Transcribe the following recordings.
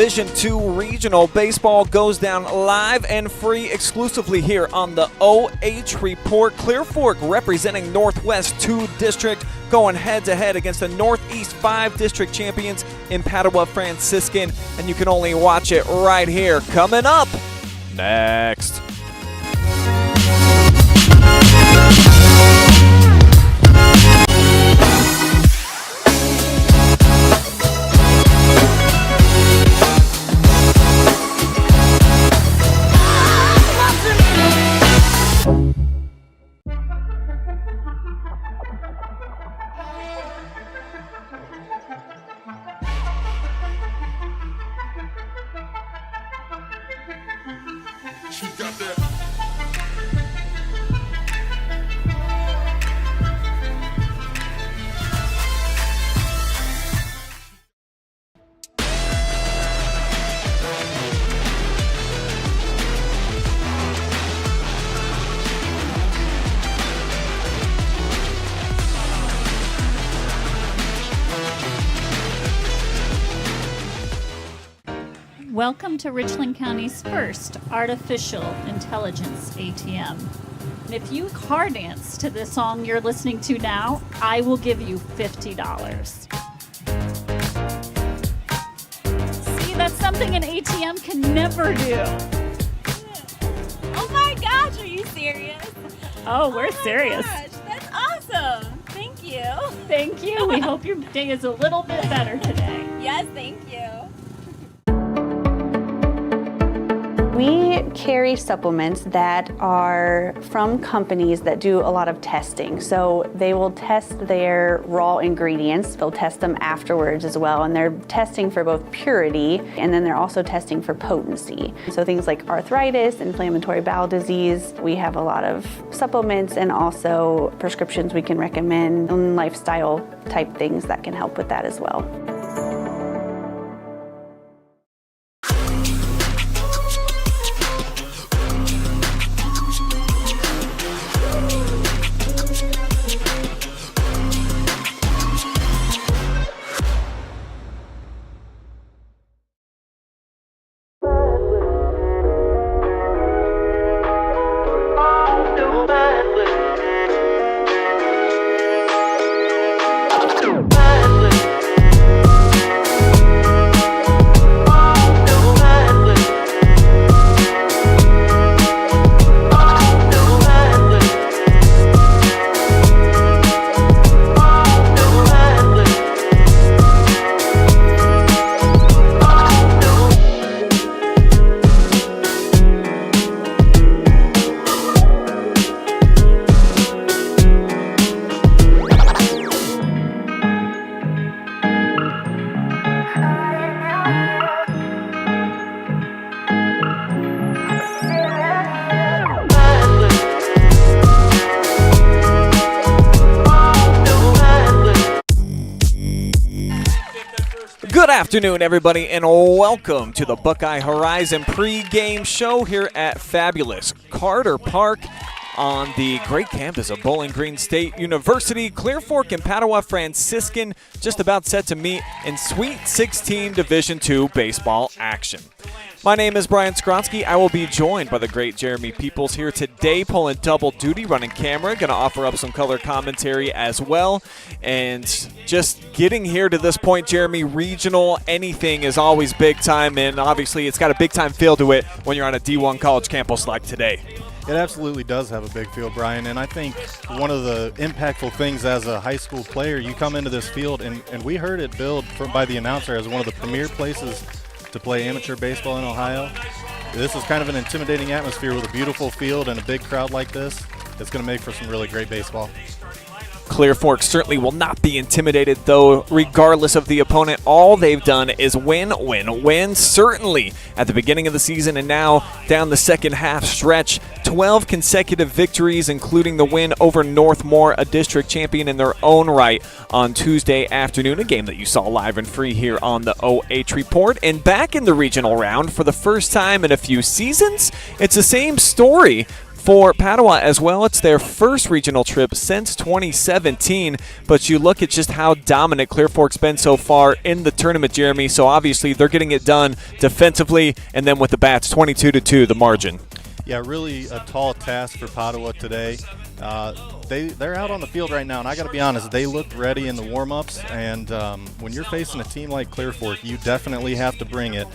Division II Regional Baseball goes down live and free exclusively here on the OH Report. Clear Fork representing Northwest 2 District going head-to-head against the Northeast 5 District champions in Padua Franciscan, and you can only watch it right here. Coming up next. Welcome to Richland County's first artificial intelligence ATM. And if you car dance to the song you're listening to now, I will give you $50. See, that's something an ATM can never do. Oh my gosh, are you serious? Oh, we're serious. Gosh, that's awesome. Thank you. Thank you. We hope your day is a little bit better today. Yes, thank you. We carry supplements that are from companies that do a lot of testing. So they will test their raw ingredients. They'll test them afterwards as well. And they're testing for both purity, and then they're also testing for potency. So things like arthritis, inflammatory bowel disease. We have a lot of supplements and also prescriptions we can recommend, and lifestyle type things that can help with that as well. Good afternoon, everybody, and welcome to the Buckeye Horizon pregame show here at fabulous Carter Park on the great campus of Bowling Green State University. Clear Fork and Padua Franciscan just about set to meet in Sweet 16 Division II baseball action. My name is Brian Skowronski. I will be joined by the great Jeremy Peoples here today, pulling double duty, running camera, going to offer up some color commentary as well. And just getting here to this point, Jeremy, regional anything is always big time, and obviously it's got a big time feel to it when you're on a D1 college campus like today. It absolutely does have a big feel, Brian, and I think one of the impactful things as a high school player, you come into this field, and we heard it billed by the announcer as one of the premier places to play amateur baseball in Ohio. This is kind of an intimidating atmosphere with a beautiful field and a big crowd like this. It's going to make for some really great baseball. Clear Fork certainly will not be intimidated, though, regardless of the opponent. All they've done is win, win, win. Certainly at the beginning of the season and now down the second half stretch, 12 consecutive victories, including the win over Northmore, a district champion in their own right, on Tuesday afternoon, a game that you saw live and free here on the OH Report. And back in the regional round for the first time in a few seasons, it's the same story For Padua as well, it's their first regional trip since 2017, but you look at just how dominant Clear Fork's been so far in the tournament, Jeremy, so obviously they're getting it done defensively, and then with the bats, 22-2 the margin. Yeah, really a tall task for Padua today. They're out on the field right now, and I got to be honest, they looked ready in the warm-ups, and when you're facing a team like Clear Fork, you definitely have to bring it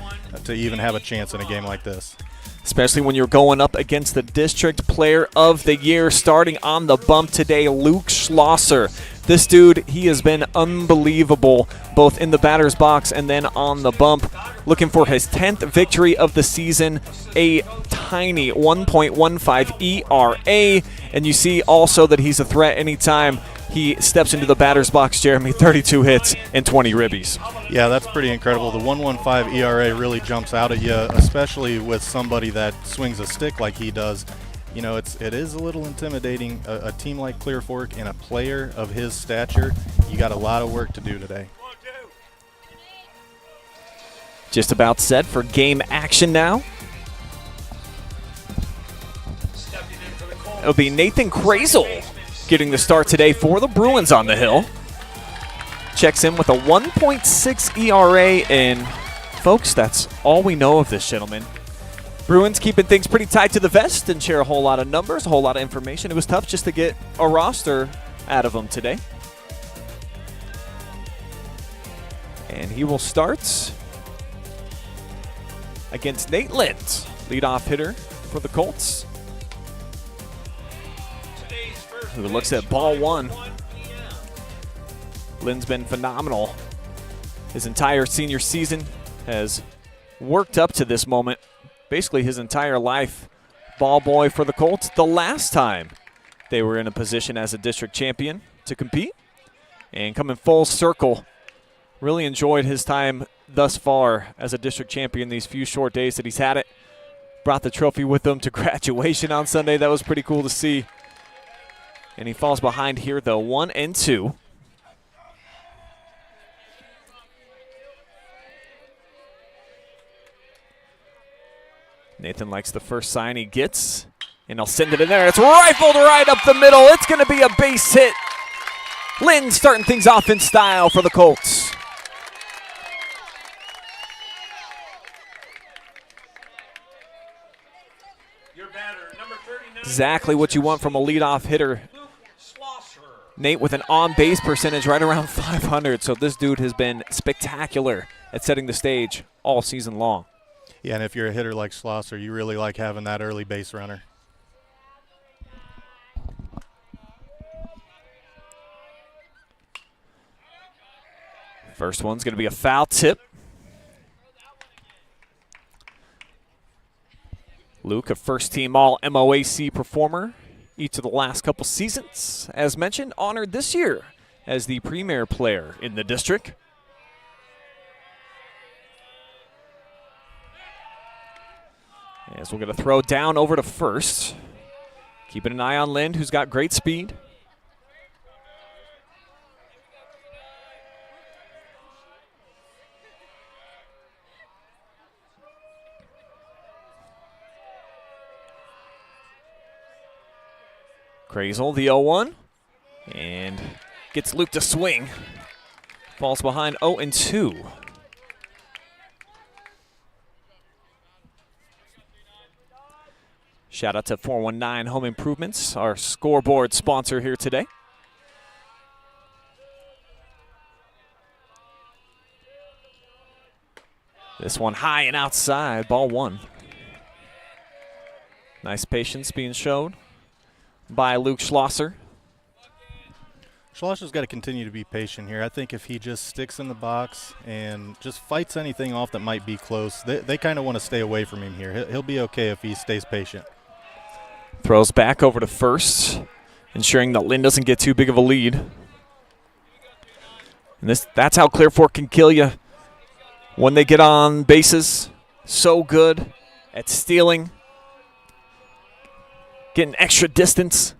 to even have a chance in a game like this. Especially when you're going up against the District Player of the Year. Starting on the bump today, Luke Schlosser. This dude, he has been unbelievable, both in the batter's box and then on the bump. Looking for his 10th victory of the season, a tiny 1.15 ERA. And you see also that he's a threat anytime he steps into the batter's box, Jeremy. 32 hits and 20 ribbies. Yeah, that's pretty incredible. The 1.15 ERA really jumps out at you, especially with somebody that swings a stick like he does. You know, it is a little intimidating. A team like Clear Fork and a player of his stature, you got a lot of work to do today. Just about set for game action now. It'll be Nathan Krazel getting the start today for the Bruins on the hill. Checks in with a 1.6 ERA, and folks, that's all we know of this gentleman. Bruins keeping things pretty tight to the vest and share a whole lot of numbers, a whole lot of information. It was tough just to get a roster out of them today. And he will start against Nate Lind, leadoff hitter for the Colts, who looks at ball one. Lynn's been phenomenal. His entire senior season has worked up to this moment. Basically his entire life, ball boy for the Colts. The last time they were in a position as a district champion to compete, and coming full circle. Really enjoyed his time thus far as a district champion these few short days that he's had it. Brought the trophy with him to graduation on Sunday. That was pretty cool to see. And he falls behind here, though, 1-2. Nathan likes the first sign he gets, and he'll send it in there. It's rifled right up the middle. It's going to be a base hit. Lynn starting things off in style for the Colts. Exactly what you want from a leadoff hitter. Nate with an on-base percentage right around 500, so this dude has been spectacular at setting the stage all season long. Yeah, and if you're a hitter like Schlosser, you really like having that early base runner. First one's going to be a foul tip. Luke, a first-team All-MOAC performer each of the last couple seasons. As mentioned, honored this year as the premier player in the district. As we'll get a throw down over to first. Keeping an eye on Lind, who's got great speed. Krazel, the 0-1, and gets Luke to swing. Falls behind 0-2. Shout out to 419 Home Improvements, our scoreboard sponsor here today. This one high and outside, ball one. Nice patience being shown by Luke Schlosser. Schlosser's got to continue to be patient here. I think if he just sticks in the box and just fights anything off that might be close, they kind of want to stay away from him here. He'll be okay if he stays patient. Throws back over to first, ensuring that Lynn doesn't get too big of a lead. And that's how Clear Fork can kill you when they get on bases. So good at stealing, getting extra distance.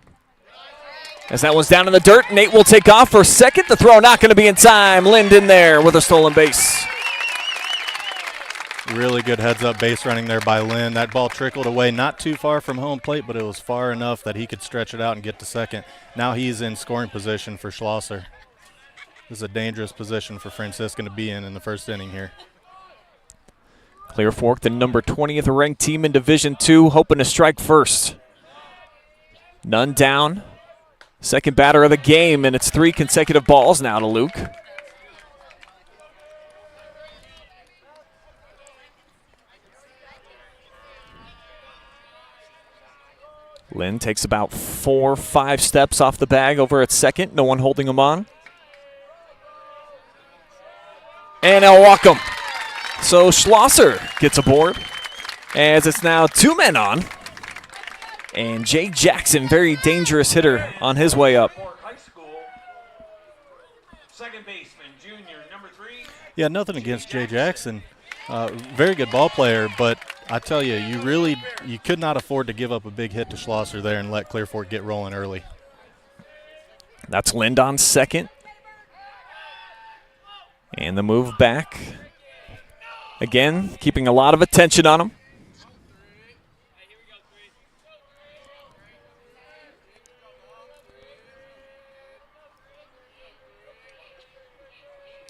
As that one's down in the dirt, Nate will take off for second. The throw not going to be in time. Lind in there with a stolen base. Really good heads-up base running there by Lynn. That ball trickled away not too far from home plate, but it was far enough that he could stretch it out and get to second. Now he's in scoring position for Schlosser. This is a dangerous position for Franciscan to be in the first inning here. Clear Fork, the number 20th ranked team in Division II, hoping to strike first. None down. Second batter of the game, and it's 3 consecutive balls now to Luke. Lynn takes about 4 or 5 steps off the bag over at second. No one holding him on. And they'll walk him. So Schlosser gets aboard as it's now 2 men on. And Jay Jackson, very dangerous hitter on his way up. Second baseman, junior, number 3. Yeah, nothing against Jay Jackson. Very good ball player, but I tell you, you could not afford to give up a big hit to Schlosser there and let Clear Fork get rolling early. That's Lind on second. And the move back. Again, keeping a lot of attention on him.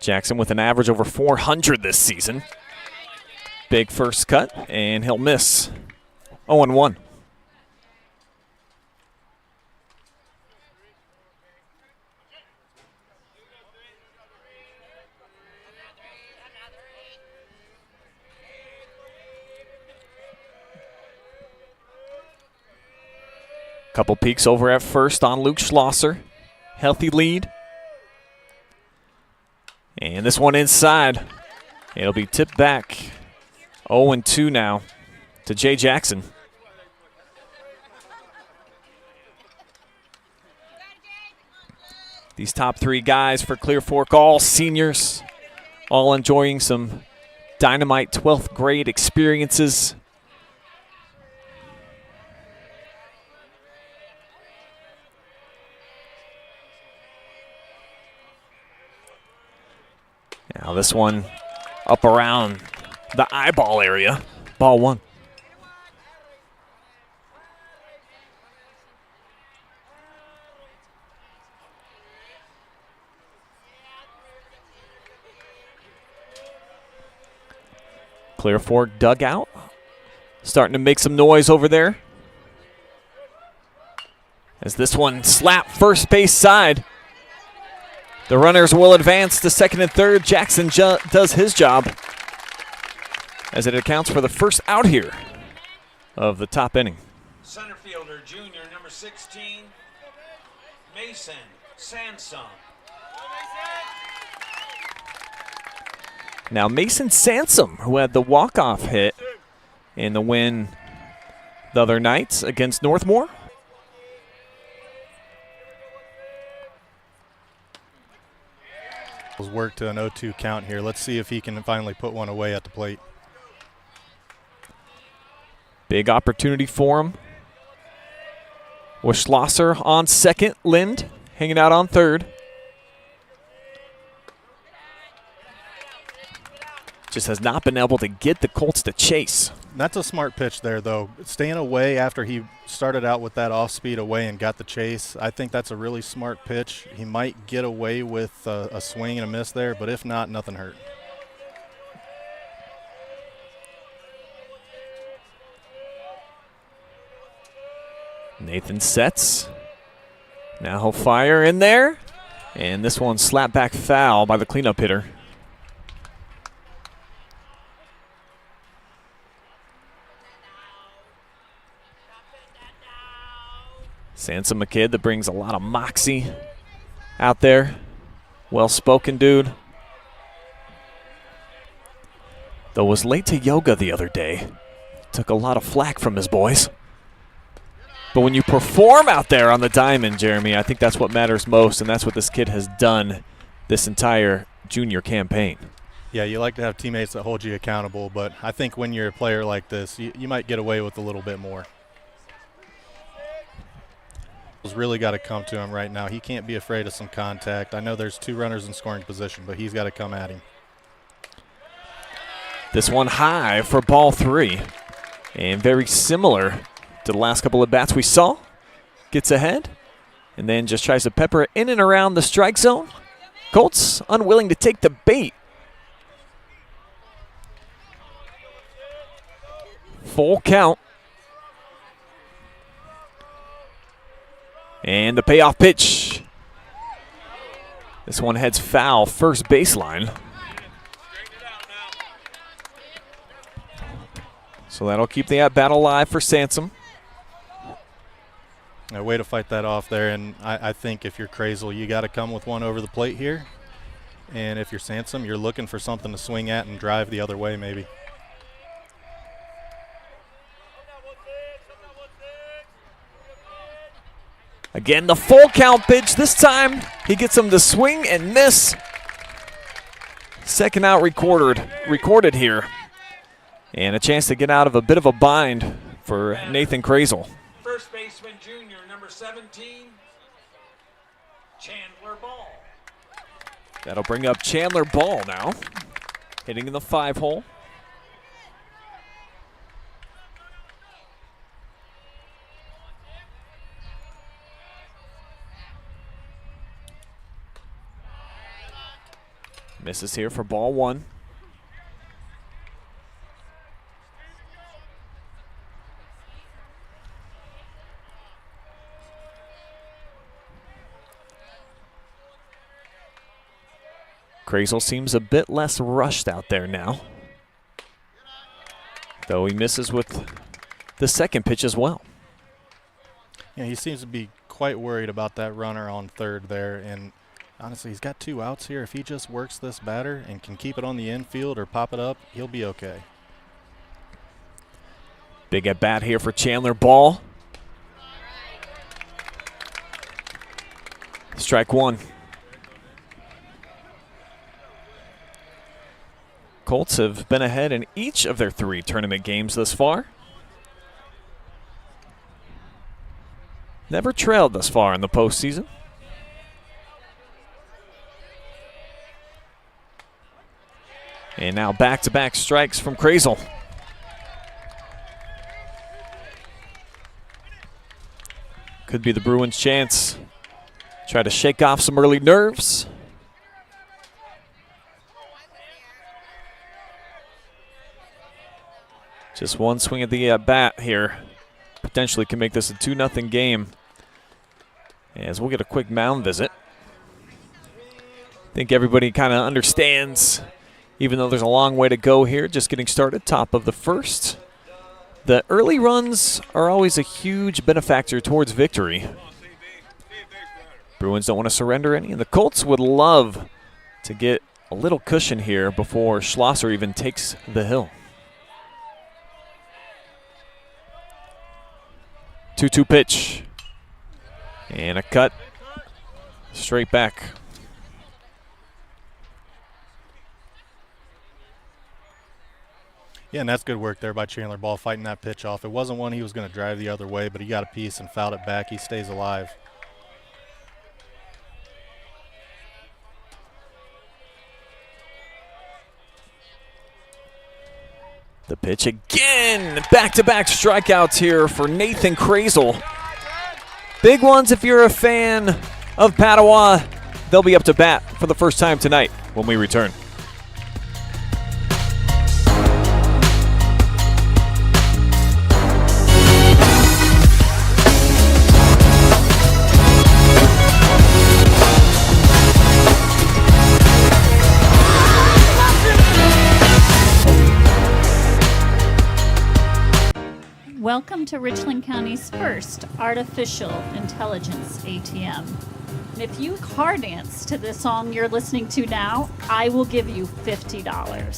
Jackson with an average over 400 this season. Big first cut, and he'll miss. 0-1. Couple peeks over at first on Luke Schlosser. Healthy lead. And this one inside. It'll be tipped back. 0-2 now to Jay Jackson. These top 3 guys for Clear Fork, all seniors, all enjoying some dynamite 12th grade experiences. Now this one up around the eyeball area. Ball 1. Clear Fork dugout. Starting to make some noise over there. As this one slapped first base side. The runners will advance to second and third. Jackson does his job as it accounts for the first out here of the top inning. Center fielder, junior, number 16, Mason Sansom. Now Mason Sansom, who had the walk-off hit in the win the other night against Northmore. Work to an 0-2 count here. Let's see if he can finally put one away at the plate. Big opportunity for him. With Schlosser on second, Lind hanging out on third. Just has not been able to get the Colts to chase. That's a smart pitch there, though. Staying away after he started out with that off-speed away and got the chase, I think that's a really smart pitch. He might get away with a swing and a miss there, but if not, nothing hurt. Nathan sets. Now he'll fire in there. And this one slapped back foul by the cleanup hitter. Sansom, a kid that brings a lot of moxie out there. Well-spoken dude. Though was late to yoga the other day. Took a lot of flack from his boys. But when you perform out there on the diamond, Jeremy, I think that's what matters most, and that's what this kid has done this entire junior campaign. Yeah, you like to have teammates that hold you accountable, but I think when you're a player like this, you might get away with a little bit more. Really got to come to him right now. He can't be afraid of some contact. I know there's 2 runners in scoring position, but he's got to come at him. This one high for ball 3. And very similar to the last couple of bats we saw. Gets ahead and then just tries to pepper it in and around the strike zone. Colts unwilling to take the bait. Full count. And the payoff pitch. This one heads foul, first baseline. So that'll keep the at-bat alive for Sansom. A way to fight that off there, and I think if you're Crazel, you got to come with one over the plate here. And if you're Sansom, you're looking for something to swing at and drive the other way maybe. Again, the full count pitch. This time, he gets him to swing and miss. Second out recorded here. And a chance to get out of a bit of a bind for Nathan Crazel. First baseman, junior, number 17, Chandler Ball. That'll bring up Chandler Ball now, hitting in the 5-hole. Misses here for ball 1. Crazel seems a bit less rushed out there now, though he misses with the second pitch as well. Yeah, he seems to be quite worried about that runner on third there, and honestly, he's got 2 outs here. If he just works this batter and can keep it on the infield or pop it up, he'll be okay. Big at bat here for Chandler Ball. Strike 1. Colts have been ahead in each of their 3 tournament games thus far. Never trailed thus far in the postseason. And now back-to-back strikes from Crazel. Could be the Bruins' chance. Try to shake off some early nerves. Just one swing at the bat here. Potentially can make this a 2-0 game. As we'll get a quick mound visit. I think everybody kind of understands, even though there's a long way to go here, just getting started, top of the first. The early runs are always a huge benefactor towards victory. Bruins don't want to surrender any, and the Colts would love to get a little cushion here before Schlosser even takes the hill. 2-2 pitch. And a cut straight back. Yeah, and that's good work there by Chandler Ball, fighting that pitch off. It wasn't one he was going to drive the other way, but he got a piece and fouled it back. He stays alive. The pitch again. Back-to-back strikeouts here for Nathan Crazel. Big ones if you're a fan of Padua. They'll be up to bat for the first time tonight when we return. Welcome to Richland County's first artificial intelligence ATM. And if you car dance to the song you're listening to now, I will give you $50.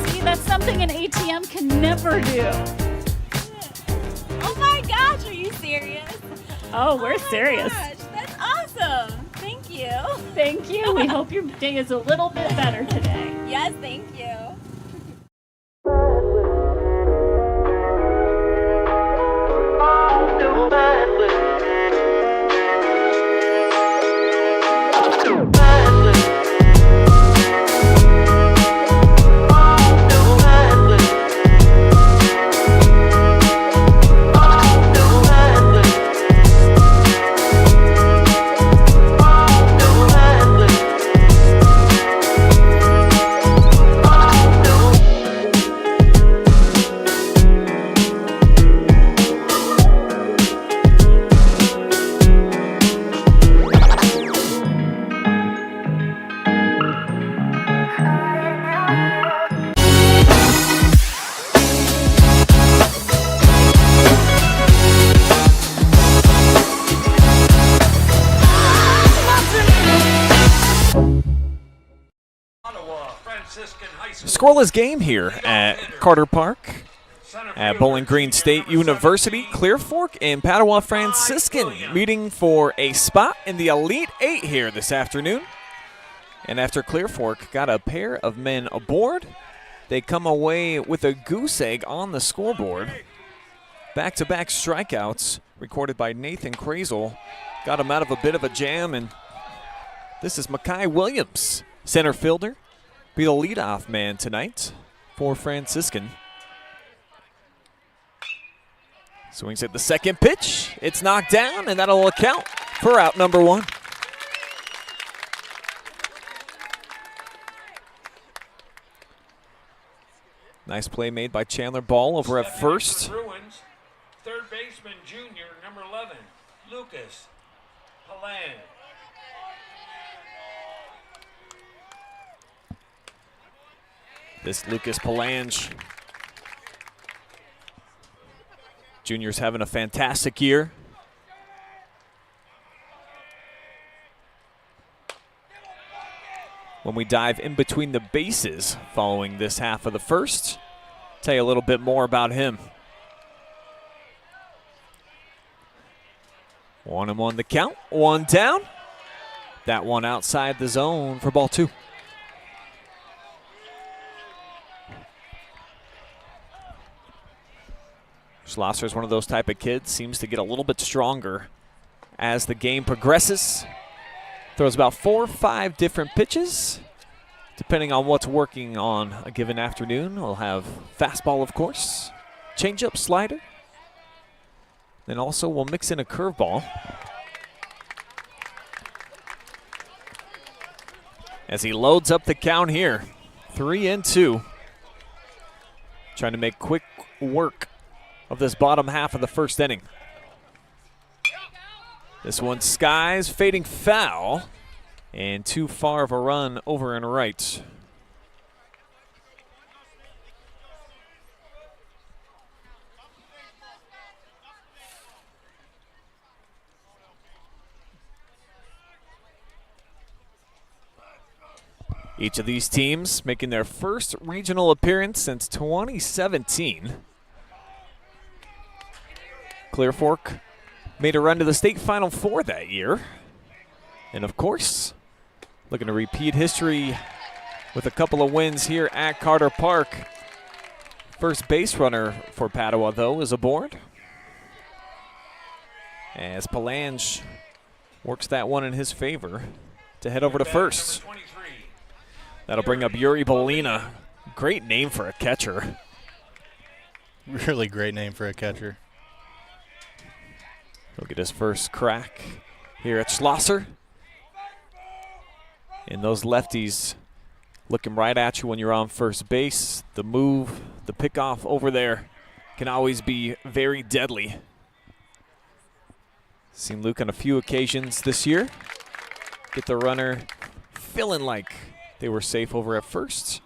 See, that's something an ATM can never do. Oh my gosh, are you serious? Oh, we're serious. Gosh, that's awesome. Thank you. Thank you. We hope your day is a little bit better today. Yes, thank you. Scoreless game here at Carter Park at Bowling Green State University. Clear Fork and Padua Franciscan meeting for a spot in the Elite Eight here this afternoon. And after Clear Fork got a pair of men aboard, they come away with a goose egg on the scoreboard. Back-to-back strikeouts recorded by Nathan Krazel got him out of a bit of a jam, and this is Makai Williams, center fielder, be the leadoff man tonight for Franciscan. Swings at the second pitch. It's knocked down, and that'll account for out number one. Nice play made by Chandler Ball over at first. Bruins, third baseman, junior, number 11, Lucas Palange. This Lucas Palange. Junior's having a fantastic year. When we dive in between the bases following this half of the first, tell you a little bit more about him. 1-1 the count, one down. That one outside the zone for ball two. Schlosser is one of those type of kids, seems to get a little bit stronger as the game progresses. Throws about 4 or 5 different pitches, depending on what's working on a given afternoon. We'll have fastball, of course, changeup, slider. Then also we'll mix in a curveball. As he loads up the count here, 3-2. Trying to make quick work of this bottom half of the first inning. This one skies, fading foul, and too far of a run over and right. Each of these teams making their first regional appearance since 2017. Clear Fork made a run to the state Final Four that year. And of course, looking to repeat history with a couple of wins here at Carter Park. First base runner for Padua, though, is aboard, as Palange works that one in his favor to head over to first. That'll bring up Yuri Bolina. Great name for a catcher. Really great name for a catcher. He'll get his first crack here at Schlosser. And those lefties looking right at you when you're on first base. The move, the pickoff over there can always be very deadly. Seen Luke on a few occasions this year get the runner feeling like they were safe over at first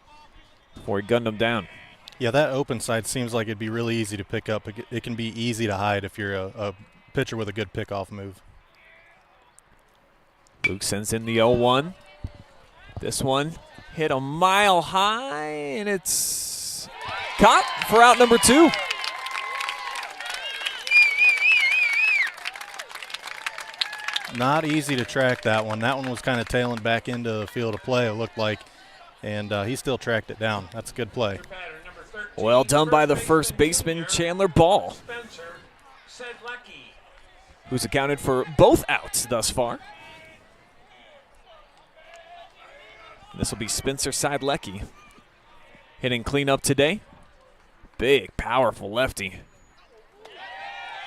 before he gunned them down. Yeah, that open side seems like it'd be really easy to pick up. It can be easy to hide if you're a pitcher with a good pickoff move. Luke sends in the 0-1. This one hit a mile high, and it's caught for out number two. Not easy to track that one. That one was kind of tailing back into the field of play, it looked like, and he still tracked it down. That's a good play. Well done by the first baseman, Chandler Ball, who's accounted for both outs thus far. This will be Spencer Seidlecki hitting cleanup today. Big, powerful lefty.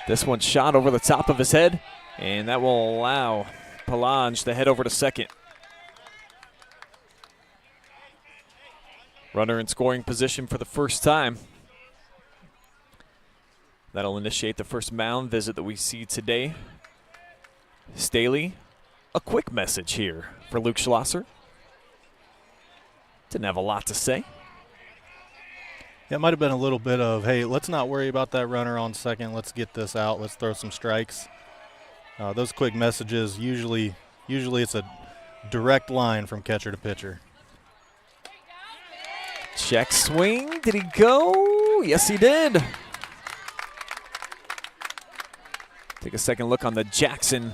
This one shot over the top of his head, and that will allow Palange to head over to second. Runner in scoring position for the first time. That'll initiate the first mound visit that we see today. Staley, a quick message here for Luke Schlosser. Didn't have a lot to say. Yeah, it might have been a little bit of, hey, let's not worry about that runner on second. Let's get this out. Let's throw some strikes. Those quick messages, usually it's a direct line from catcher to pitcher. Check swing. Did he go? Yes, he did. Take a second look on the Jackson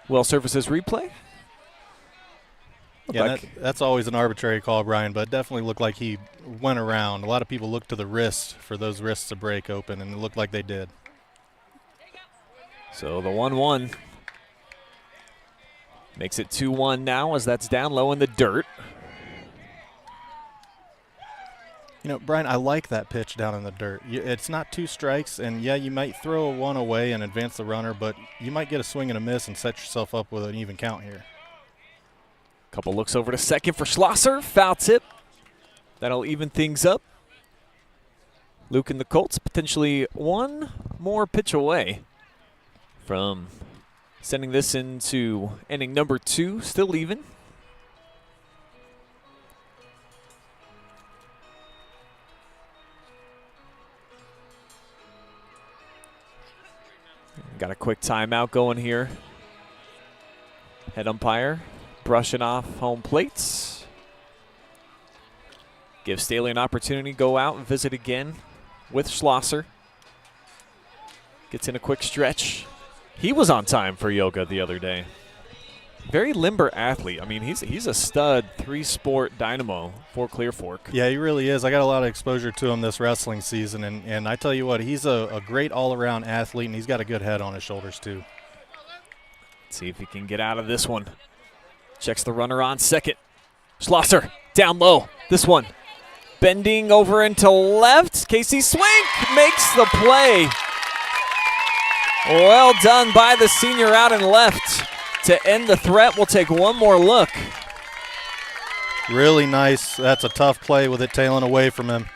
Well Services replay. Yeah, that's always an arbitrary call, Brian, but it definitely looked like he went around. A lot of people look to the wrist for those wrists to break open, and it looked like they did. So the 1-1 makes it 2-1 now as that's down low in the dirt. You know, Brian, I like that pitch down in the dirt. It's not 2 strikes, and yeah, you might throw one away and advance the runner, but you might get a swing and a miss and set yourself up with an even count here. Couple looks over to second for Schlosser. Foul tip. That'll even things up. Luke and the Colts potentially one more pitch away from sending this into inning number 2. Still even. Got a quick timeout going here. Head umpire brushing off home plates. Give Staley an opportunity to go out and visit again with Schlosser. Gets in a quick stretch. He was on time for yoga the other day. Very limber athlete. I mean, he's a stud 3-sport dynamo for Clear Fork. Yeah, he really is. I got a lot of exposure to him this wrestling season, and I tell you what, he's a great all-around athlete, and he's got a good head on his shoulders too. Let's see if he can get out of this one. Checks the runner on second. Schlosser down low. This one bending over into left. Casey Swank makes the play. Well done by the senior out and left. To end the threat, we'll take one more look. Really nice. That's a tough play with it tailing away from him.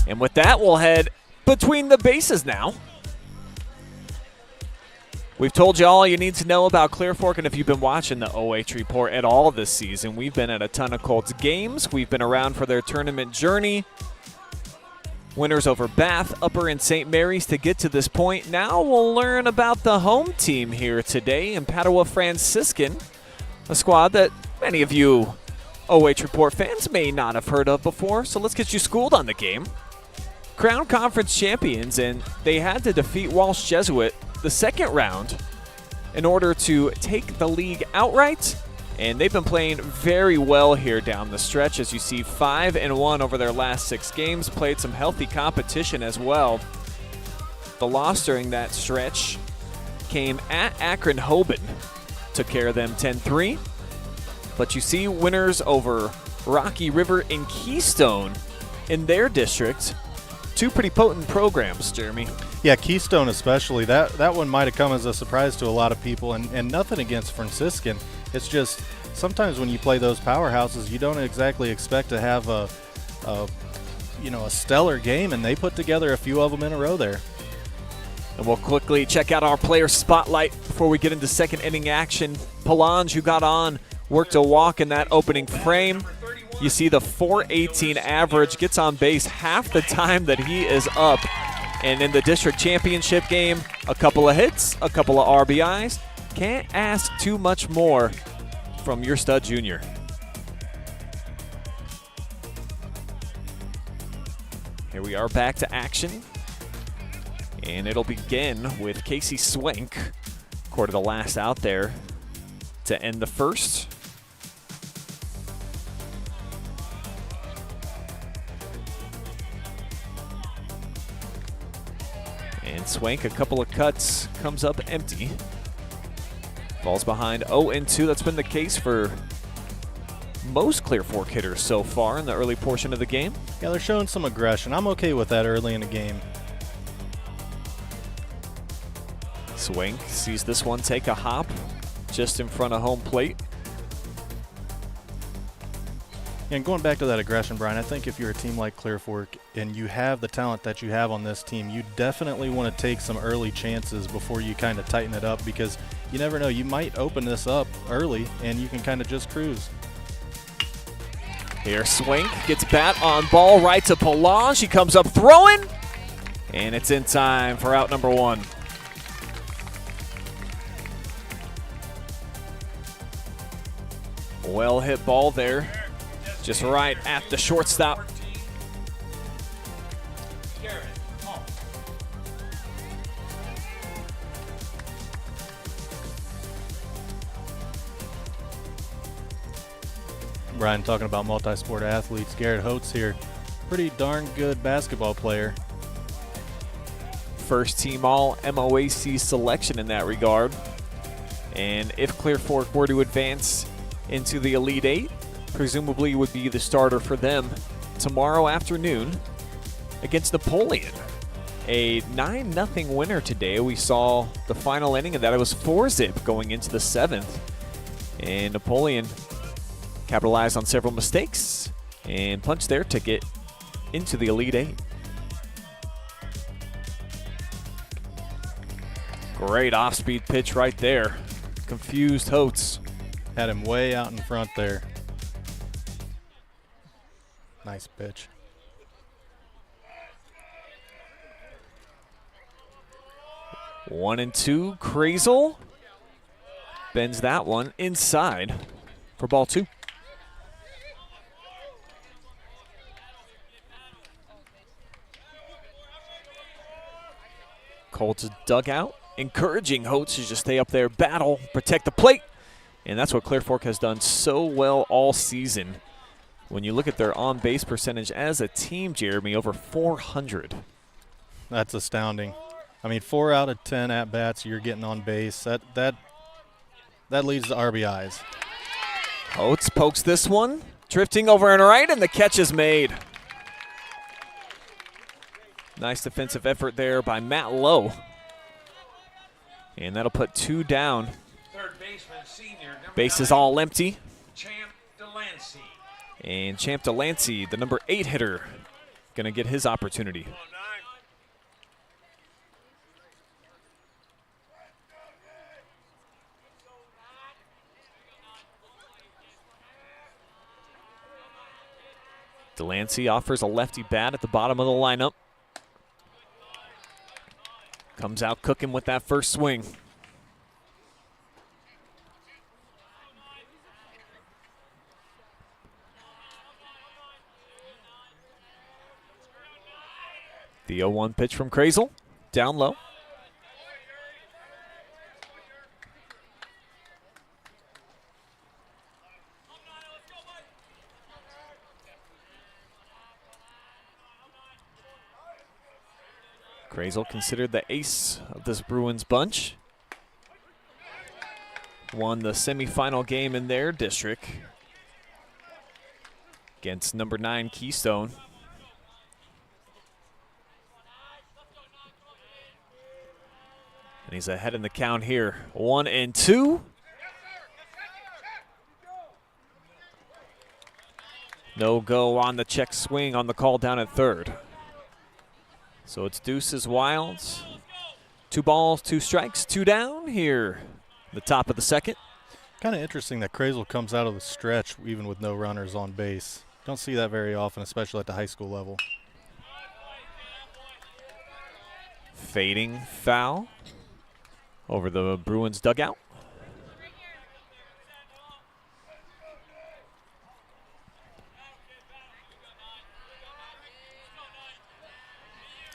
And with that, we'll head between the bases now. We've told you all you need to know about Clear Fork, and if you've been watching the OH Report at all this season, we've been at a ton of Colts games. We've been around for their tournament journey. Winners over Bath, Upper, and St. Mary's to get to this point. Now we'll learn about the home team here today in Padua Franciscan, a squad that many of you OH Report fans may not have heard of before, so let's get you schooled on the game. Crown Conference champions, and they had to defeat Walsh Jesuit the second round in order to take the league outright, and they've been playing very well here down the stretch. As you see, 5-1 over their last 6 games, played some healthy competition as well. The loss during that stretch came at Akron Hoban, took care of them 10-3, but you see winners over Rocky River and Keystone in their district. 2 pretty potent programs, Jeremy. Yeah, Keystone especially. That one might have come as a surprise to a lot of people, and nothing against Franciscan. It's just sometimes when you play those powerhouses, you don't exactly expect to have a stellar game, and they put together a few of them in a row there. And we'll quickly check out our player spotlight before we get into second inning action. Palange, who got on, worked a walk in that opening frame. You see the .418 average, gets on base half the time that he is up. And in the district championship game, a couple of hits, a couple of RBIs. Can't ask too much more from your stud junior. Here we are back to action. And it'll begin with Casey Swank, quarter the last out there to end the first. And Swank, a couple of cuts, comes up empty. Falls behind 0-2. That's been the case for most Clear Fork hitters so far in the early portion of the game. Yeah, they're showing some aggression. I'm okay with that early in the game. Swank sees this one take a hop just in front of home plate. And going back to that aggression, Brian, I think if you're a team like Clear Fork and you have the talent that you have on this team, you definitely want to take some early chances before you kind of tighten it up, because you never know. You might open this up early and you can kind of just cruise. Here, Swank gets bat on ball right to Palange. He comes up throwing, and it's in time for out number 1. Well hit ball there. Just right at the shortstop. Garrett Hall. Brian, talking about multi-sport athletes, Garrett Holtz here. Pretty darn good basketball player. First team all MOAC selection in that regard. And if Clear Fork were to advance into the Elite Eight, presumably would be the starter for them tomorrow afternoon against Napoleon. A 9-0 winner today. We saw the final inning of that. It was 4-zip going into the 7th. And Napoleon capitalized on several mistakes and punched their ticket into the Elite Eight. Great off-speed pitch right there. Confused Holtz. Had him way out in front there. Nice pitch. One and two. Krazel bends that one inside for ball 2. Colts dugout encouraging Holtz to just stay up there, battle, protect the plate. And that's what Clear Fork has done so well all season. When you look at their on-base percentage as a team, Jeremy, over 400. That's astounding. I mean, 4 out of 10 at-bats you're getting on base. That leads to RBIs. Holtz pokes this one, drifting over and right, and the catch is made. Nice defensive effort there by Matt Lowe. And that'll put 2 down. Third baseman, senior, number Base is 9, all empty. Champ Delancey. And Champ Delancey, the number 8 hitter, going to get his opportunity. Delancey offers a lefty bat at the bottom of the lineup. Comes out cooking with that first swing. The 0-1 pitch from Krazel, down low. Krazel considered the ace of this Bruins bunch. Won the semifinal game in their district against number 9 Keystone. And he's ahead in the count here. 1-2. No go on the check swing on the call down at third. So it's Deuces Wilds. 2 balls, 2 strikes, 2 down here. The top of the second. Kind of interesting that Krazel comes out of the stretch even with no runners on base. Don't see that very often, especially at the high school level. Fading foul over the Bruins dugout.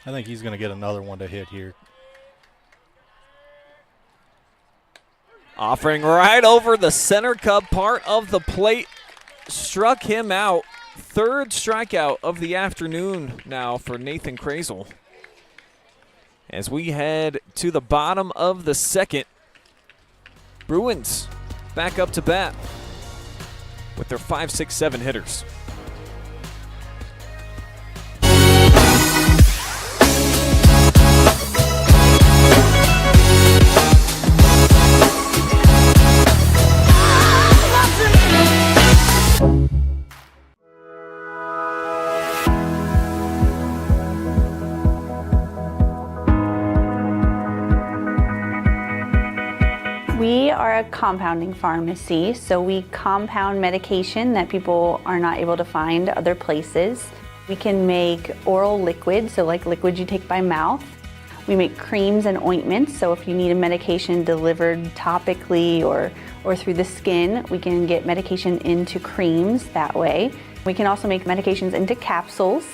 I think he's going to get another one to hit here. Offering right over the center cup part of the plate. Struck him out. 3rd strikeout of the afternoon now for Nathan Krazel. As we head to the bottom of the second, Bruins back up to bat with their 5, 6, 7 hitters. We are a compounding pharmacy, so we compound medication that people are not able to find other places. We can make oral liquids, so like liquids you take by mouth. We make creams and ointments, so if you need a medication delivered topically or through the skin, we can get medication into creams that way. We can also make medications into capsules,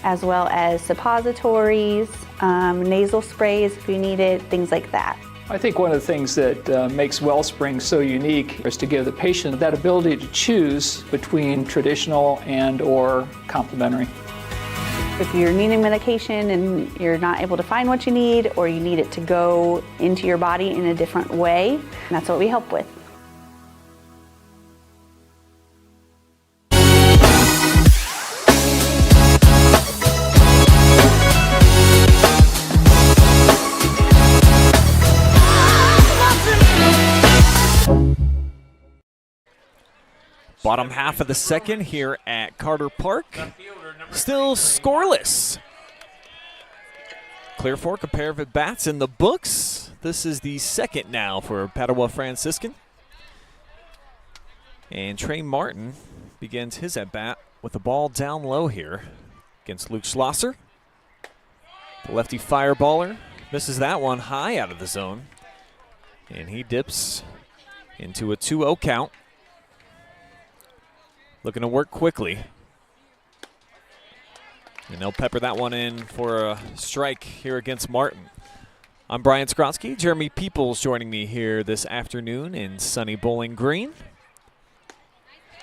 as well as suppositories, nasal sprays if you need it, things like that. I think one of the things that makes Wellspring so unique is to give the patient that ability to choose between traditional and or complementary. If you're needing medication and you're not able to find what you need, or you need it to go into your body in a different way, that's what we help with. Bottom half of the second here at Carter Park. Still scoreless. Clear Fork, a pair of at-bats in the books. This is the second now for Padua Franciscan. And Trey Martin begins his at-bat with the ball down low here against Luke Schlosser. The lefty fireballer misses that one high out of the zone. And he dips into a 2-0 count. Looking to work quickly. And they'll pepper that one in for a strike here against Martin. I'm Brian Skowronski. Jeremy Peoples joining me here this afternoon in sunny Bowling Green.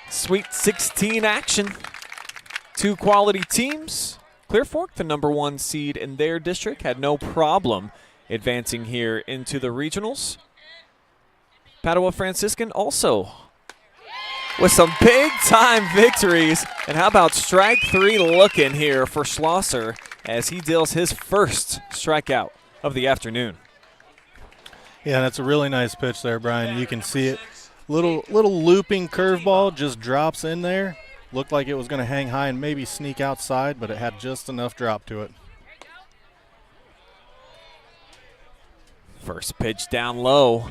Sweet 16 action. Two quality teams. Clear Fork, the #1 seed in their district, had no problem advancing here into the regionals. Padua Franciscan also with some big-time victories. And how about strike 3 looking here for Schlosser as he deals his first strikeout of the afternoon. Yeah, that's a really nice pitch there, Brian. You can see it. Little looping curveball just drops in there. Looked like it was going to hang high and maybe sneak outside, but it had just enough drop to it. First pitch down low.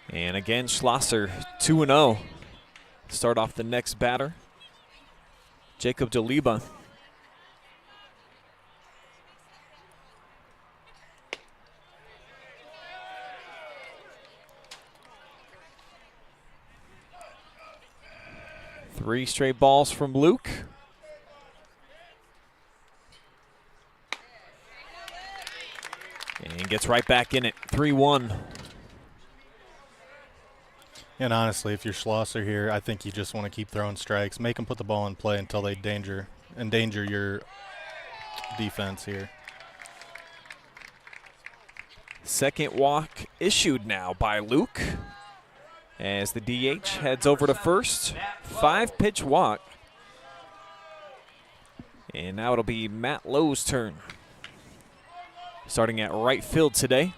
And again, Schlosser 2-0. Start off the next batter, Jacob DeLiba. Three straight balls from Luke. And gets right back in it, 3-1. And honestly, if you're Schlosser here, I think you just want to keep throwing strikes. Make them put the ball in play until they endanger your defense here. Second walk issued now by Luke as the DH heads over to first. 5-pitch walk. And now it'll be Matt Lowe's turn. Starting at right field today.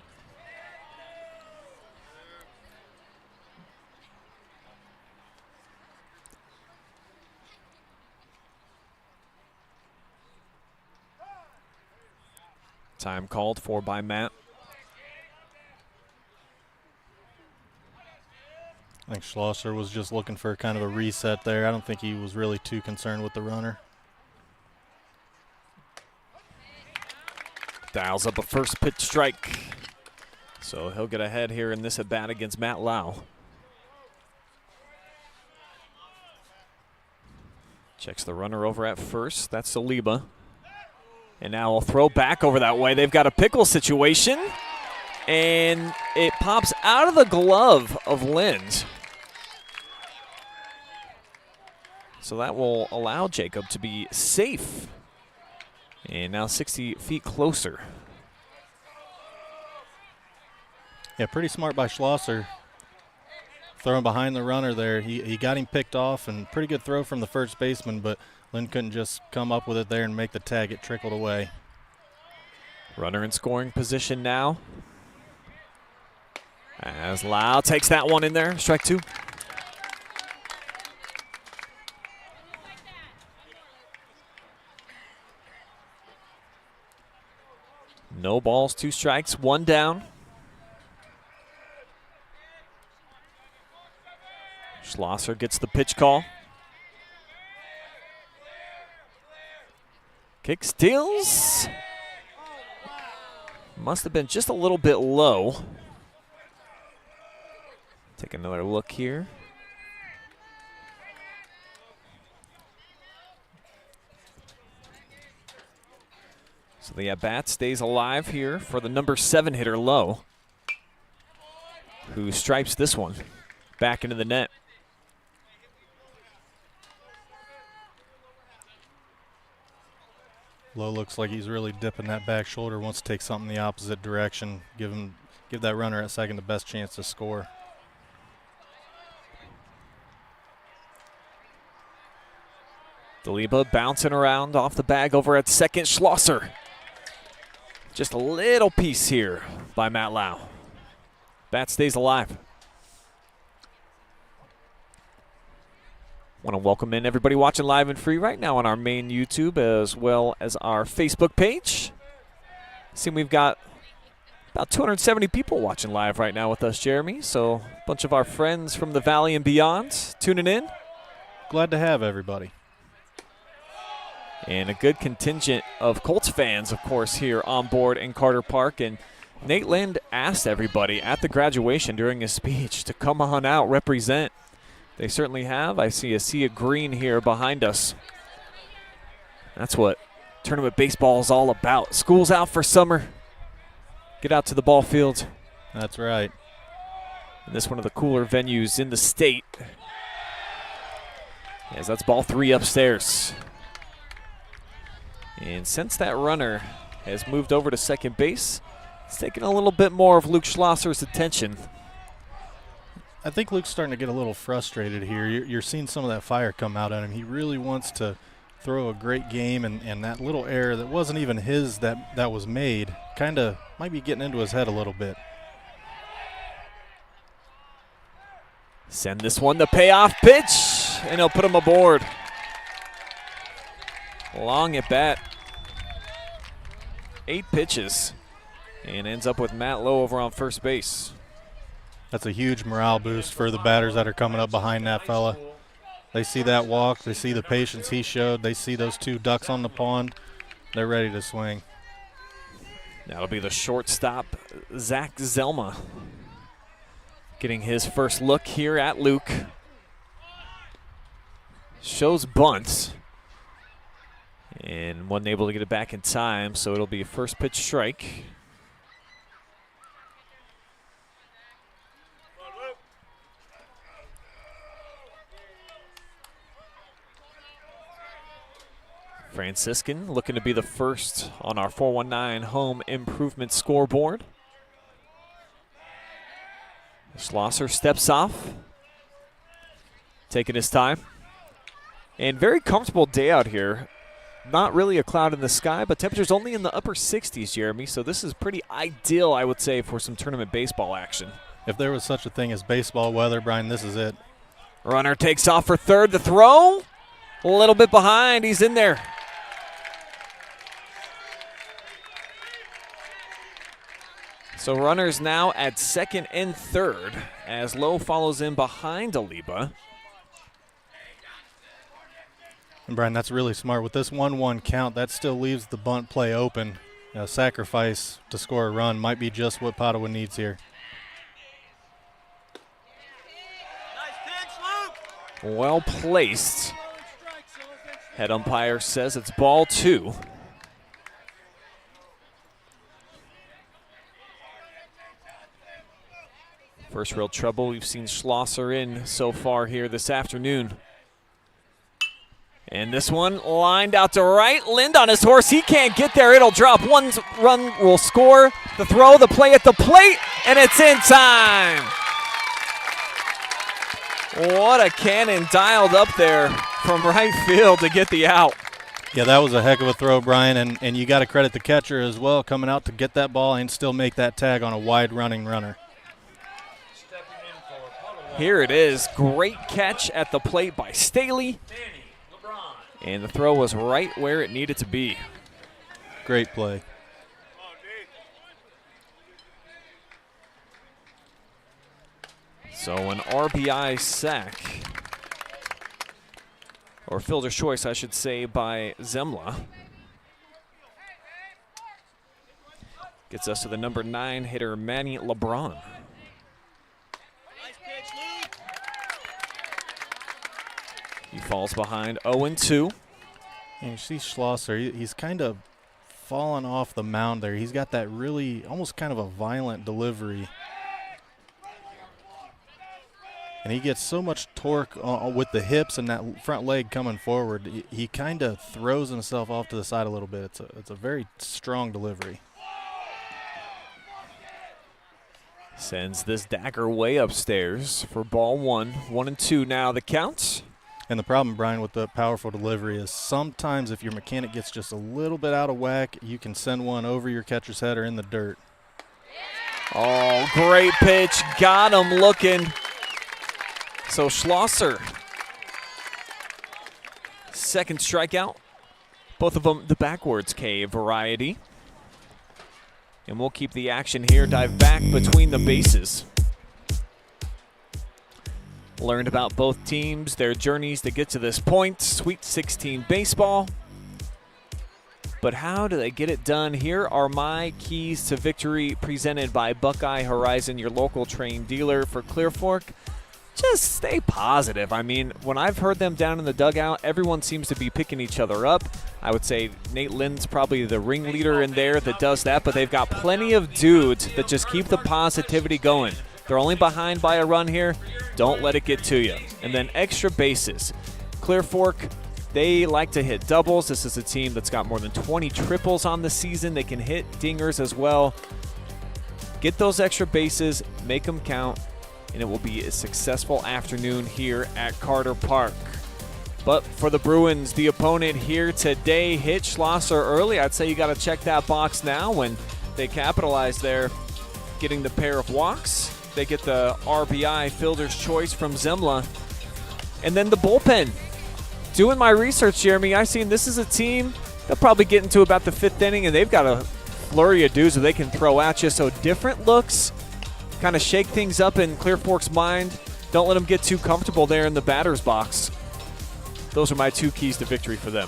Time called for by Matt. I think Schlosser was just looking for kind of a reset there. I don't think he was really too concerned with the runner. Dials up a first pitch strike. So he'll get ahead here in this at-bat against Matt Lau. Checks the runner over at first. That's Saliba. And now a throw back over that way. They've got a pickle situation. And it pops out of the glove of Lind. So that will allow Jacob to be safe. And now 60 feet closer. Yeah, pretty smart by Schlosser. Throwing behind the runner there. He got him picked off, and pretty good throw from the first baseman, but Lynn couldn't just come up with it there and make the tag. It trickled away. Runner in scoring position now. As Lau takes that one in there, strike 2. No balls, 2 strikes, 1 down. Schlosser gets the pitch call. Kick steals. Must have been just a little bit low. Take another look here. So the at-bat stays alive here for the number 7 hitter, Lowe, who stripes this one back into the net. Lowe looks like he's really dipping that back shoulder, wants to take something the opposite direction, give that runner at second the best chance to score. Deliba bouncing around off the bag over at second. Schlosser. Just a little piece here by Matt Lau. Bat stays alive. Want to welcome in everybody watching live and free right now on our main YouTube as well as our Facebook page. See, we've got about 270 people watching live right now with us, Jeremy. So a bunch of our friends from the Valley and beyond tuning in. Glad to have everybody. And a good contingent of Colts fans, of course, here on board in Carter Park. And Nate Lind asked everybody at the graduation during his speech to come on out, represent. They certainly have. I see a sea of green here behind us. That's what tournament baseball is all about. School's out for summer. Get out to the ball field. That's right. And this one of the cooler venues in the state. Yes, that's ball 3 upstairs. And since that runner has moved over to second base, it's taken a little bit more of Luke Schlosser's attention. I think Luke's starting to get a little frustrated here. You're seeing some of that fire come out at him. He really wants to throw a great game, and that little error that wasn't even his that was made kind of might be getting into his head a little bit. Send this one the payoff pitch, and he'll put him aboard. Long at bat. 8 pitches, and ends up with Matt Lowe over on first base. That's a huge morale boost for the batters that are coming up behind that fella. They see that walk, they see the patience he showed, they see those 2 ducks on the pond, they're ready to swing. That'll be the shortstop, Zach Zelma, getting his first look here at Luke. Shows bunts. And wasn't able to get it back in time, so it'll be a first pitch strike. Franciscan looking to be the first on our 419 home improvement scoreboard. Schlosser steps off, taking his time. And very comfortable day out here. Not really a cloud in the sky, but temperatures only in the upper 60s, Jeremy. So this is pretty ideal, I would say, for some tournament baseball action. If there was such a thing as baseball weather, Brian, this is it. Runner takes off for third. The throw, a little bit behind. He's in there. So runners now at second and third as Lowe follows in behind Aliba. And Brian, that's really smart. With this 1-1 count, that still leaves the bunt play open. A sacrifice to score a run might be just what Padua needs here. Well placed. Head umpire says it's ball 2. First real trouble we've seen Schlosser in so far here this afternoon. And this one lined out to right. Lind on his horse. He can't get there. It'll drop. One run will score. The throw, the play at the plate, and it's in time. What a cannon dialed up there from right field to get the out. Yeah, that was a heck of a throw, Brian, and you got to credit the catcher as well, coming out to get that ball and still make that tag on a wide-running runner. Here it is. Great catch at the plate by Staley. And the throw was right where it needed to be. Great play. So an RBI sack, or fielder's choice, I should say, by Zemla. Gets us to the number 9 hitter, Manny LeBron. Nice pitch, He falls behind 0-2. And you see Schlosser, he's kind of fallen off the mound there. He's got that really almost kind of a violent delivery. And he gets so much torque with the hips and that front leg coming forward. He kind of throws himself off to the side a little bit. It's a very strong delivery. Sends this dagger way upstairs for ball 1. 1-2 now the count. And the problem, Brian, with the powerful delivery is sometimes if your mechanic gets just a little bit out of whack, you can send one over your catcher's head or in the dirt. Oh, great pitch. Got him looking. So Schlosser, second strikeout. Both of them the backwards K variety. And we'll keep the action here. Dive back between the bases. Learned about both teams, their journeys to get to this point. Sweet 16 baseball. But how do they get it done? Here are my keys to victory presented by Buckeye Horizon, your local trained dealer for Clear Fork. Just stay positive. I mean, when I've heard them down in the dugout, everyone seems to be picking each other up. I would say Nate Lynn's probably the ringleader in there that does that, but they've got plenty of dudes that just keep the positivity going. They're only behind by a run here. Don't let it get to you. And then extra bases. Clear Fork, they like to hit doubles. This is a team that's got more than 20 triples on the season. They can hit dingers as well. Get those extra bases, make them count, and it will be a successful afternoon here at Carter Park. But for the Bruins, the opponent here today hit Schlosser early. I'd say you got to check that box now when they capitalize there, getting the pair of walks. They get the RBI, fielder's choice from Zemla. And then the bullpen. Doing my research, Jeremy, I've seen this is a team, they'll probably get into about the 5th inning, and they've got a flurry of dudes that they can throw at you. So different looks, kind of shake things up in Clear Fork's mind. Don't let them get too comfortable there in the batter's box. Those are my 2 keys to victory for them.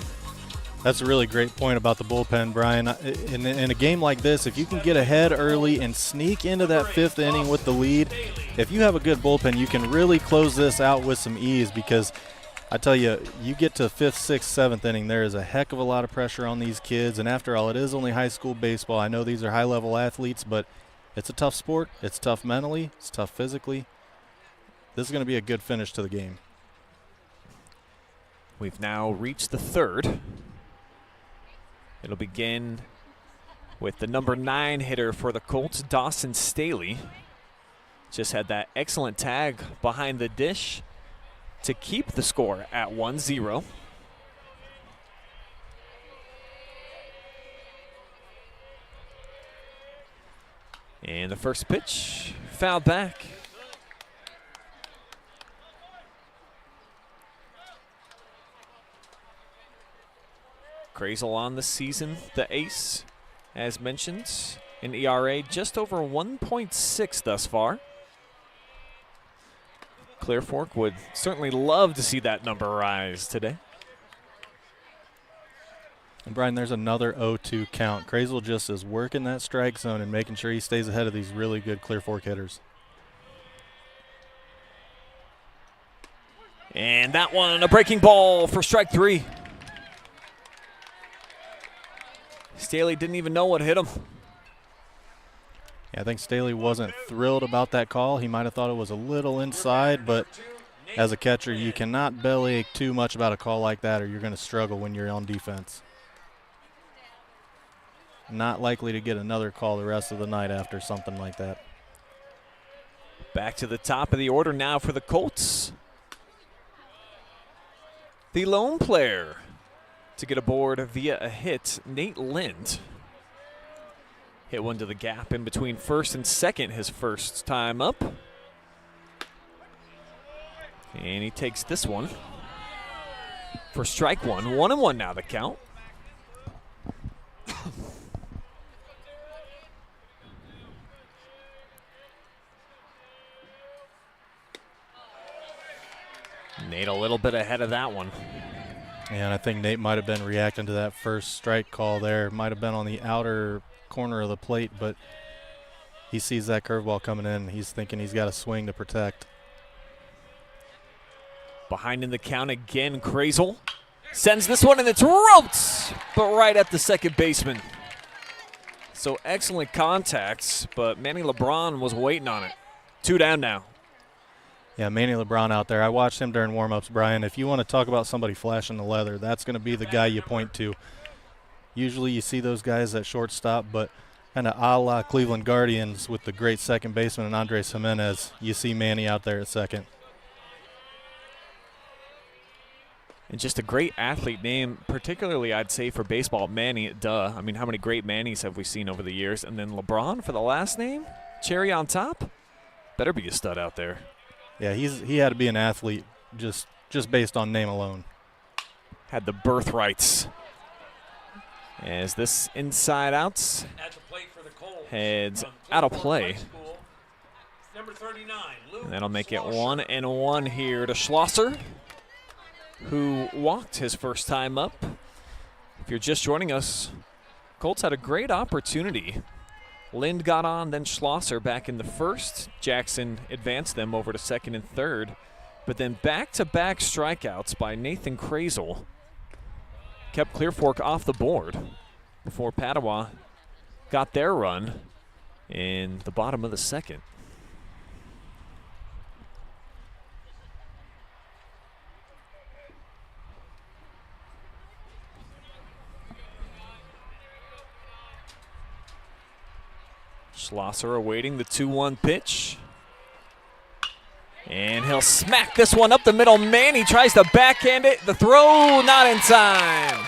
That's a really great point about the bullpen, Brian. In a game like this, if you can get ahead early and sneak into that 5th inning with the lead, if you have a good bullpen, you can really close this out with some ease because I tell you, you get to 5th, 6th, 7th inning, there is a heck of a lot of pressure on these kids. And after all, it is only high school baseball. I know these are high-level athletes, but it's a tough sport. It's tough mentally. It's tough physically. This is going to be a good finish to the game. We've now reached the 3rd. It'll begin with the number 9 hitter for the Colts, Dawson Staley. Just had that excellent tag behind the dish to keep the score at 1-0. And the first pitch, fouled back. Grazel on the season, the ace, as mentioned, an ERA just over 1.6 thus far. Clear Fork would certainly love to see that number rise today. And Brian, there's another 0-2 count. Grazel just is working that strike zone and making sure he stays ahead of these really good Clear Fork hitters. And that one, a breaking ball for strike 3. Staley didn't even know what hit him. Yeah, I think Staley wasn't thrilled about that call. He might have thought it was a little inside, but as a catcher, you cannot bellyache too much about a call like that or you're going to struggle when you're on defense. Not likely to get another call the rest of the night after something like that. Back to the top of the order now for the Colts. The lone player to get aboard via a hit, Nate Lind. Hit one to the gap in between first and second his first time up. And he takes this one for strike 1. 1-1 now the count. Nate a little bit ahead of that one. And I think Nate might have been reacting to that first strike call there. Might have been on the outer corner of the plate, but he sees that curveball coming in. He's thinking he's got a swing to protect. Behind in the count again, Krazel sends this one, and it's roped, but right at the second baseman. So excellent contacts, but Manny LeBron was waiting on it. 2 down now. Yeah, Manny LeBron out there. I watched him during warm-ups, Brian. If you want to talk about somebody flashing the leather, that's going to be the guy you point to. Usually you see those guys at shortstop, but kind of a la Cleveland Guardians with the great second baseman and Andres Jimenez, you see Manny out there at second. And just a great athlete name, particularly I'd say for baseball, Manny, duh. I mean, how many great Mannys have we seen over the years? And then LeBron for the last name? Cherry on top? Better be a stud out there. Yeah, he had to be an athlete just based on name alone. Had the birthrights. As this inside outs At the plate for the Colts. heads From out of Cleveland play. High School, number 39, Luke And that'll make it Schlosser. 1-1 here to Schlosser, who walked his first time up. If you're just joining us, Colts had a great opportunity. Lind got on, then Schlosser back in the first. Jackson advanced them over to second and third. But then back-to-back strikeouts by Nathan Krazel kept Clear Fork off the board before Padua got their run in the bottom of the second. Schlosser awaiting the 2-1 pitch. And he'll smack this one up the middle. Manny tries to backhand it. The throw not in time.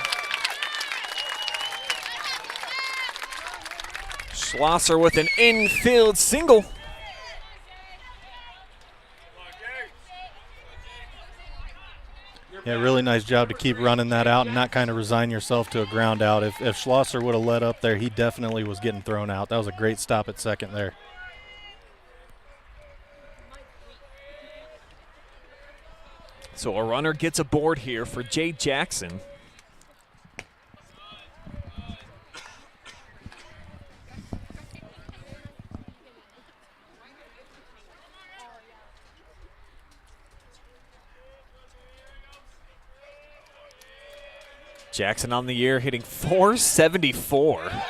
Schlosser with an infield single. Yeah, really nice job to keep running that out and not kind of resign yourself to a ground out. If Schlosser would have let up there, he definitely was getting thrown out. That was a great stop at second there. So a runner gets aboard here for Jay Jackson. Jackson on the year hitting .474.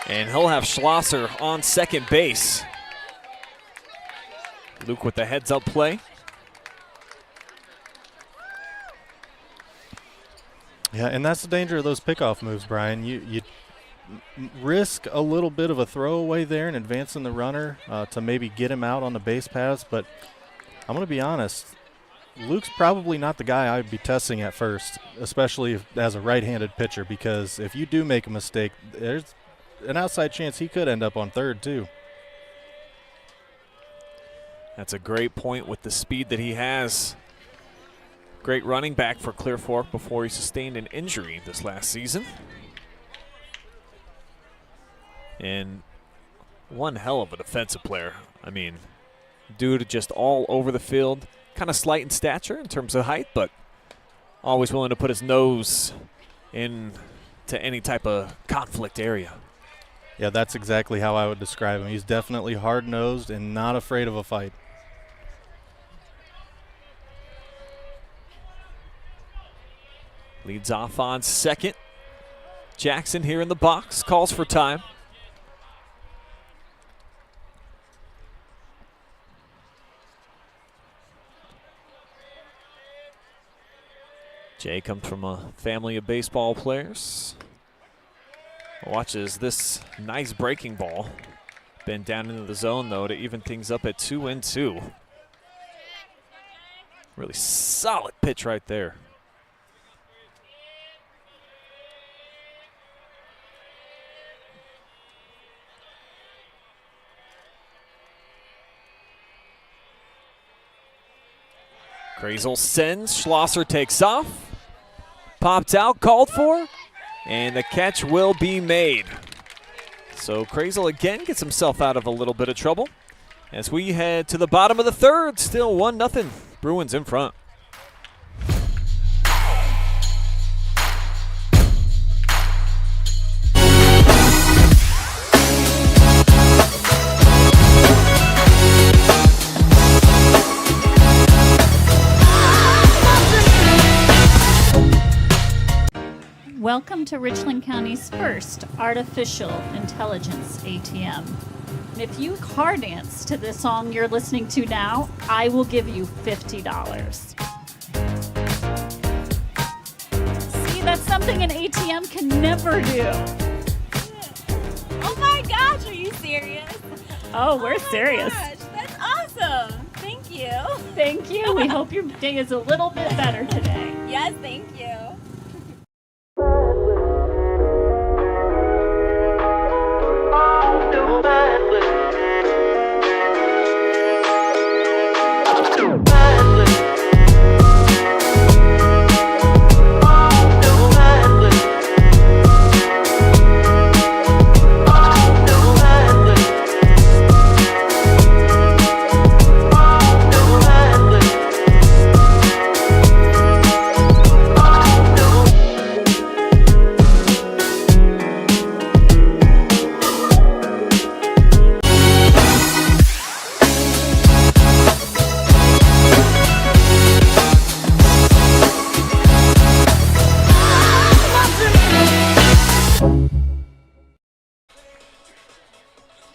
And he'll have Schlosser on second base. Luke with the heads-up play. Yeah, and that's the danger of those pickoff moves, Brian. You risk a little bit of a throwaway there and advancing the runner to maybe get him out on the base paths. But I'm going to be honest, Luke's probably not the guy I'd be testing at first, especially as a right-handed pitcher, because if you do make a mistake, there's an outside chance he could end up on third too. That's a great point with the speed that he has. Great running back for Clear Fork before he sustained an injury this last season. And one hell of a defensive player. I mean, dude just all over the field. Kind of slight in stature in terms of height, but always willing to put his nose into any type of conflict area. Yeah, that's exactly how I would describe him. He's definitely hard-nosed and not afraid of a fight. Leads off on second. Jackson here in the box, calls for time. Jay comes from a family of baseball players. Watches this nice breaking ball. Been down into the zone, though, to even things up at 2-2. Really solid pitch right there. Krazel sends, Schlosser takes off. Popped out, called for, and the catch will be made. So Krazel again gets himself out of a little bit of trouble as we head to the bottom of the third. Still 1-0, Bruins in front. Welcome to Richland County's first artificial intelligence ATM. If you car dance to the song you're listening to now, I will give you $50. See, that's something an ATM can never do. Oh my gosh, are you serious? Oh, we're serious. Gosh, that's awesome. Thank you. Thank you. We hope your day is a little bit better today. Yes, thank you.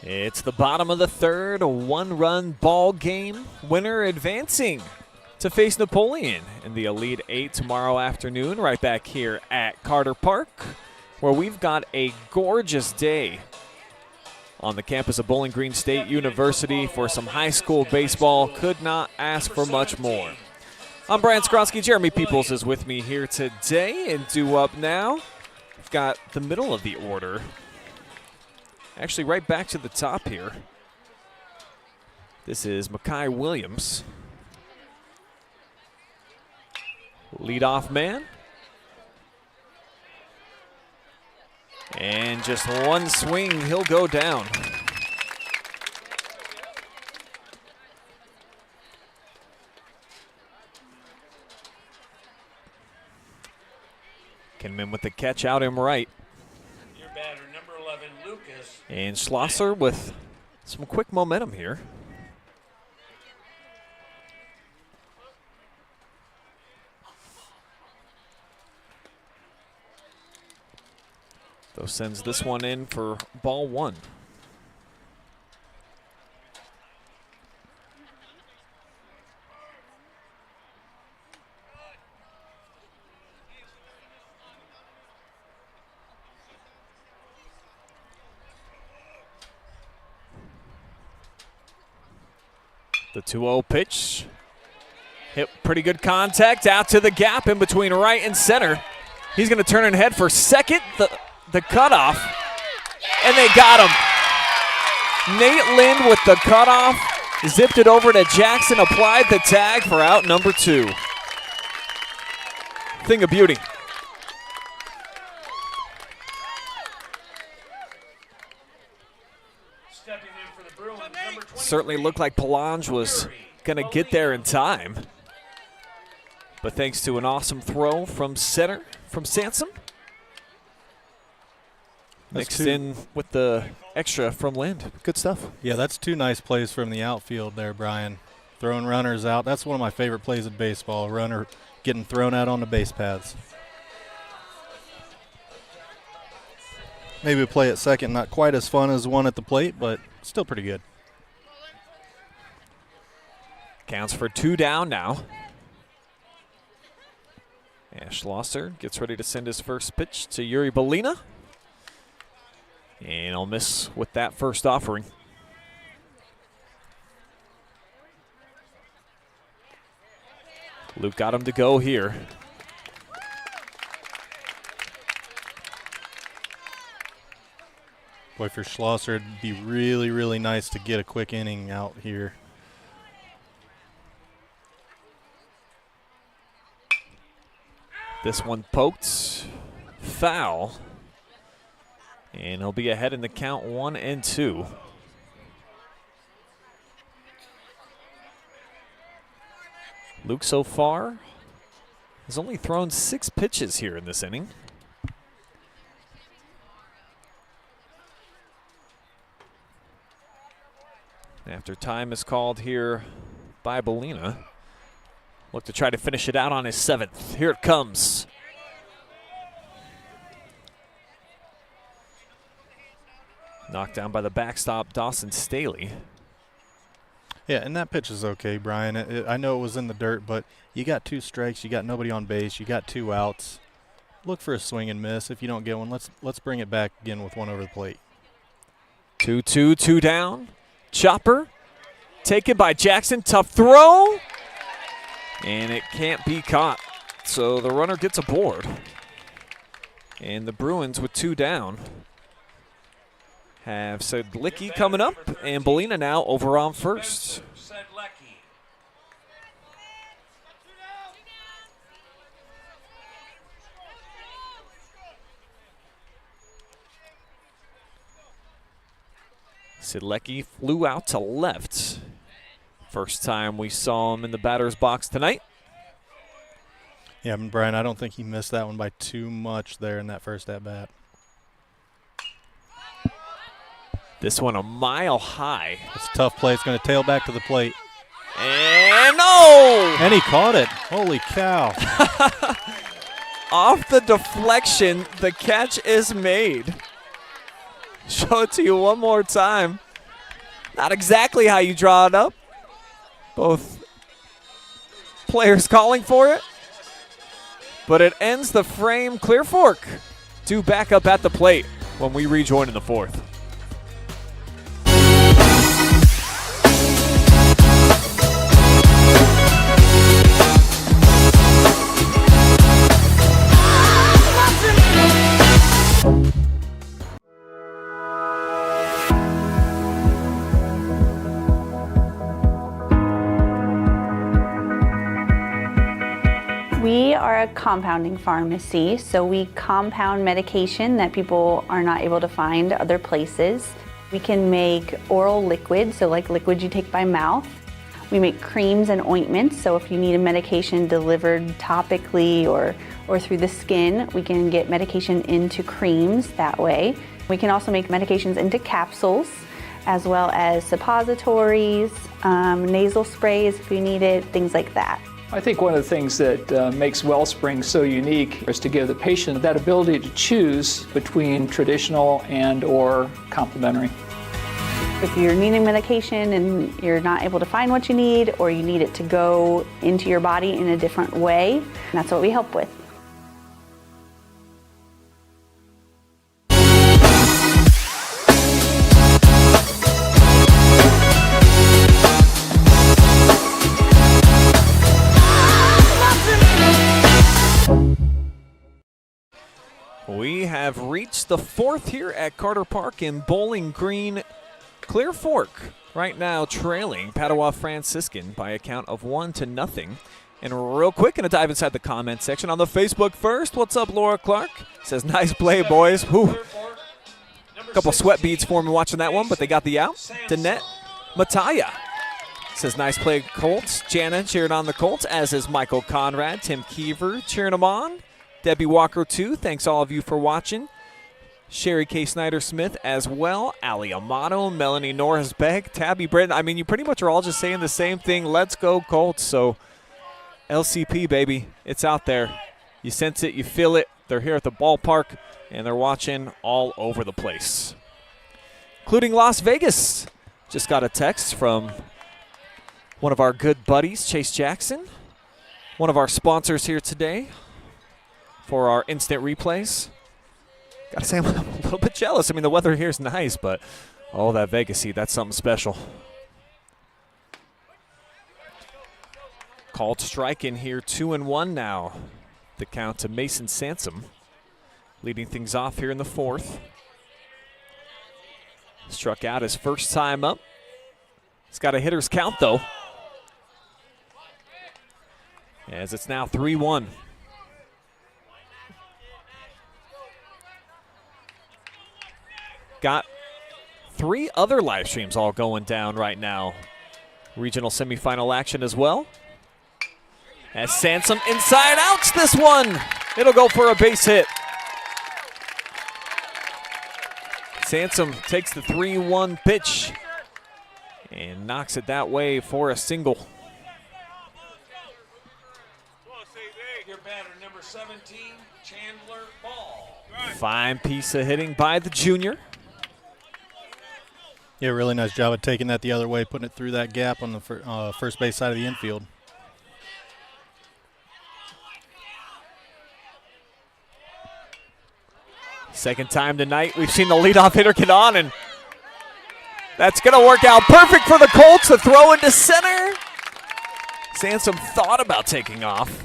It's the bottom of the third, a one-run ball game. Winner advancing to face Napoleon in the Elite Eight tomorrow afternoon, right back here at Carter Park, where we've got a gorgeous day on the campus of Bowling Green State University for some high school baseball. Could not ask for much more. I'm Brian Skowronski. Jeremy Peoples is with me here today, and due up now, we've got the middle of the order. Actually, right back to the top here. This is Mekhi Williams. Leadoff man. And just one swing, he'll go down. Kinman with the catch out him right. Your batter, number 11, Lucas. And Schlosser with some quick momentum here. Though sends this one in for ball one. The 2-0 pitch. Hit pretty good contact out to the gap in between right and center. He's going to turn and head for second. The cutoff. And they got him. Nate Lind with the cutoff. Zipped it over to Jackson. Applied the tag for out number 2. Thing of beauty. Stepping in for the Bruins, number 23. Certainly looked like Palange was going to get there in time. But thanks to an awesome throw from center, from Sansom. Mixed in with the extra from Lind. Good stuff. Yeah, that's 2 nice plays from the outfield there, Brian. Throwing runners out. That's one of my favorite plays in baseball, a runner getting thrown out on the base paths. Maybe a play at second, not quite as fun as one at the plate, but still pretty good. Counts for 2 down now. And Schlosser gets ready to send his first pitch to Yuri Belina. And he'll miss with that first offering. Luke got him to go here. Boy, for Schlosser, it'd be really, really nice to get a quick inning out here. This one poked. Foul. And he'll be ahead in the count 1-2. Luke so far has only thrown 6 pitches here in this inning. After time is called here by Belina. Look to try to finish it out on his 7th. Here it comes. Knocked down by the backstop, Dawson Staley. Yeah, and that pitch is okay, Brian. I know it was in the dirt, but you got 2 strikes, you got nobody on base, you got 2 outs. Look for a swing and miss. If you don't get one, let's bring it back again with one over the plate. 2-2, 2 down. Chopper taken by Jackson. Tough throw. And it can't be caught. So the runner gets aboard. And the Bruins with 2 down have Sedlicki coming up, and Belina now over on first. Sedlicki flew out to left. First time we saw him in the batter's box tonight. Yeah, Brian, I don't think he missed that one by too much there in that first at-bat. This one a mile high. It's a tough play. It's going to tail back to the plate. And no! And he caught it. Holy cow. Off the deflection, the catch is made. Show it to you one more time. Not exactly how you draw it up. Both players calling for it. But it ends the frame. Clear Fork due back up at the plate when we rejoin in the 4th. We are a compounding pharmacy, so we compound medication that people are not able to find other places. We can make oral liquids, so like liquids you take by mouth. We make creams and ointments, so if you need a medication delivered topically or through the skin, we can get medication into creams that way. We can also make medications into capsules, as well as suppositories, nasal sprays if you need it, things like that. I think one of the things that makes Wellspring so unique is to give the patient that ability to choose between traditional and or complementary. If you're needing medication and you're not able to find what you need, or you need it to go into your body in a different way, that's what we help with. We have reached the 4th here at Carter Park in Bowling Green. Clear Fork right now trailing Padua Franciscan by a count of 1-0. And real quick, gonna dive inside the comment section on the Facebook first. What's up, Laura Clark? Says, nice play, boys. Whew. Couple sweat beads for me watching that one, but they got the out. Danette Mataya says, nice play, Colts. Jana cheering on the Colts, as is Michael Conrad. Tim Kiever cheering them on. Debbie Walker, too. Thanks all of you for watching. Sherry K. Snyder-Smith as well. Ali Amato, Melanie Norris-Beck, Tabby Britton. I mean, you pretty much are all just saying the same thing. Let's go, Colts. So, LCP, baby. It's out there. You sense it. You feel it. They're here at the ballpark, and they're watching all over the place, including Las Vegas. Just got a text from one of our good buddies, Chase Jackson, one of our sponsors here today for our instant replays. Gotta say, I'm a little bit jealous. I mean, the weather here is nice, but oh, that Vegas heat, that's something special. Called strike in here, 2-1 now. The count to Mason Sansom, leading things off here in the 4th. Struck out his first time up. He's got a hitter's count, though, as it's now 3-1. Got 3 other live streams all going down right now. Regional semifinal action as well. As Sansom inside outs this one. It'll go for a base hit. Sansom takes the 3-1 pitch and knocks it that way for a single. Your batter, number 17, Chandler Ball. Fine piece of hitting by the junior. Yeah, really nice job of taking that the other way, putting it through that gap on the first base side of the infield. Second time tonight we've seen the leadoff hitter get on, and that's going to work out perfect for the Colts. The throw into center. Sansom thought about taking off.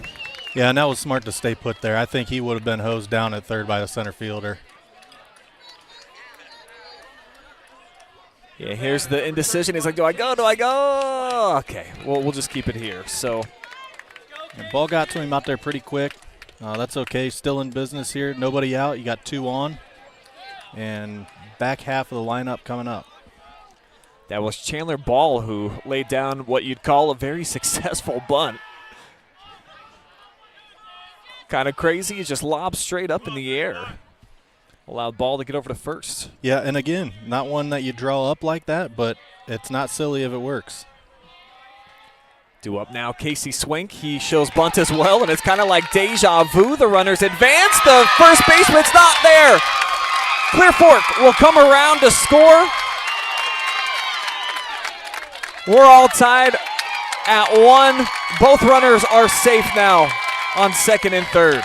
Yeah, and that was smart to stay put there. I think he would have been hosed down at third by the center fielder. Yeah, here's the indecision. He's like, do I go, do I go? Okay, well, we'll just keep it here. So, the ball got to him out there pretty quick. That's okay, still in business here. Nobody out, you got 2 on. And back half of the lineup coming up. That was Chandler Ball who laid down what you'd call a very successful bunt. Kind of crazy, he just lobs straight up in the air. Allowed Ball to get over to first. Yeah, and again, not one that you draw up like that, but it's not silly if it works. Due up now, Casey Swink. He shows bunt as well, and it's kind of like deja vu. The runners advance. The first baseman's not there. Clear Fork will come around to score. We're all tied at 1. Both runners are safe now on second and third.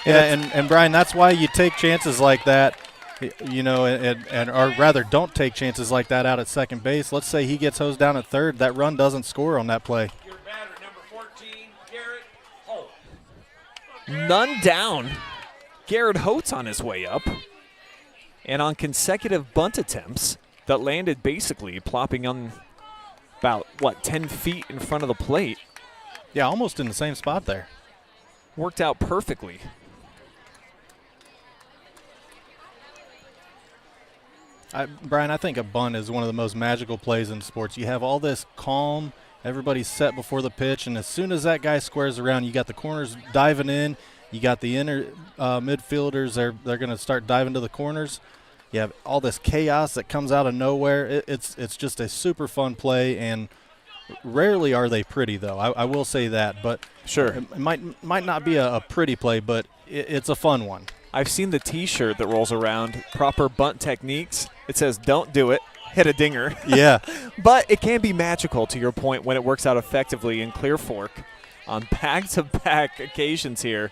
Yeah, and Brian, that's why you take chances like that, you know, and or rather don't take chances like that out at second base. Let's say he gets hosed down at third. That run doesn't score on that play. Your batter, number 14, Garrett Holt. None down. Garrett Holtz on his way up. And on consecutive bunt attempts that landed basically plopping on about, 10 feet in front of the plate. Yeah, almost in the same spot there. Worked out perfectly. Brian, I think a bunt is one of the most magical plays in sports. You have all this calm, everybody's set before the pitch, and as soon as that guy squares around, you got the corners diving in, you got the inner midfielders, they're going to start diving to the corners. You have all this chaos that comes out of nowhere. It's just a super fun play, and rarely are they pretty, though. I will say that, but sure, it might not be a pretty play, but it's a fun one. I've seen the T-shirt that rolls around, proper bunt techniques. It says, don't do it, hit a dinger. Yeah. But it can be magical, to your point, when it works out effectively in Clear Fork on back-to-back occasions here.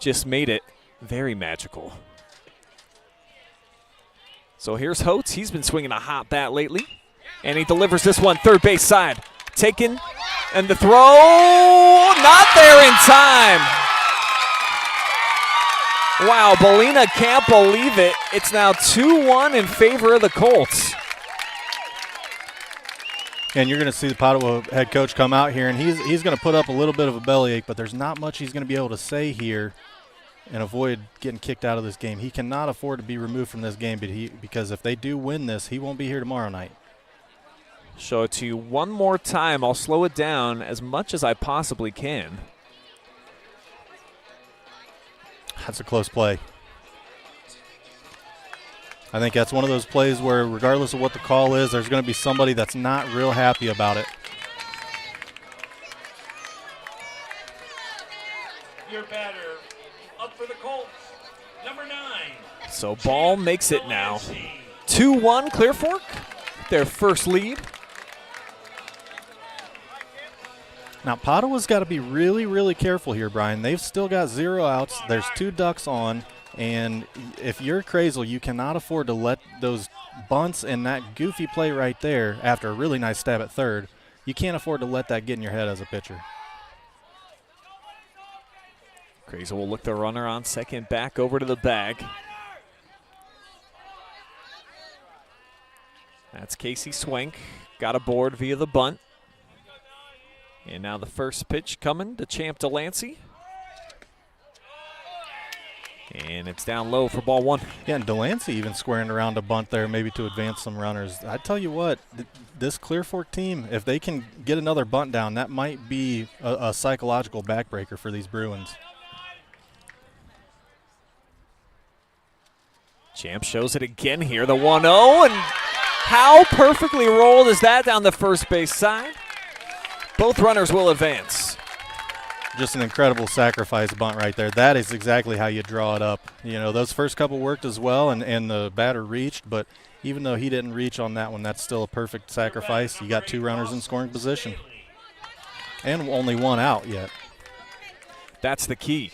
Just made it very magical. So here's Holtz. He's been swinging a hot bat lately. And he delivers this one third base side. Taken, and the throw, not there in time. Wow, Bolina can't believe it. It's now 2-1 in favor of the Colts. And you're going to see the Padua head coach come out here, and he's going to put up a little bit of a bellyache, but there's not much he's going to be able to say here and avoid getting kicked out of this game. He cannot afford to be removed from this game because if they do win this, he won't be here tomorrow night. Show it to you one more time. I'll slow it down as much as I possibly can. That's a close play. I think that's one of those plays where regardless of what the call is, there's going to be somebody that's not real happy about it. Your batter, up for the Colts, number 9. So Ball makes it now. 2-1 Clear Fork, their first lead. Now, Padua's got to be really, really careful here, Brian. They've still got 0 outs. There's 2 ducks on. And if you're Crazel, you cannot afford to let those bunts and that goofy play right there after a really nice stab at third, you can't afford to let that get in your head as a pitcher. Crazel will look the runner on second back over to the bag. That's Casey Swank. Got aboard via the bunt. And now the first pitch coming to Champ Delancey. And it's down low for ball 1. Yeah, and Delancey even squaring around a bunt there maybe to advance some runners. I tell you what, this Clear Fork team, if they can get another bunt down, that might be a psychological backbreaker for these Bruins. Champ shows it again here, the 1-0, and how perfectly rolled is that down the first base side? Both runners will advance. Just an incredible sacrifice bunt right there. That is exactly how you draw it up. You know, those first couple worked as well, and the batter reached, but even though he didn't reach on that one, that's still a perfect sacrifice. You got 2 runners in scoring position. And only 1 out yet. That's the key.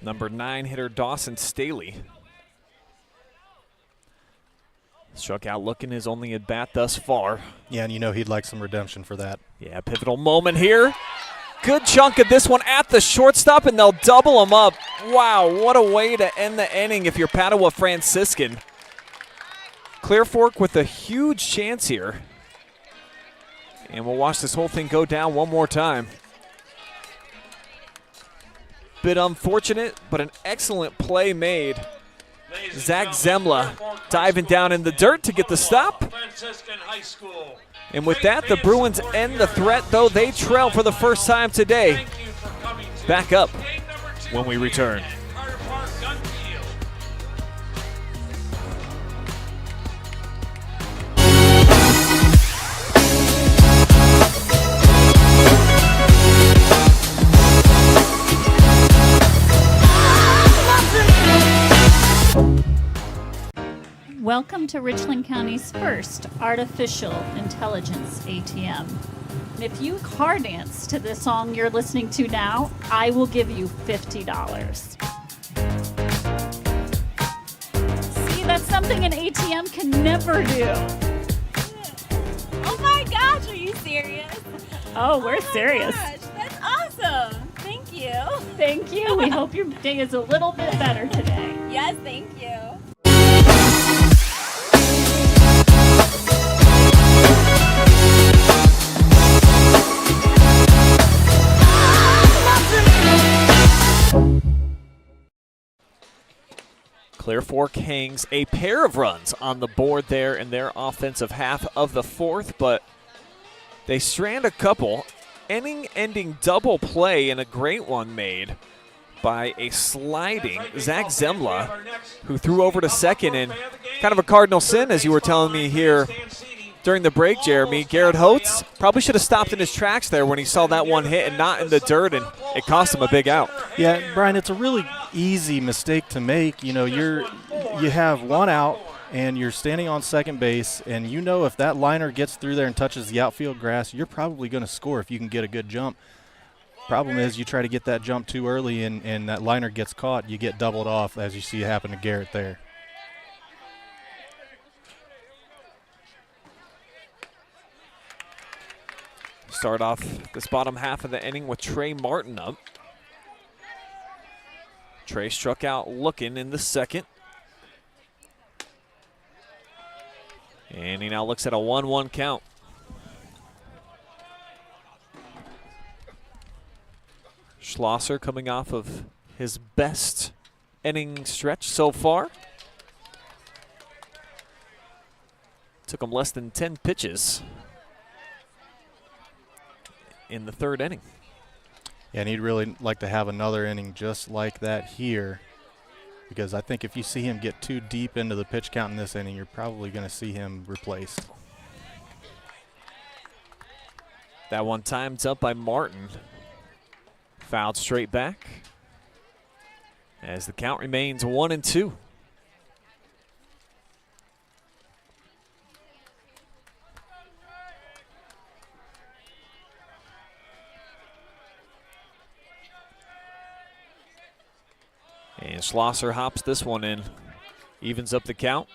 Number 9 hitter Dawson Staley. Struck out looking his only at bat thus far. Yeah, and you know he'd like some redemption for that. Yeah, pivotal moment here. Good chunk of this one at the shortstop, and they'll double him up. Wow, what a way to end the inning if you're Padua Franciscan. Clear Fork with a huge chance here. And we'll watch this whole thing go down one more time. Bit unfortunate, but an excellent play made. Zach Zemla diving down in the dirt to get the stop. And with that, the Bruins end the threat, though they trail for the first time today. Back up when we return. Welcome to Richland County's first artificial intelligence ATM. If you car dance to the song you're listening to now, I will give you $50. See, that's something an ATM can never do. Oh my gosh, are you serious? Oh, we're serious. Gosh, that's awesome. Thank you. Thank you. We hope your day is a little bit better today. Yes, thank you. Clear Fork hangs a pair of runs on the board there in their offensive half of the fourth, but they strand a couple. Inning-ending double play and a great one made by a sliding Zach Zemla, who threw over to second, and kind of a cardinal sin, as you were telling me here during the break, Jeremy. Garrett Holtz probably should have stopped in his tracks there when he saw that one hit and not in the dirt, and it cost him a big out. Yeah, Brian, it's a really easy mistake to make. You know, you have 1 out and you're standing on second base, and you know if that liner gets through there and touches the outfield grass, you're probably going to score if you can get a good jump. Problem is you try to get that jump too early and that liner gets caught, you get doubled off, as you see happen to Garrett there. Start off this bottom half of the inning with Trey Martin up. Trey struck out looking in the second. And he now looks at a 1-1 count. Schlosser coming off of his best inning stretch so far. Took him less than 10 pitches in the third inning. Yeah, and he'd really like to have another inning just like that here, because I think if you see him get too deep into the pitch count in this inning, you're probably going to see him replaced. That one timed up by Martin. Fouled straight back as the count remains 1-2. And Schlosser hops this one in, evens up the count.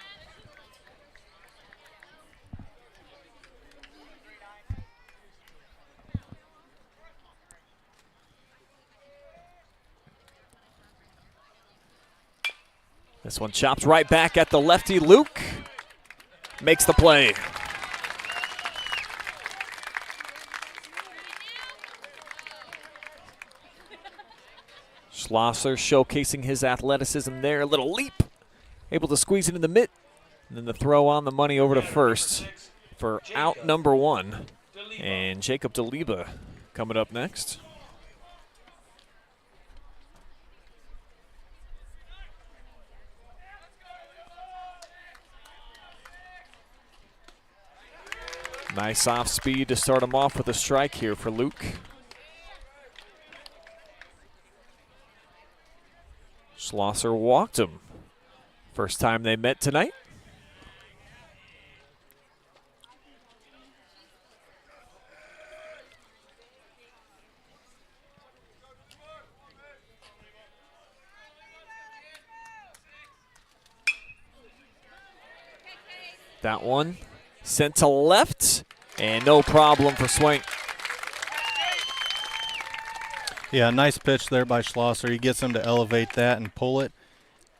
This one chops right back at the lefty. Luke makes the play. Schlosser showcasing his athleticism there. A little leap. Able to squeeze it in the mitt. And then the throw on the money over to first for out number 1. And Jacob DeLiba coming up next. Nice off speed to start him off with a strike here for Luke. Schlosser walked him. First time they met tonight. That one sent to left, and no problem for Swank. Yeah, nice pitch there by Schlosser. He gets him to elevate that and pull it.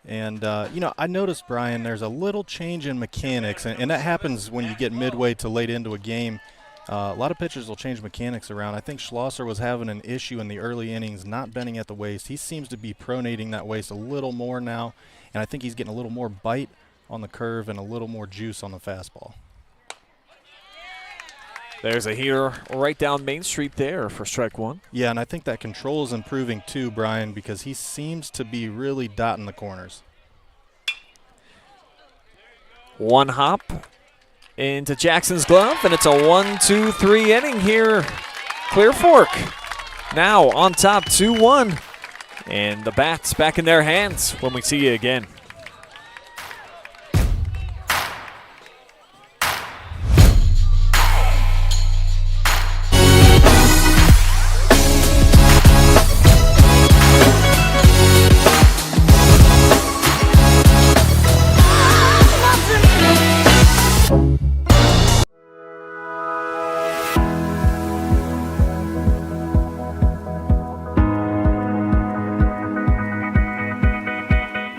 And, I noticed, Brian, there's a little change in mechanics, and that happens when you get midway to late into a game. A lot of pitchers will change mechanics around. I think Schlosser was having an issue in the early innings, not bending at the waist. He seems to be pronating that waist a little more now, and I think he's getting a little more bite on the curve and a little more juice on the fastball. There's a heater right down Main Street there for strike one. Yeah, and I think that control is improving too, Brian, because he seems to be really dotting the corners. One hop into Jackson's glove, and it's a 1-2-3 inning here. Clear Fork now on top 2-1. And the bat's back in their hands when we see you again.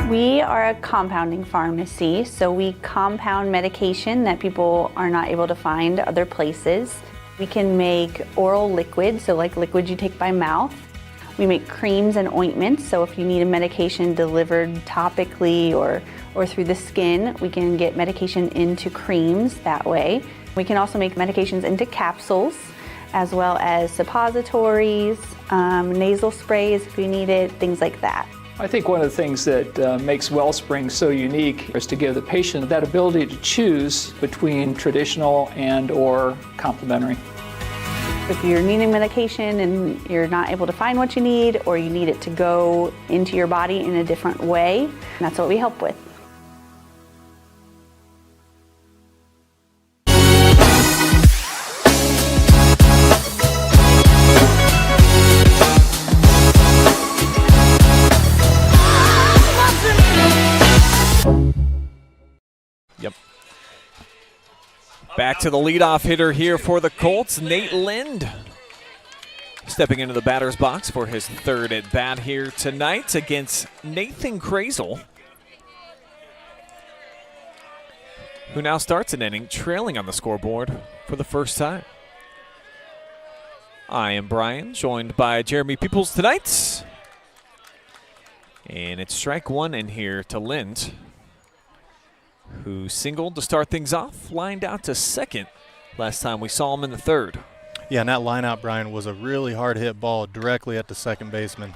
We are a compounding pharmacy, so we compound medication that people are not able to find other places. We can make oral liquids, so like liquids you take by mouth. We make creams and ointments, so if you need a medication delivered topically or through the skin, we can get medication into creams that way. We can also make medications into capsules, as well as suppositories, nasal sprays if you need it, things like that. I think one of the things that makes Wellspring so unique is to give the patient that ability to choose between traditional and or complementary. If you're needing medication and you're not able to find what you need, or you need it to go into your body in a different way, that's what we help with. Yep. Back to the leadoff hitter here for the Colts, Nate Lind. Stepping into the batter's box for his third at bat here tonight against Nathan Krazel, who now starts an inning trailing on the scoreboard for the first time. I am Brian, joined by Jeremy Peoples tonight. And it's strike one in here to Lind, who singled to start things off, lined out to second last time we saw him in the third. Yeah, and that line out, Brian, was a really hard hit ball directly at the second baseman.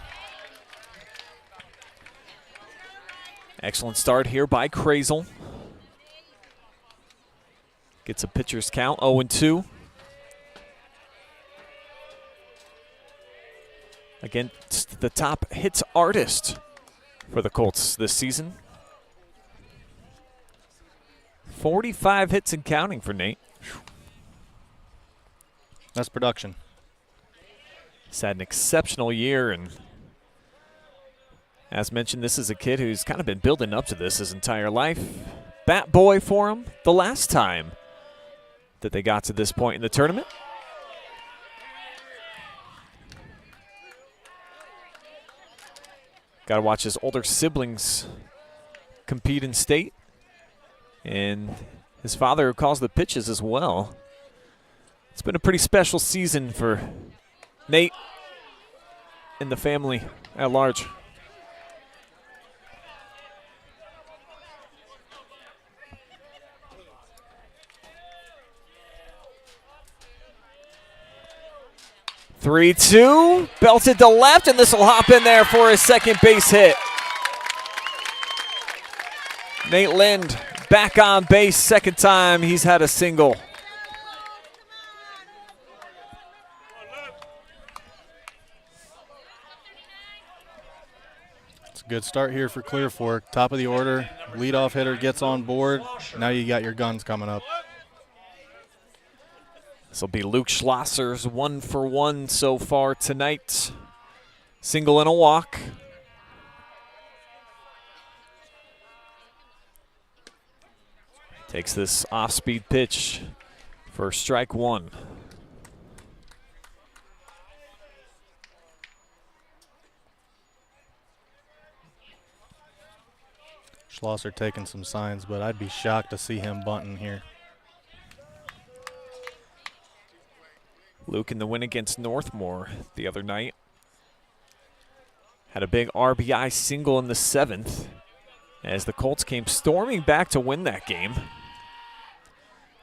Excellent start here by Krazel. Gets a pitcher's count, 0-2. Against the top hits artist for the Colts this season. 45 hits and counting for Nate. That's production. He's had an exceptional year, and as mentioned, this is a kid who's kind of been building up to this his entire life. Bat boy for him the last time that they got to this point in the tournament. Got to watch his older siblings compete in state. And his father, who calls the pitches as well. It's been a pretty special season for Nate and the family at large. Three-two, belted to left, and this will hop in there for his second base hit. Nate Lind back on base, second time he's had a single. Good start here for Clear Fork. Top of the order, leadoff hitter gets on board. Now you got your guns coming up. This will be Luke Schlosser's 1-for-1 so far tonight. Single and a walk. Takes this off-speed pitch for strike one. Schlosser taking some signs, but I'd be shocked to see him bunting here. Luke in the win against Northmore the other night. Had a big RBI single in the 7th as the Colts came storming back to win that game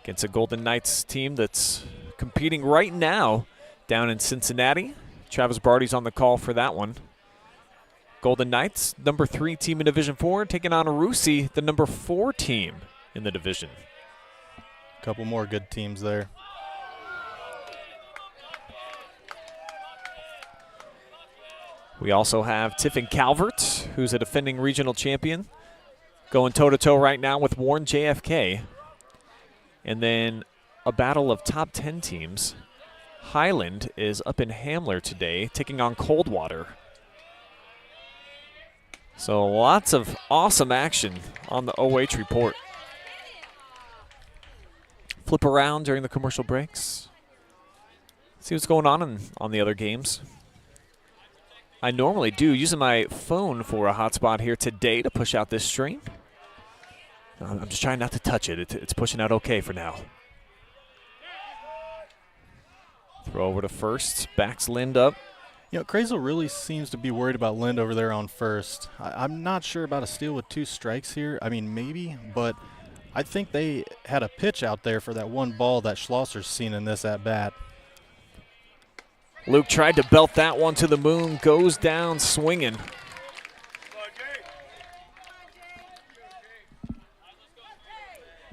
against a Golden Knights team that's competing right now down in Cincinnati. Travis Barty's on the call for that one. Golden Knights, number 3 team in Division IV, taking on Arusi, the number 4 team in the division. A couple more good teams there. We also have Tiffin Calvert, who's a defending regional champion, going toe-to-toe right now with Warren JFK. And then a battle of top 10 teams. Highland is up in Hamler today, taking on Coldwater. So lots of awesome action on the OH report. Flip around during the commercial breaks. See what's going on the other games. I normally do, using my phone for a hotspot here today to push out this stream. I'm just trying not to touch it. It's pushing out okay for now. Throw over to first. Backs Lind up. You know, Crazel really seems to be worried about Lind over there on first. I'm not sure about a steal with 2 strikes here. I mean, maybe, but I think they had a pitch out there for that one ball that Schlosser's seen in this at-bat. Luke tried to belt that one to the moon, goes down swinging.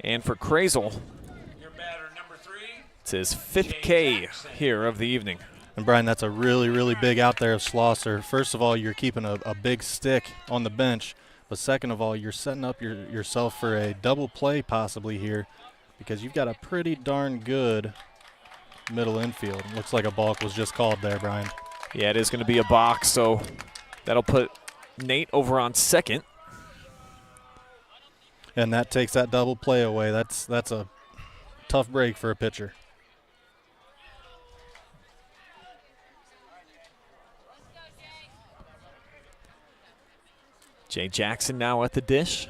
And for Crazel, it's his 5th K here of the evening. And Brian, that's a really, really big out there of Schlosser. First of all, you're keeping a big stick on the bench, but second of all, you're setting up yourself for a double play possibly here because you've got a pretty darn good middle infield. Looks like a balk was just called there, Brian. Yeah, it is going to be a box, so that'll put Nate over on second. And that takes that double play away. That's a tough break for a pitcher. Jay Jackson now at the dish.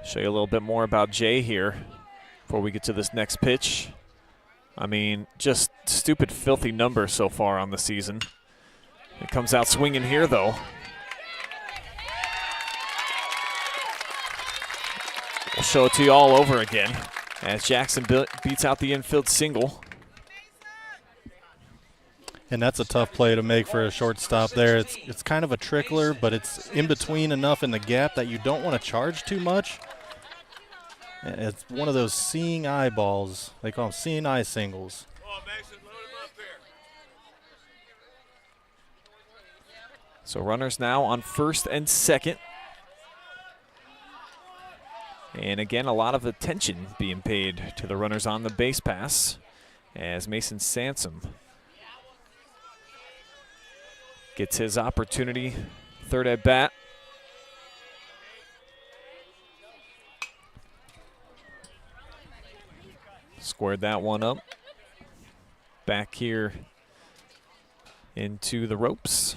Show you a little bit more about Jay here before we get to this next pitch. I mean, just stupid, filthy numbers so far on the season. It comes out swinging here, though. We'll show it to you all over again as Jackson beats out the infield single. And that's a tough play to make for a shortstop there. It's kind of a trickler, but it's in between enough in the gap that you don't want to charge too much. It's one of those seeing eye balls. They call them seeing eye singles. So runners now on first and second. And again, a lot of attention being paid to the runners on the base pass as Mason Sansom gets his opportunity. Third at bat. Squared that one up. Back here into the ropes.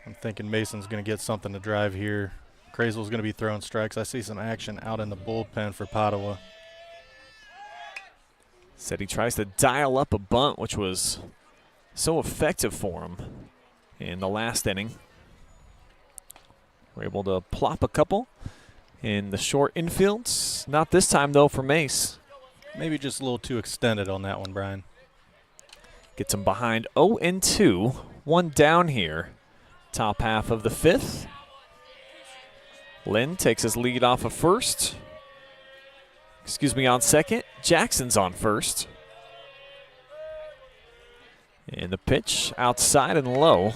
I'm thinking Mason's going to get something to drive here. Crazel's going to be throwing strikes. I see some action out in the bullpen for Padua. Said he tries to dial up a bunt, which was so effective for him in the last inning. We're able to plop a couple in the short infields. Not this time, though, for Mace. Maybe just a little too extended on that one, Brian. Gets him behind 0-2 One down here. Top half of the 5th. Lynn takes his lead off of first. On second. Jackson's on first. And the pitch outside and low.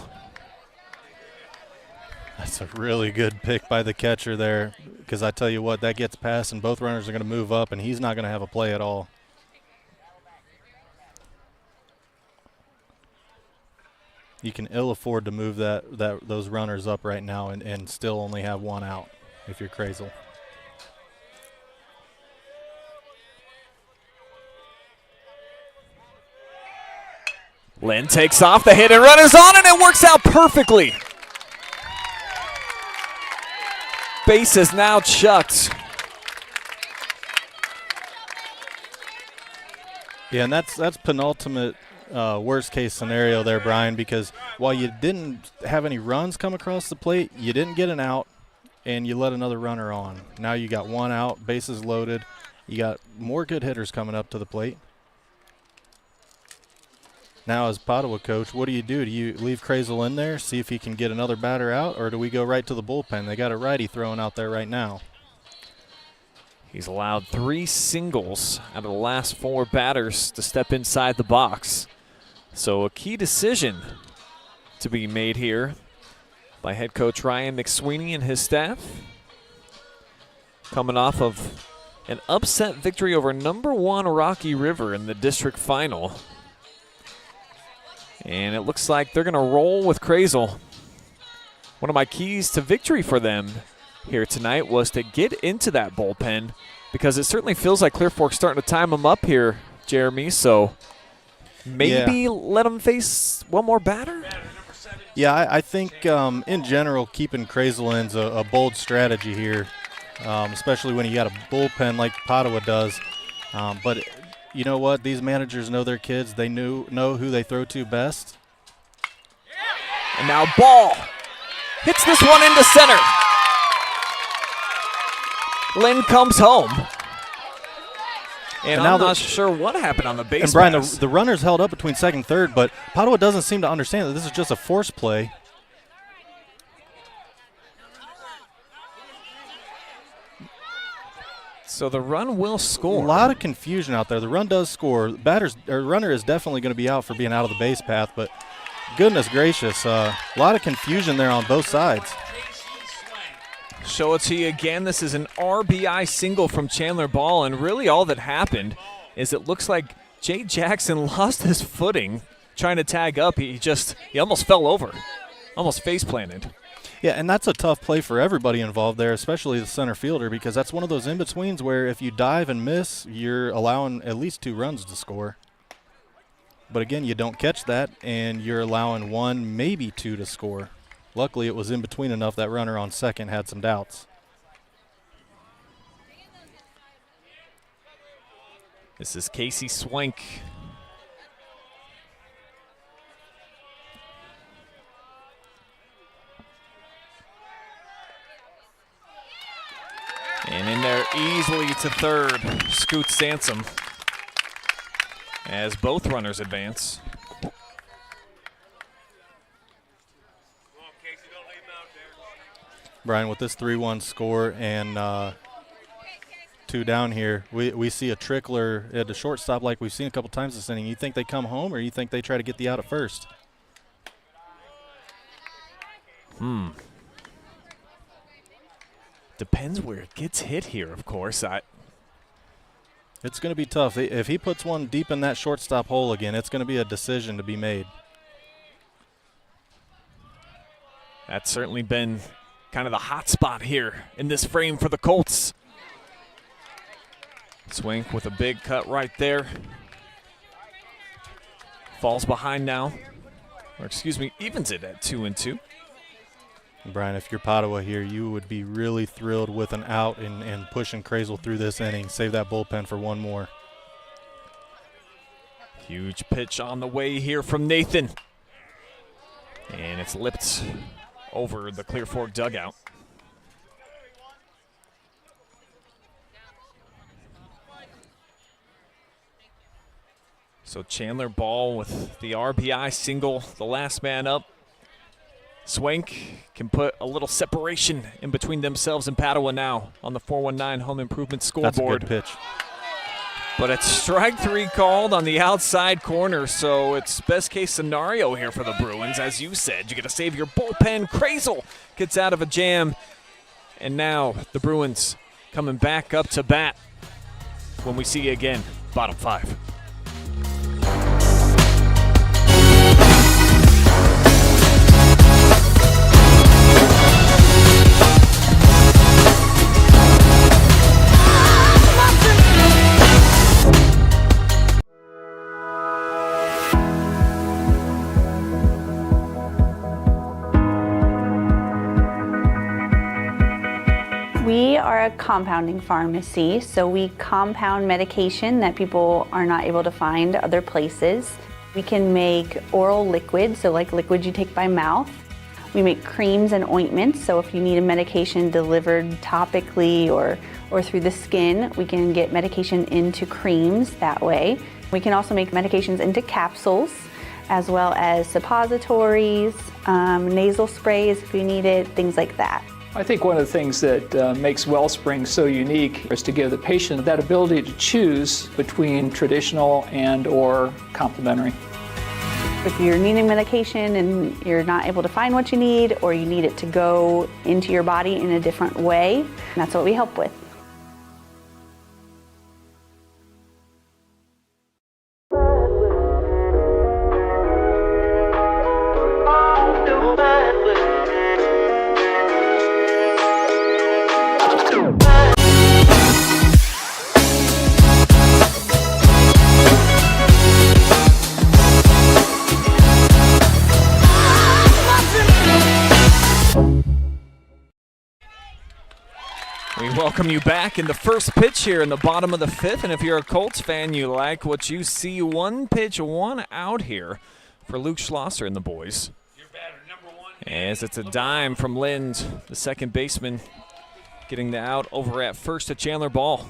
That's a really good pick by the catcher there, because I tell you what, that gets past and both runners are going to move up, and he's not going to have a play at all. You can ill afford to move those runners up right now and still only have one out if you're Crazel. Lynn takes off, the hit and run is on, and it works out perfectly. Base is now chucked. Yeah, and that's penultimate worst case scenario there, Brian, because while you didn't have any runs come across the plate, you didn't get an out, and you let another runner on. Now you got one out, bases loaded. You got more good hitters coming up to the plate. Now, as Padua coach, what do? Do you leave Crazel in there, see if he can get another batter out, or do we go right to the bullpen? They got a righty throwing out there right now. He's allowed 3 singles out of the last 4 batters to step inside the box. So a key decision to be made here by head coach Ryan McSweeney and his staff. Coming off of an upset victory over #1 Rocky River in the district final. And it looks like they're going to roll with Crazel. One of my keys to victory for them here tonight was to get into that bullpen, because it certainly feels like Clear Fork's starting to time them up here, Jeremy. So maybe let them face one more batter? Yeah, I think in general keeping Crazel in's a bold strategy here, especially when you got a bullpen like Padua does. But you know what? These managers know their kids. They know who they throw to best. And now ball. Hits this one into center. Lynn comes home. And I'm not sure what happened on the base. And Brian, pass. the runner's held up between second and third, but Padua doesn't seem to understand that this is just a force play. So the run will score. A lot of confusion out there. The run does score. Runner is definitely going to be out for being out of the base path, but goodness gracious, a lot of confusion there on both sides. Show it to you again. This is an RBI single from Chandler Ball, and really all that happened is it looks like Jay Jackson lost his footing trying to tag up. He almost fell over, almost face planted. Yeah, and that's a tough play for everybody involved there, especially the center fielder, because that's one of those in-betweens where if you dive and miss, you're allowing at least 2 runs to score. But again, you don't catch that, and you're allowing 1, maybe 2 to score. Luckily, it was in between enough that runner on second had some doubts. This is Casey Swank. And in there easily to third, Scoot Sansom, as both runners advance. Brian, with this 3-1 score and 2 down here, we see a trickler at the shortstop like we've seen a couple times this inning. You think they come home, or you think they try to get the out at first? Depends where it gets hit here, of course. It's going to be tough. If he puts one deep in that shortstop hole again, it's going to be a decision to be made. That's certainly been kind of the hot spot here in this frame for the Colts. Swank with a big cut right there. Falls behind now. Or excuse me, evens it at 2-2. Brian, if you're Padua here, you would be really thrilled with an out and pushing Crazel through this inning. Save that bullpen for 1 more. Huge pitch on the way here from Nathan. And it's lipped over the Clear Fork dugout. So Chandler Ball with the RBI single, the last man up. Swank can put a little separation in between themselves and Padua now on the 419 Home Improvement scoreboard. That's a good pitch. But it's strike three called on the outside corner, so it's best case scenario here for the Bruins. As you said, you got to save your bullpen. Krazel gets out of a jam, and now the Bruins coming back up to bat when we see you again, bottom five. We are a compounding pharmacy, so we compound medication that people are not able to find other places. We can make oral liquids, so like liquids you take by mouth. We make creams and ointments, so if you need a medication delivered topically or through the skin, we can get medication into creams that way. We can also make medications into capsules, as well as suppositories, nasal sprays if you need it, things like that. I think one of the things that makes Wellspring so unique is to give the patient that ability to choose between traditional and or complementary. If you're needing medication and you're not able to find what you need, or you need it to go into your body in a different way, that's what we help with. We welcome you back in the first pitch here in the bottom of the fifth, and if you're a Colts fan, you like what you see. One pitch, one out here for Luke Schlosser and the boys. As it's a dime from Lind, the second baseman, getting the out over at first to Chandler Ball.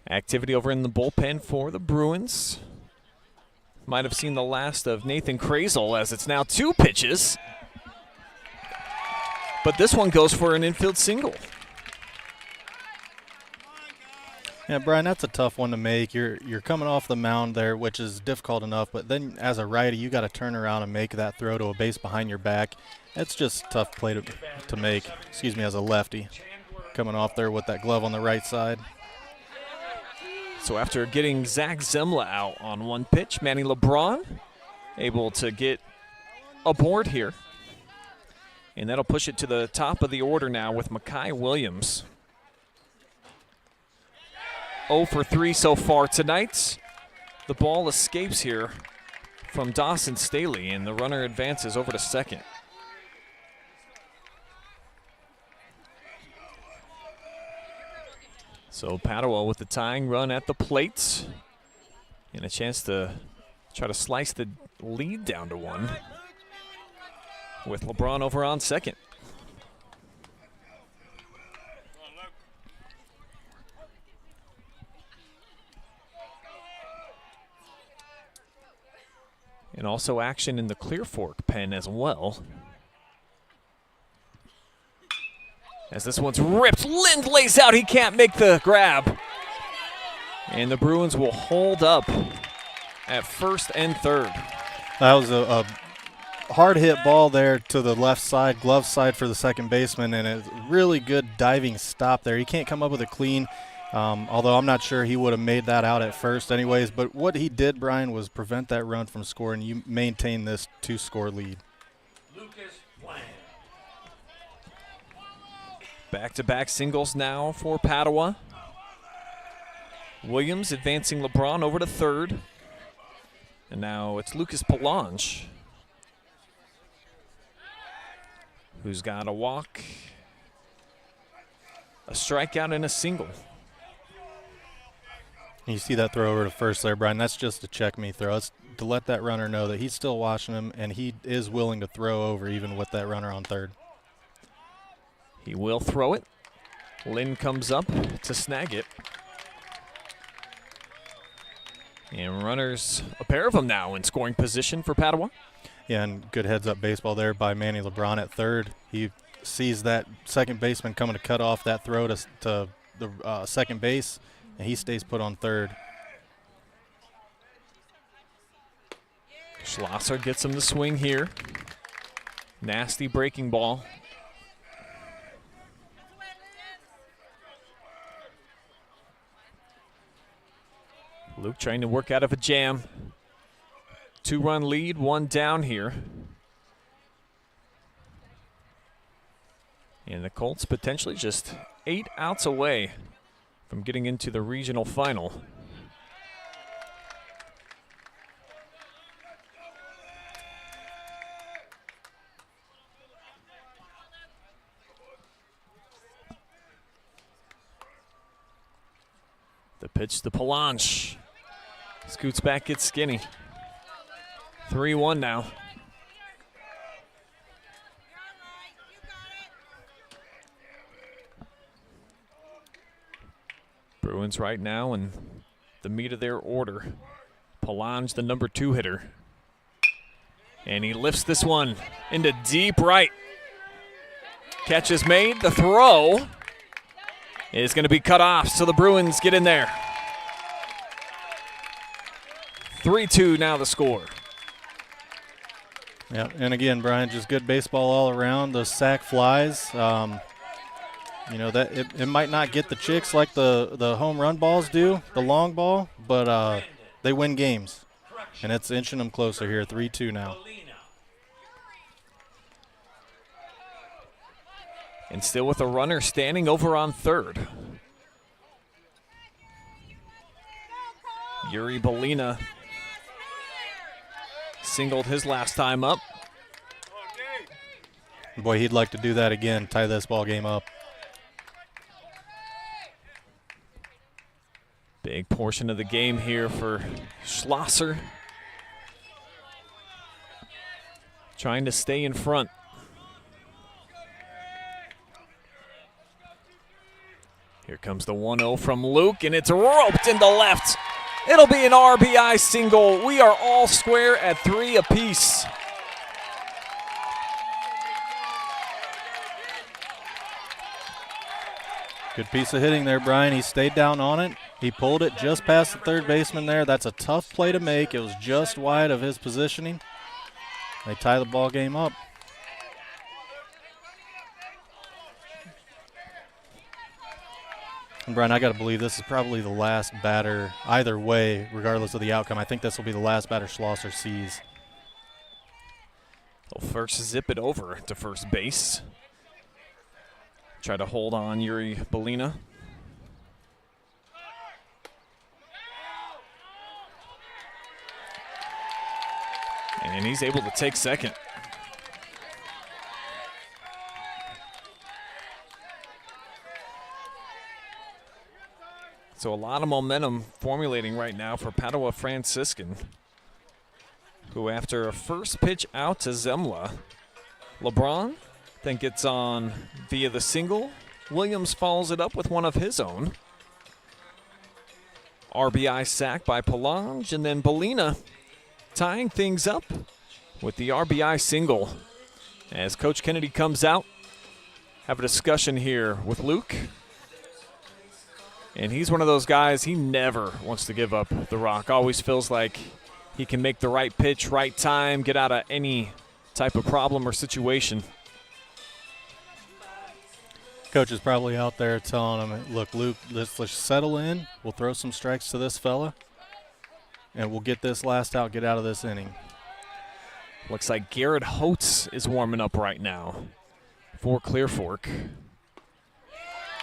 Activity over in the bullpen for the Bruins. Might have seen the last of Nathan Krazel, as it's now two pitches. But this one goes for an infield single. Yeah, Brian, that's a tough one to make. You're coming off the mound there, which is difficult enough, but then as a righty, you got to turn around and make that throw to a base behind your back. It's just a tough play to make, as a lefty, coming off there with that glove on the right side. So after getting Zach Zemla out on one pitch, Manny LeBron able to get aboard here. And that'll push it to the top of the order now with Makai Williams. 0 for 3 so far tonight. The ball escapes here from Dawson Staley, and the runner advances over to second. So Padua with the tying run at the plate, and a chance to try to slice the lead down to one, with LeBron over on second. And also action in the Clear Fork pen as well. As this one's ripped, Lind lays out, he can't make the grab. And the Bruins will hold up at first and third. That was a hard hit ball there to the left side, glove side for the second baseman, and a really good diving stop there. He can't come up with a clean, although I'm not sure he would have made that out at first anyways. But what he did, Brian, was prevent that run from scoring. You maintain this 2-score lead. Lucas Palange. Back-to-back singles now for Padua. Williams advancing LeBron over to third. And now it's Lucas Palange, who's got a walk, a strikeout, and a single. You see that throw over to first there, Brian. That's just a check me throw. It's to let that runner know that he's still watching him, and he is willing to throw over even with that runner on third. He will throw it. Lynn comes up to snag it. And runners, a pair of them now in scoring position for Padua. Yeah, and good heads-up baseball there by Manny LeBron at third. He sees that second baseman coming to cut off that throw to the second base, and he stays put on third. Schlosser gets him to swing here. Nasty breaking ball. Luke trying to work out of a jam. 2-run lead, 1 down here. And the Colts potentially just 8 outs away from getting into the regional final. The pitch to Palange. Scoots back, gets skinny. 3-1 now. Bruins right now in the meat of their order. Palange, the number 2 hitter. And he lifts this one into deep right. Catch is made. The throw is going to be cut off, so the Bruins get in there. 3-2 now the score. Yeah, and again, Brian, just good baseball all around. Those sac flies, you know, that it might not get the chicks like the home run balls do, the long ball, but they win games. And it's inching them closer here, 3-2 now. And still with a runner standing over on third. Yuri Belina singled his last time up. Boy, he'd like to do that again, tie this ball game up. Big portion of the game here for Schlosser. Trying to stay in front. Here comes the 1-0 from Luke, and it's roped into left. It'll be an RBI single. We are all square at 3 apiece. Good piece of hitting there, Brian. He stayed down on it. He pulled it just past the third baseman there. That's a tough play to make. It was just wide of his positioning. They tie the ball game up. And Brian, I got to believe this is probably the last batter, either way, regardless of the outcome. I think this will be the last batter Schlosser sees. They'll first zip it over to first base. Try to hold on Yuri Belina. And he's able to take second. So a lot of momentum formulating right now for Padua Franciscan, who after a first pitch out to Zemla, LeBron then gets on via the single. Williams follows it up with one of his own. RBI sack by Palange, and then Belina tying things up with the RBI single. As Coach Kennedy comes out, have a discussion here with Luke. And he's one of those guys, he never wants to give up the rock. Always feels like he can make the right pitch, right time, get out of any type of problem or situation. Coach is probably out there telling him, look, Luke, let's settle in. We'll throw some strikes to this fella, and we'll get this last out, get out of this inning. Looks like Garrett Holtz is warming up right now for Clear Fork.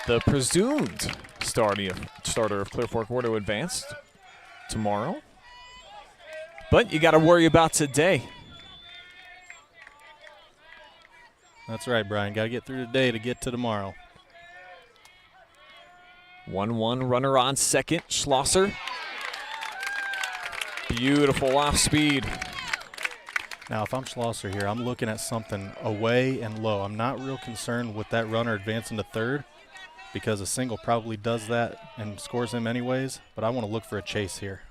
The presumed starter of Clear Fork were to advance tomorrow. But you got to worry about today. That's right, Brian. Got to get through today to get to tomorrow. 1-1 runner on second. Schlosser. Beautiful off speed. Now, if I'm Schlosser here, I'm looking at something away and low. I'm not real concerned with that runner advancing to third because a single probably does that and scores him anyways, but I want to look for a chase here.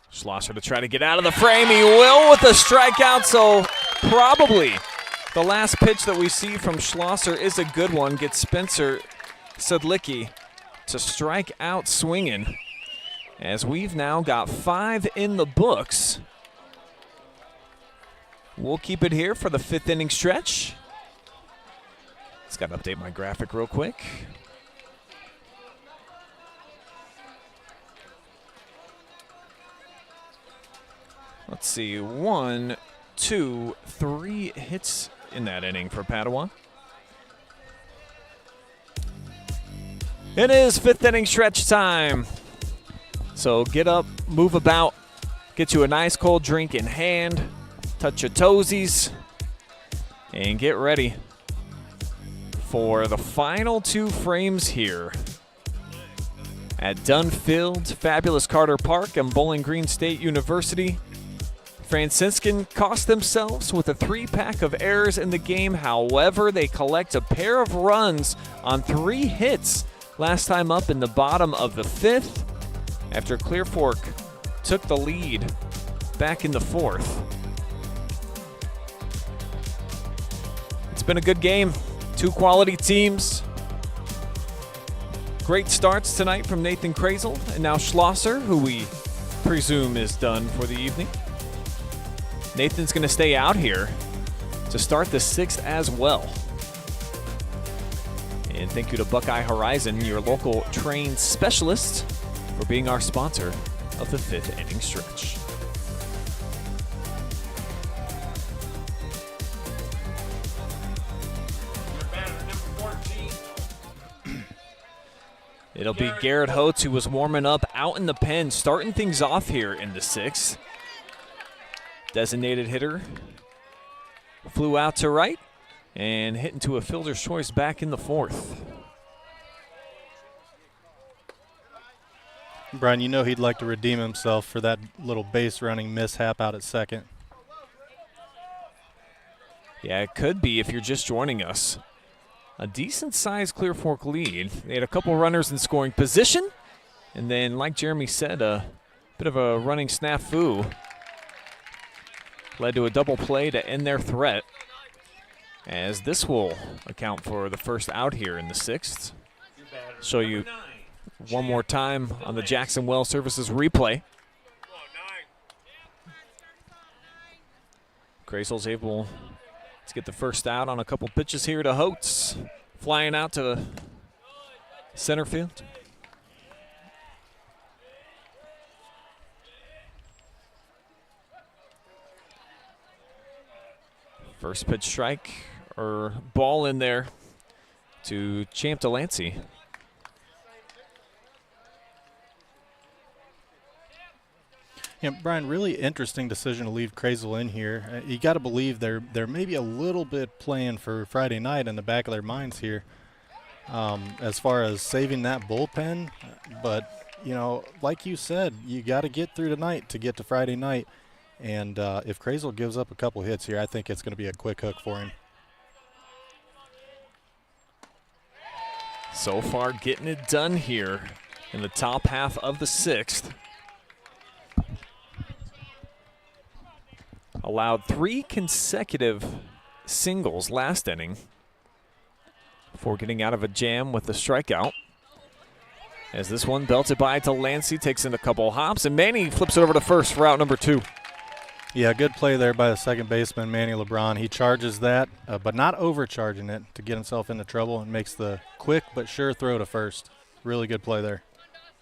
Schlosser to try to get out of the frame. He will with a strikeout, so probably the last pitch that we see from Schlosser is a good one. Gets Spencer Sedlicki to strike out swinging, as we've now got 5 in the books. We'll keep it here for the 5th inning stretch. Just got to update my graphic real quick. Let's see, 1, 2, 3 hits in that inning for Padua. It is 5th inning stretch time. So get up, move about, get you a nice cold drink in hand, touch your toesies, and get ready for the final 2 frames here at Dunn Field, fabulous Carter Park, and Bowling Green State University. Franciscan cost themselves with a 3-pack of errors in the game. However, they collect a pair of runs on 3 hits last time up in the bottom of the 5th after Clear Fork took the lead back in the 4th. It's been a good game. 2 quality teams. Great starts tonight from Nathan Krazel and now Schlosser, who we presume is done for the evening. Nathan's going to stay out here to start the 6th as well. And thank you to Buckeye Horizon, your local trained specialist, for being our sponsor of the 5th inning stretch. Your batter, number 14. It'll be Garrett Holtz, who was warming up out in the pen, starting things off here in the 6th. Designated hitter flew out to right and hit into a fielder's choice back in the 4th. Brian, you know he'd like to redeem himself for that little base running mishap out at second. Yeah, it could be if you're just joining us. A decent-sized Clear Fork lead. They had a couple runners in scoring position, and then, like Jeremy said, a bit of a running snafu led to a double play to end their threat, as this will account for the first out here in the 6th. Show you one more time on the Jackson Well Services replay. Krazel's able to get the first out on a couple pitches here to Holtz, flying out to center field. First pitch strike or ball in there to Champ Delancey. Yeah, Brian, really interesting decision to leave Krazel in here. You got to believe they're maybe a little bit playing for Friday night in the back of their minds here, as far as saving that bullpen. But, you know, like you said, you got to get through tonight to get to Friday night. And if Krazel gives up a couple hits here, I think it's going to be a quick hook for him. So far, getting it done here in the top half of the 6th. Allowed 3 consecutive singles last inning before getting out of a jam with the strikeout. As this one belted by Delancey, takes in a couple hops, and Manny flips it over to first for out number 2. Yeah, good play there by the second baseman, Manny LeBron. He charges that, but not overcharging it to get himself into trouble, and makes the quick but sure throw to first. Really good play there.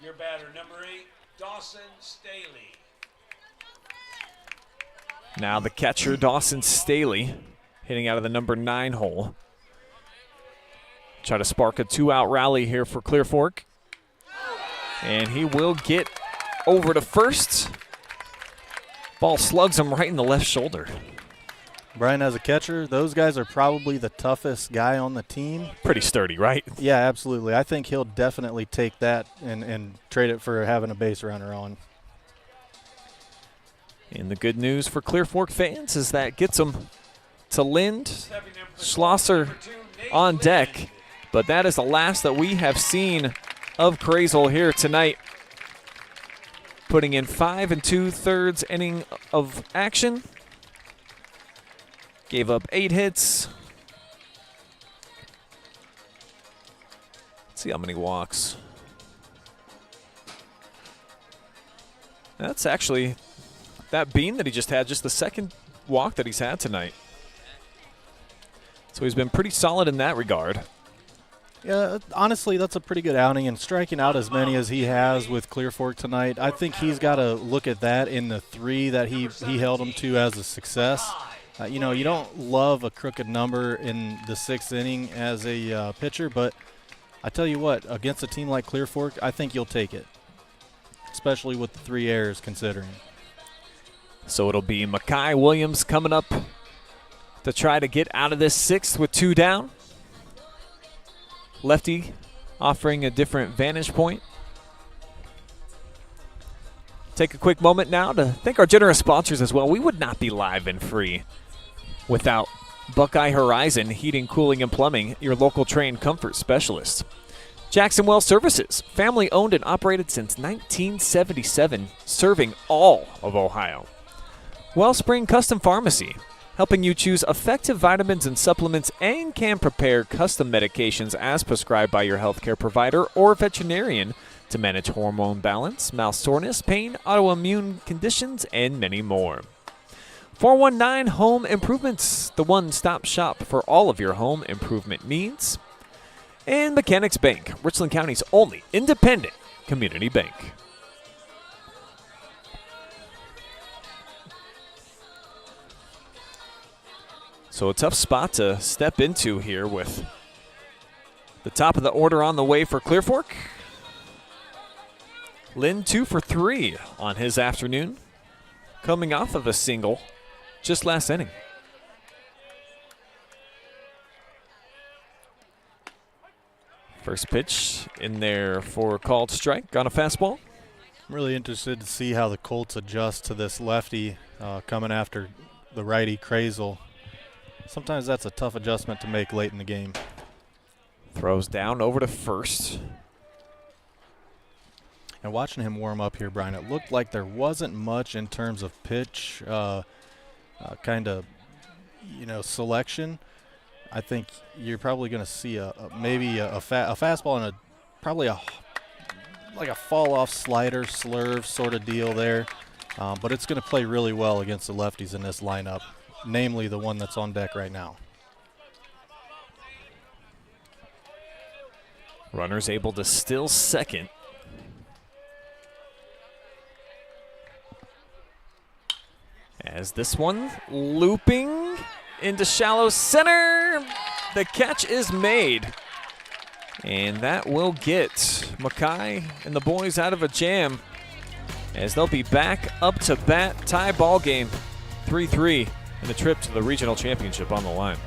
Your batter, number 8, Dawson Staley. Now the catcher, Dawson Staley, hitting out of the number 9 hole. Try to spark a 2-out rally here for Clear Fork. And he will get over to first. Ball slugs him right in the left shoulder. Brian, as a catcher, those guys are probably the toughest guy on the team. Pretty sturdy, right? Yeah, absolutely. I think he'll definitely take that and trade it for having a base runner on. And the good news for Clear Fork fans is that gets them to Lind, Schlosser on deck. But that is the last that we have seen of Krazel here tonight. putting in 5 2/3 inning of action. Gave up 8 hits. Let's see how many walks. That's actually, that bean that he just had, just the second walk that he's had tonight. So he's been pretty solid in that regard. Yeah, honestly, that's a pretty good outing, and striking out as many as he has with Clear Fork tonight, I think he's got to look at that in the 3 that he held him to as a success. You know, you don't love a crooked number in the 6th inning as a pitcher, but I tell you what, against a team like Clear Fork, I think you'll take it, especially with the 3 errors considering. So it'll be Mekhi Williams coming up to try to get out of this 6th with 2 down. Lefty offering a different vantage point. Take a quick moment now to thank our generous sponsors as well. We would not be live and free without Buckeye Horizon Heating, Cooling, and Plumbing, your local trained comfort specialist. Jackson Well Services, family owned and operated since 1977, serving all of Ohio. Wellspring Custom Pharmacy, helping you choose effective vitamins and supplements and can prepare custom medications as prescribed by your healthcare provider or veterinarian to manage hormone balance, mouth soreness, pain, autoimmune conditions, and many more. 419 Home Improvements, the one-stop shop for all of your home improvement needs. And Mechanics Bank, Richland County's only independent community bank. So a tough spot to step into here with the top of the order on the way for Clear Fork. Lynn 2 for 3 on his afternoon, coming off of a single just last inning. First pitch in there for a called strike on a fastball. I'm really interested to see how the Colts adjust to this lefty coming after the righty Crazel. Sometimes that's a tough adjustment to make late in the game. Throws down over to first. And watching him warm up here, Brian, it looked like there wasn't much in terms of pitch kind of, selection. I think you're probably going to see maybe a fastball and probably a fall-off slider, slurve sort of deal there. But it's going to play really well against the lefties in this lineup, namely the one that's on deck right now. Runners able to steal second. As this one looping into shallow center. The catch is made. And that will get Mekhi and the boys out of a jam, as they'll be back up to bat. Tie ball game, 3-3, and the trip to the regional championship on the line.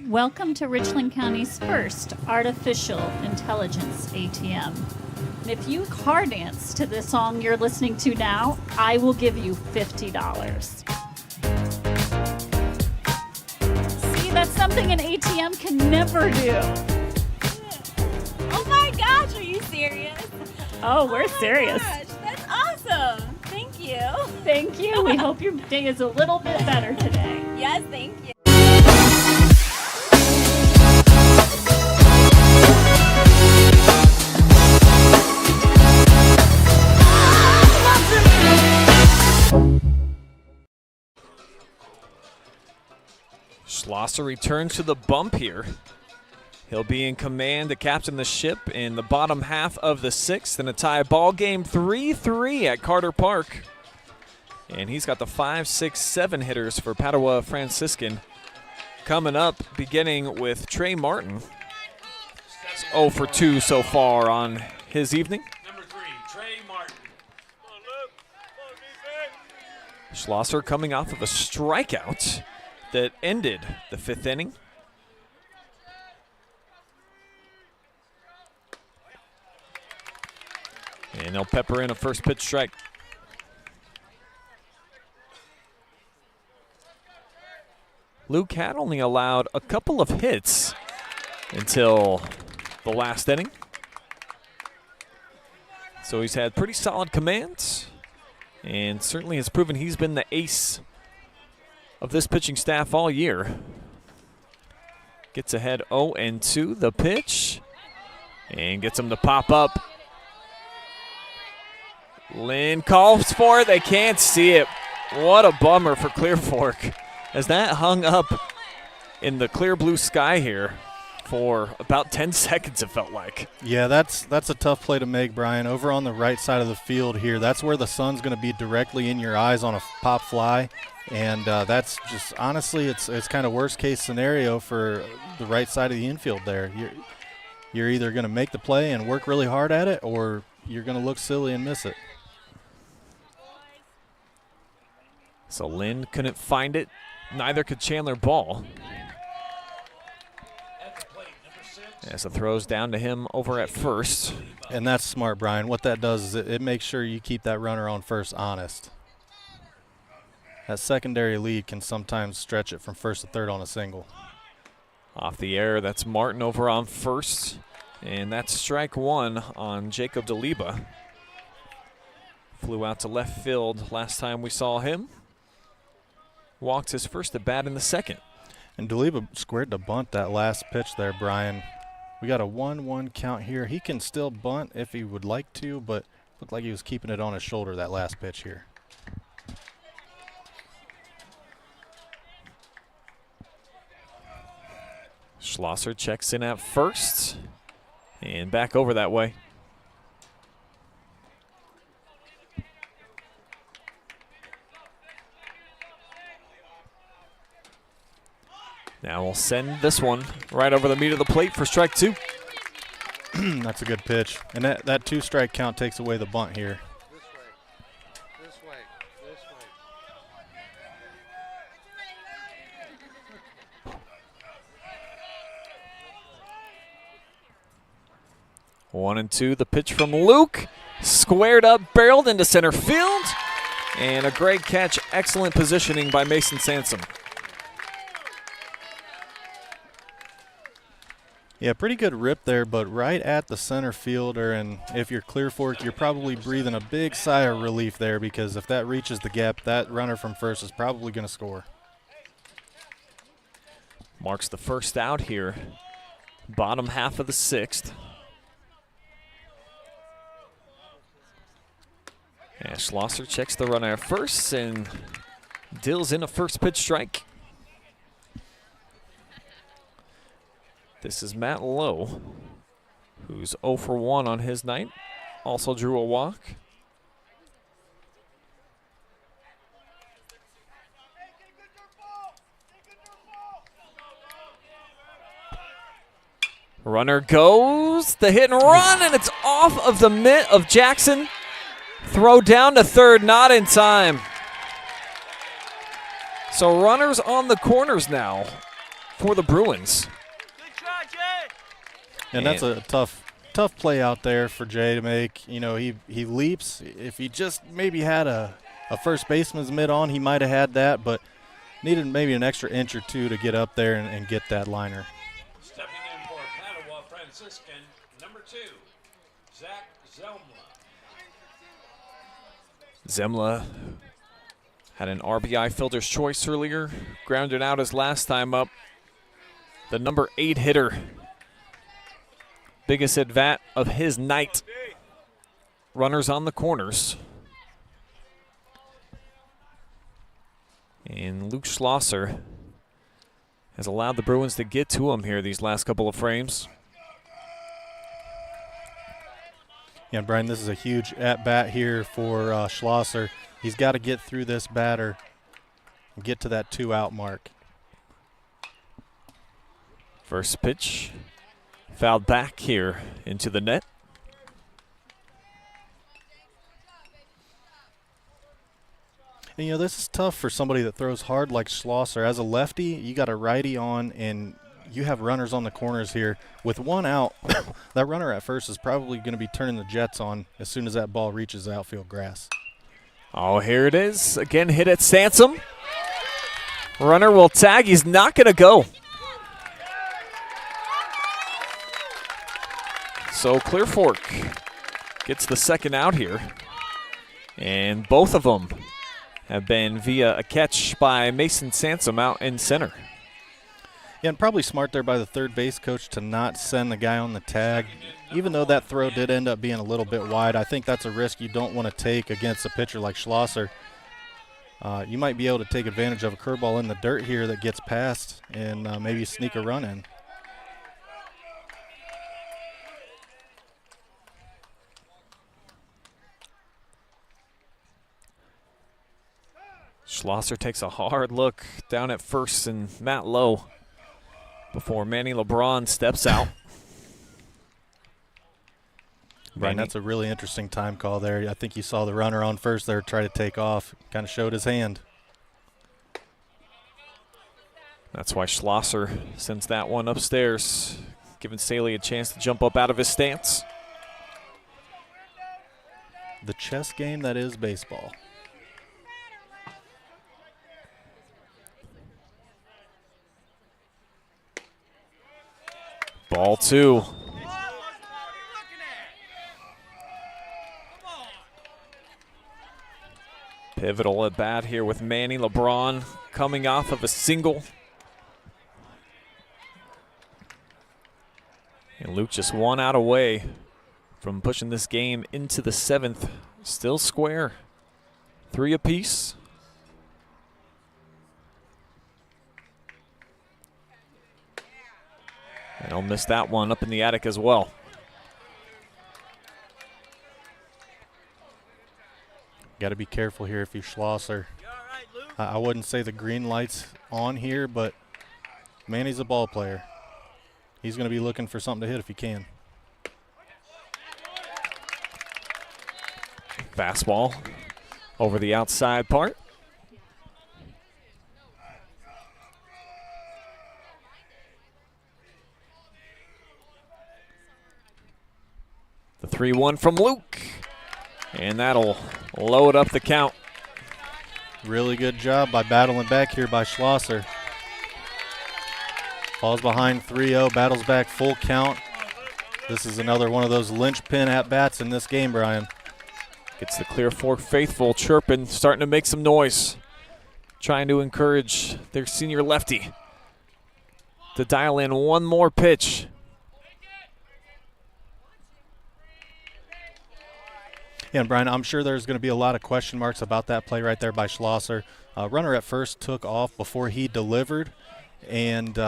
Welcome to Richland County's first artificial intelligence ATM. And if you car dance to the song you're listening to now, I will give you $50. See, that's something an ATM can never do. Oh my gosh, are you serious? Oh, we're serious. Gosh, that's awesome. Thank you. Thank you. We hope your day is a little bit better today. Yes, thank you. Schlosser returns to the bump here. He'll be in command to captain the ship in the bottom half of the 6th in a tie ball game, 3-3 at Carter Park. And he's got the 5, 6, 7 hitters for Padua Franciscan coming up, beginning with Trey Martin. It's 0 for 2 so far on his evening. Number 3, Trey Martin. Schlosser coming off of a strikeout that ended the 5th inning. And they'll pepper in a first pitch strike. Luke had only allowed a couple of hits until the last inning. So he's had pretty solid command and certainly has proven he's been the ace of this pitching staff all year. Gets ahead 0-2, the pitch, and gets him to pop up. Lynn calls for it. They can't see it. What a bummer for Clear Fork, as that hung up in the clear blue sky here for about 10 seconds, it felt like. Yeah, that's a tough play to make, Brian. Over on the right side of the field here, that's where the sun's going to be directly in your eyes on a pop fly. And that's just, honestly, it's kind of worst case scenario for the right side of the infield there. You're either going to make the play and work really hard at it, or you're going to look silly and miss it. So Lynn couldn't find it. Neither could Chandler Ball. As the throw's down to him over at first. And that's smart, Brian. What that does is it makes sure you keep that runner on first honest. That secondary lead can sometimes stretch it from first to third on a single. Off the air, that's Martin over on first. And that's strike one on Jacob DeLiba. Flew out to left field last time we saw him. Walked his first at bat in the second. And DeLiba squared to bunt that last pitch there, Brian. We got a 1-1 count here. He can still bunt if he would like to, but looked like he was keeping it on his shoulder that last pitch here. Schlosser checks in at first and back over that way. Now we'll send this one right over the meat of the plate for strike two. That's a good pitch. And that two-strike count takes away the bunt here. This way. 1-2, the pitch from Luke. Squared up, barreled into center field. And a great catch, excellent positioning by Mason Sansom. Yeah, pretty good rip there, but right at the center fielder, and if you're Clear Fork, you're probably breathing a big sigh of relief there, because if that reaches the gap, that runner from first is probably going to score. Marks the first out here, bottom half of the sixth. And Schlosser checks the runner first and deals in a first pitch strike. This is Matt Lowe, who's 0 for 1 on his night. Also drew a walk. Runner goes, the hit and run, and it's off of the mitt of Jackson. Throw down to third, not in time. So runners on the corners now for the Bruins. And that's a tough play out there for Jay to make. You know, he leaps. If he just maybe had a first baseman's mitt on, he might have had that, but needed maybe an extra inch or two to get up there and get that liner. Stepping in for Padua Franciscan, number 2, Zach Zemla. Zemla had an RBI fielder's choice earlier, grounded out his last time up. The number 8 hitter. Biggest at bat of his night. Runners on the corners. And Luke Schlosser has allowed the Bruins to get to him here these last couple of frames. Yeah, Brian, this is a huge at-bat here for Schlosser. He's got to get through this batter and get to that 2-out mark. First pitch. Fouled back here into the net. And, you know, this is tough for somebody that throws hard like Schlosser. As a lefty, you got a righty on, and you have runners on the corners here. With one out, that runner at first is probably going to be turning the jets on as soon as that ball reaches the outfield grass. Oh, here it is. Again, hit at Sansom. Runner will tag. He's not going to go. So Clear Fork gets the second out here. And both of them have been via a catch by Mason Sansom out in center. Yeah, and probably smart there by the third base coach to not send the guy on the tag. Even though that throw did end up being a little bit wide, I think that's a risk you don't want to take against a pitcher like Schlosser. You might be able to take advantage of a curveball in the dirt here that gets past and maybe sneak a run in. Schlosser takes a hard look down at first and Matt Lowe before Manny LeBron steps out. Brian, that's a really interesting time call there. I think you saw the runner on first there try to take off. Kind of showed his hand. That's why Schlosser sends that one upstairs, giving Staley a chance to jump up out of his stance. The chess game that is baseball. Ball two. Pivotal at bat here with Manny LeBron coming off of a single. And Luke just 1 out away from pushing this game into the 7th. Still square. 3 apiece. And he'll miss that one up in the attic as well. Got to be careful here if you're Schlosser. I wouldn't say the green light's on here, but Manny's a ball player. He's going to be looking for something to hit if he can. Fastball over the outside part. The 3-1 from Luke. And that'll load up the count. Really good job by battling back here by Schlosser. Falls behind 3-0, battles back full count. This is another one of those linchpin at-bats in this game, Brian. Gets the Clear Fork faithful chirping, starting to make some noise. Trying to encourage their senior lefty to dial in one more pitch. Yeah, and Brian, I'm sure there's going to be a lot of question marks about that play right there by Schlosser. Runner at first took off before he delivered, and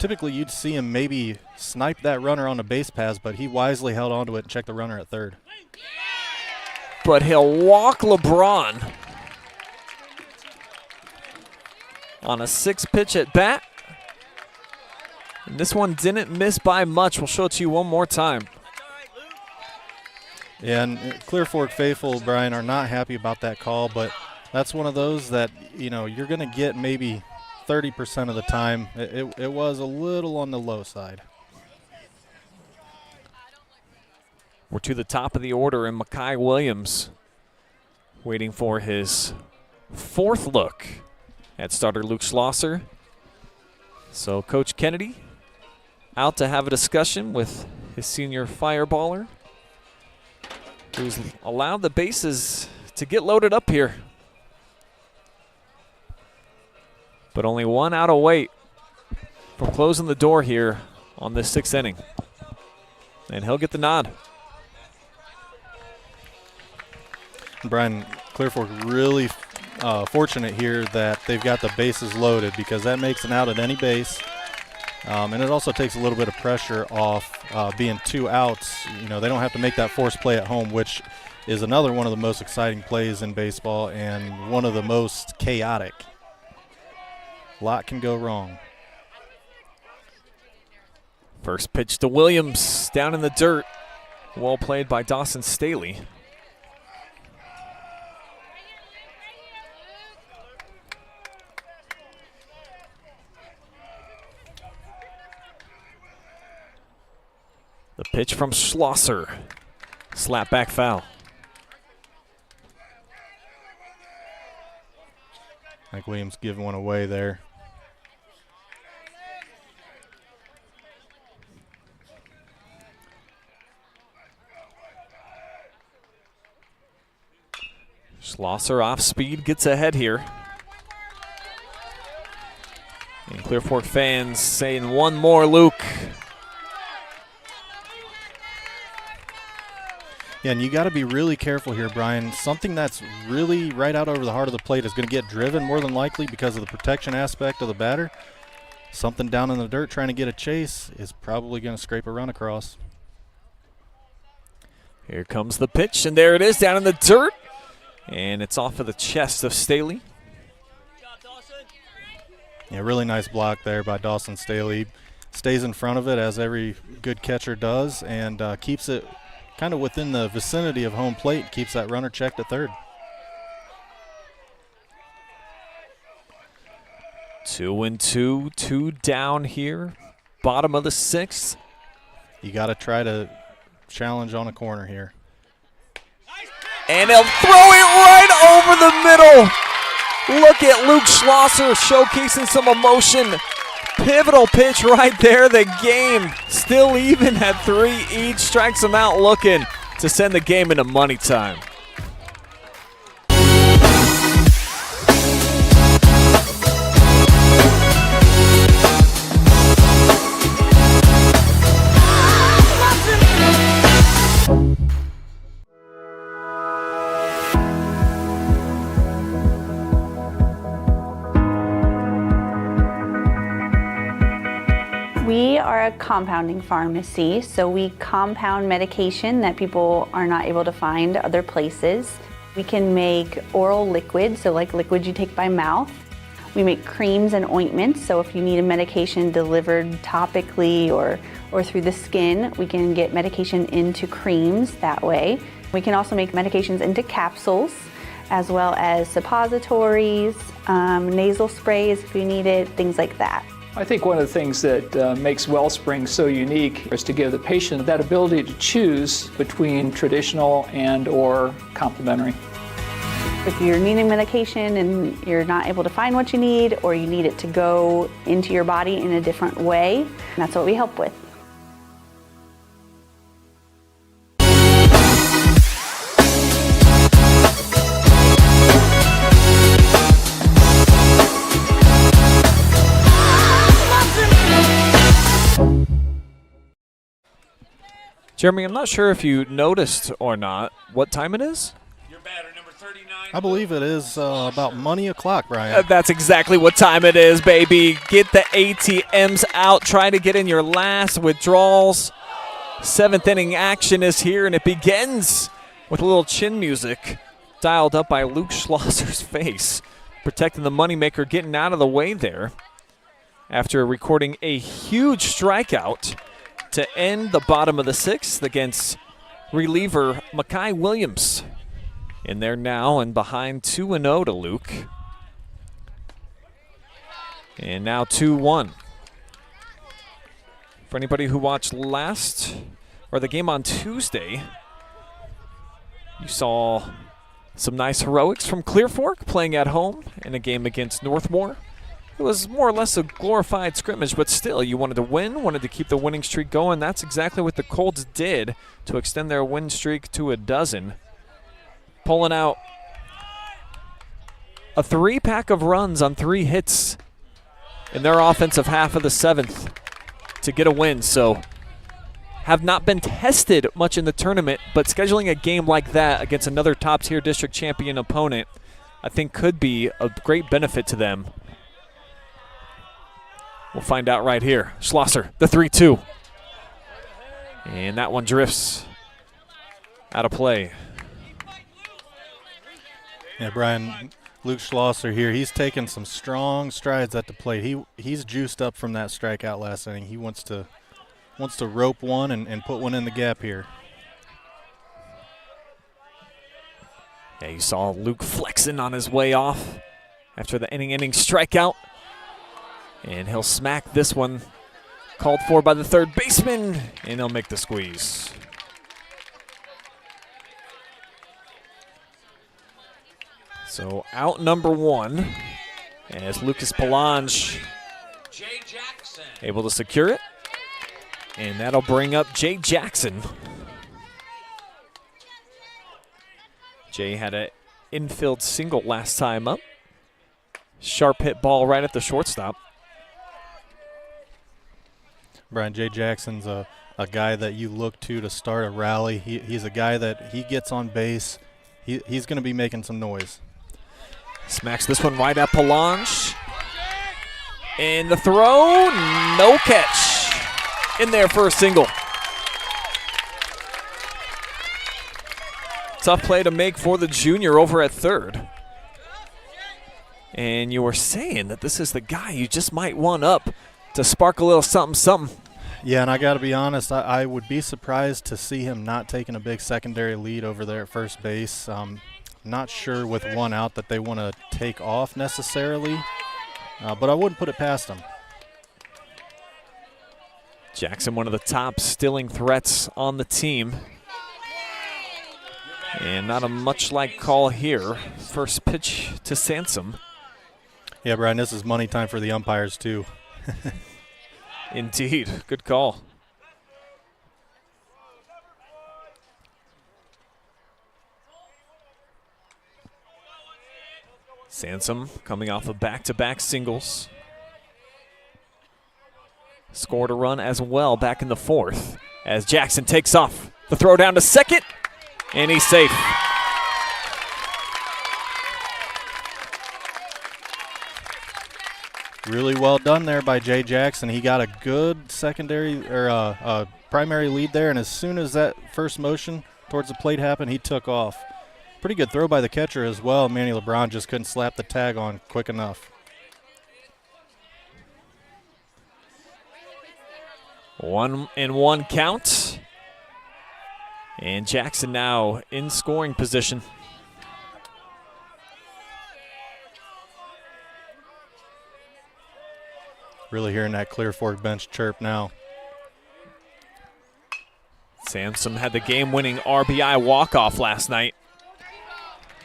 typically you'd see him maybe snipe that runner on the base paths, but he wisely held on to it and checked the runner at third. But he'll walk LeBron on a 6-pitch at bat. And this one didn't miss by much. We'll show it to you one more time. Yeah, and Clear Fork faithful, Brian, are not happy about that call, but that's one of those that, you know, you're going to get maybe 30% of the time. It was a little on the low side. We're to the top of the order, and Makai Williams waiting for his 4th look at starter Luke Schlosser. So Coach Kennedy out to have a discussion with his senior fireballer, who's allowed the bases to get loaded up here. But only 1 out away from closing the door here on this 6th inning. And he'll get the nod. Brian, Clear Fork really fortunate here that they've got the bases loaded, because that makes an out at any base. And it also takes a little bit of pressure off being 2 outs. You know, they don't have to make that forced play at home, which is another one of the most exciting plays in baseball and one of the most chaotic. A lot can go wrong. First pitch to Williams down in the dirt. Well played by Dawson Staley. Pitch from Schlosser. Slap back foul. Mike Williams giving one away there. Schlosser off speed, gets ahead here. And Clear Fork fans saying one more, Luke. Yeah, and you got to be really careful here, Brian. Something that's really right out over the heart of the plate is going to get driven more than likely because of the protection aspect of the batter. Something down in the dirt trying to get a chase is probably going to scrape a run across. Here comes the pitch, and there it is down in the dirt. And it's off of the chest of Staley. Yeah, really nice block there by Dawson Staley. Stays in front of it as every good catcher does and keeps it kind of within the vicinity of home plate, keeps that runner checked at third. 2-2, 2 down here. Bottom of the 6th. You got to try to challenge on a corner here. And he'll throw it right over the middle. Look at Luke Schlosser showcasing some emotion. Pivotal pitch right there. The game still even at 3 each. Strikes him out looking to send the game into money time. We are a compounding pharmacy, so we compound medication that people are not able to find other places. We can make oral liquids, so like liquids you take by mouth. We make creams and ointments, so if you need a medication delivered topically or through the skin, we can get medication into creams that way. We can also make medications into capsules, as well as suppositories, nasal sprays if you need it, things like that. I think one of the things that makes Wellspring so unique is to give the patient that ability to choose between traditional and or complementary. If you're needing medication and you're not able to find what you need, or you need it to go into your body in a different way, that's what we help with. Jeremy, I'm not sure if you noticed or not what time it is. Your batter, number 39. I believe it is about money o'clock, Brian. That's exactly what time it is, baby. Get the ATMs out. Try to get in your last withdrawals. 7th inning action is here, and it begins with a little chin music dialed up by Luke Schlosser's face, protecting the moneymaker, getting out of the way there after recording a huge strikeout to end the bottom of the 6th against reliever Mekhi Williams. In there now and behind 2-0 to Luke. And now 2-1. For anybody who watched the game on Tuesday, you saw some nice heroics from Clear Fork playing at home in a game against Northmore. It was more or less a glorified scrimmage, but still, you wanted to win, wanted to keep the winning streak going. That's exactly what the Colts did to extend their win streak to 12. Pulling out a 3-pack of runs on 3 hits in their offensive half of the 7th to get a win. So, have not been tested much in the tournament, but scheduling a game like that against another top-tier district champion opponent, I think could be a great benefit to them. We'll find out right here. Schlosser, the 3-2. And that one drifts out of play. Yeah, Brian, Luke Schlosser here, he's taken some strong strides at the plate. He's juiced up from that strikeout last inning. He wants to rope one and put one in the gap here. Yeah, you saw Luke flexing on his way off after the inning strikeout. And he'll smack this one Called for by the third baseman, and he'll make the squeeze. So out number one, as Lucas Palange Jay Jackson. able to secure it. And that'll bring up Jay Jackson. Jay had an infield single last time up. Sharp hit ball right at the shortstop. Brian, Jay Jackson's a guy that you look to start a rally. He's a guy that he gets on base. He's going to be making some noise. Smacks this one right at Palange. And the throw, no catch. In there for a single. Tough play to make for the junior over at third. And you were saying that this is the guy you just might want up to spark a little something. Yeah, and I got to be honest, I would be surprised to see him not taking a big secondary lead over there at first base. Not sure with one out that they want to take off necessarily, but I wouldn't put it past him. Jackson, one of the top stealing threats on the team. And not a much like call here. First pitch to Sansom. Yeah, Brian, this is money time for the umpires too. Indeed, good call. Sansom coming off of back-to-back singles. Scored a run as well back in the fourth as Jackson takes off. The throw down to second, and he's safe. Really well done there by Jay Jackson. He got a good secondary or primary lead there, and as soon as that first motion towards the plate happened, he took off. Pretty good throw by the catcher as well. Manny LeBron just couldn't slap the tag on quick enough. 1-1 count. And Jackson now in scoring position. Really hearing that Clear Fork bench chirp now. Sansom had the game-winning RBI walk-off last night.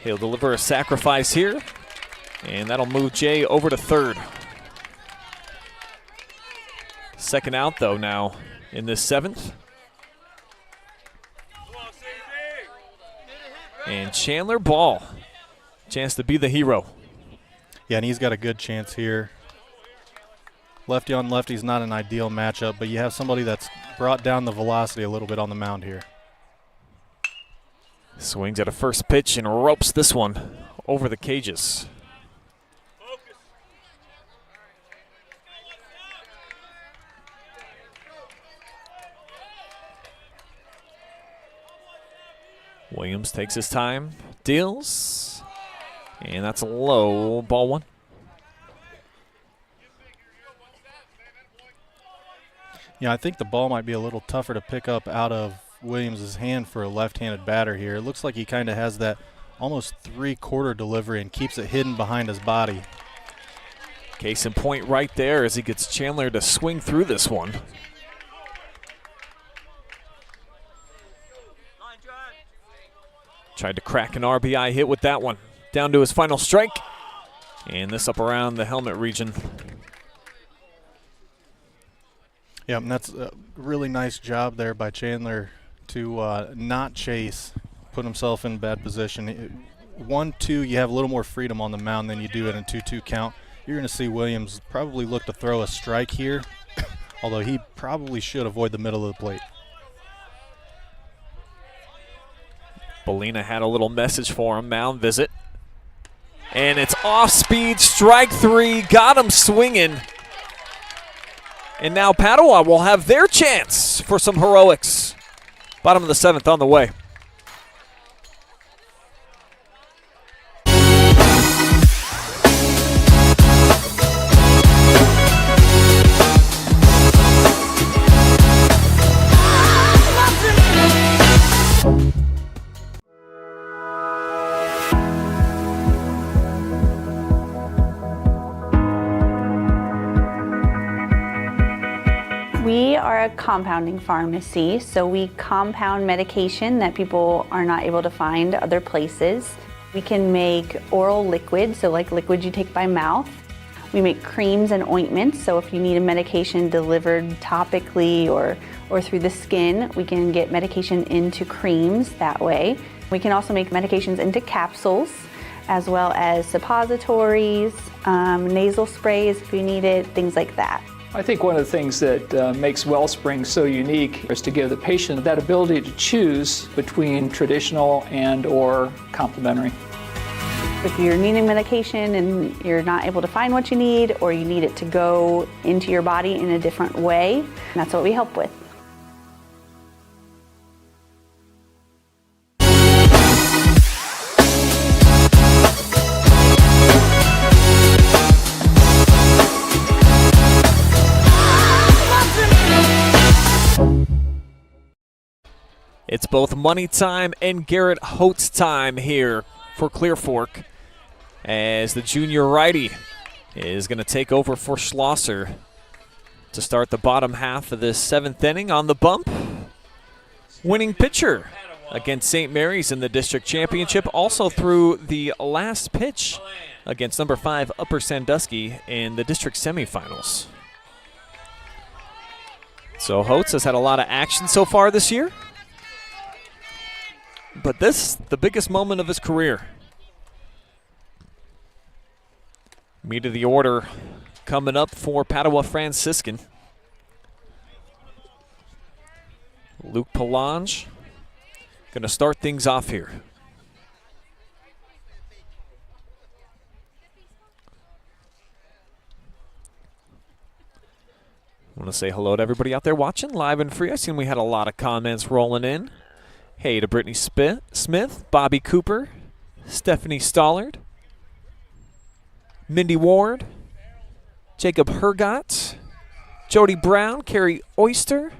He'll deliver a sacrifice here, and that'll move Jay over to third. Second out, though, now in this seventh. And Chandler Ball, chance to be the hero. Yeah, and he's got a good chance here. Lefty on lefty is not an ideal matchup, but you have somebody that's brought down the velocity a little bit on the mound here. Swings at a first pitch and ropes this one over the cages. Williams takes his time, deals, and that's a low, ball one. Yeah, I think the ball might be a little tougher to pick up out of Williams' hand for a left-handed batter here. It looks like he kind of has that almost three-quarter delivery and keeps it hidden behind his body. Case in point right there as he gets Chandler to swing through this one. Tried to crack an RBI hit with that one. Down to his final strike. And this up around the helmet region. Yeah, and that's a really nice job there by Chandler to not chase, put himself in bad position. 1-2, you have a little more freedom on the mound than you do at a 2-2 count. You're going to see Williams probably look to throw a strike here, although he probably should avoid the middle of the plate. Bellina had a little message for him, mound visit. And it's off speed, strike three, got him swinging. And now Padua will have their chance for some heroics. Bottom of the seventh on the way. We a compounding pharmacy, so we compound medication that people are not able to find other places. We can make oral liquid, so like liquid you take by mouth. We make creams and ointments, so if you need a medication delivered topically or through the skin, we can get medication into creams that way. We can also make medications into capsules, as well as suppositories, nasal sprays if you need it, things like that. I think one of the things that makes Wellspring so unique is to give the patient that ability to choose between traditional and or complementary. If you're needing medication and you're not able to find what you need, or you need it to go into your body in a different way, that's what we help with. It's both money time and Garrett Holtz time here for Clear Fork, as the junior righty is going to take over for Schlosser to start the bottom half of this 7th inning. On the bump, winning pitcher against St. Mary's in the district championship, also through the last pitch against number 5 Upper Sandusky in the district semifinals. So Holtz has had a lot of action so far this year, but this, the biggest moment of his career. Meat of the order coming up for Padua Franciscan. Luke Palange going to start things off here. I want to say hello to everybody out there watching live and free. I seen we had a lot of comments rolling in. Hey to Brittany Smith, Bobby Cooper, Stephanie Stollard, Mindy Ward, Jacob Hergott, Jody Brown, Carrie Oyster,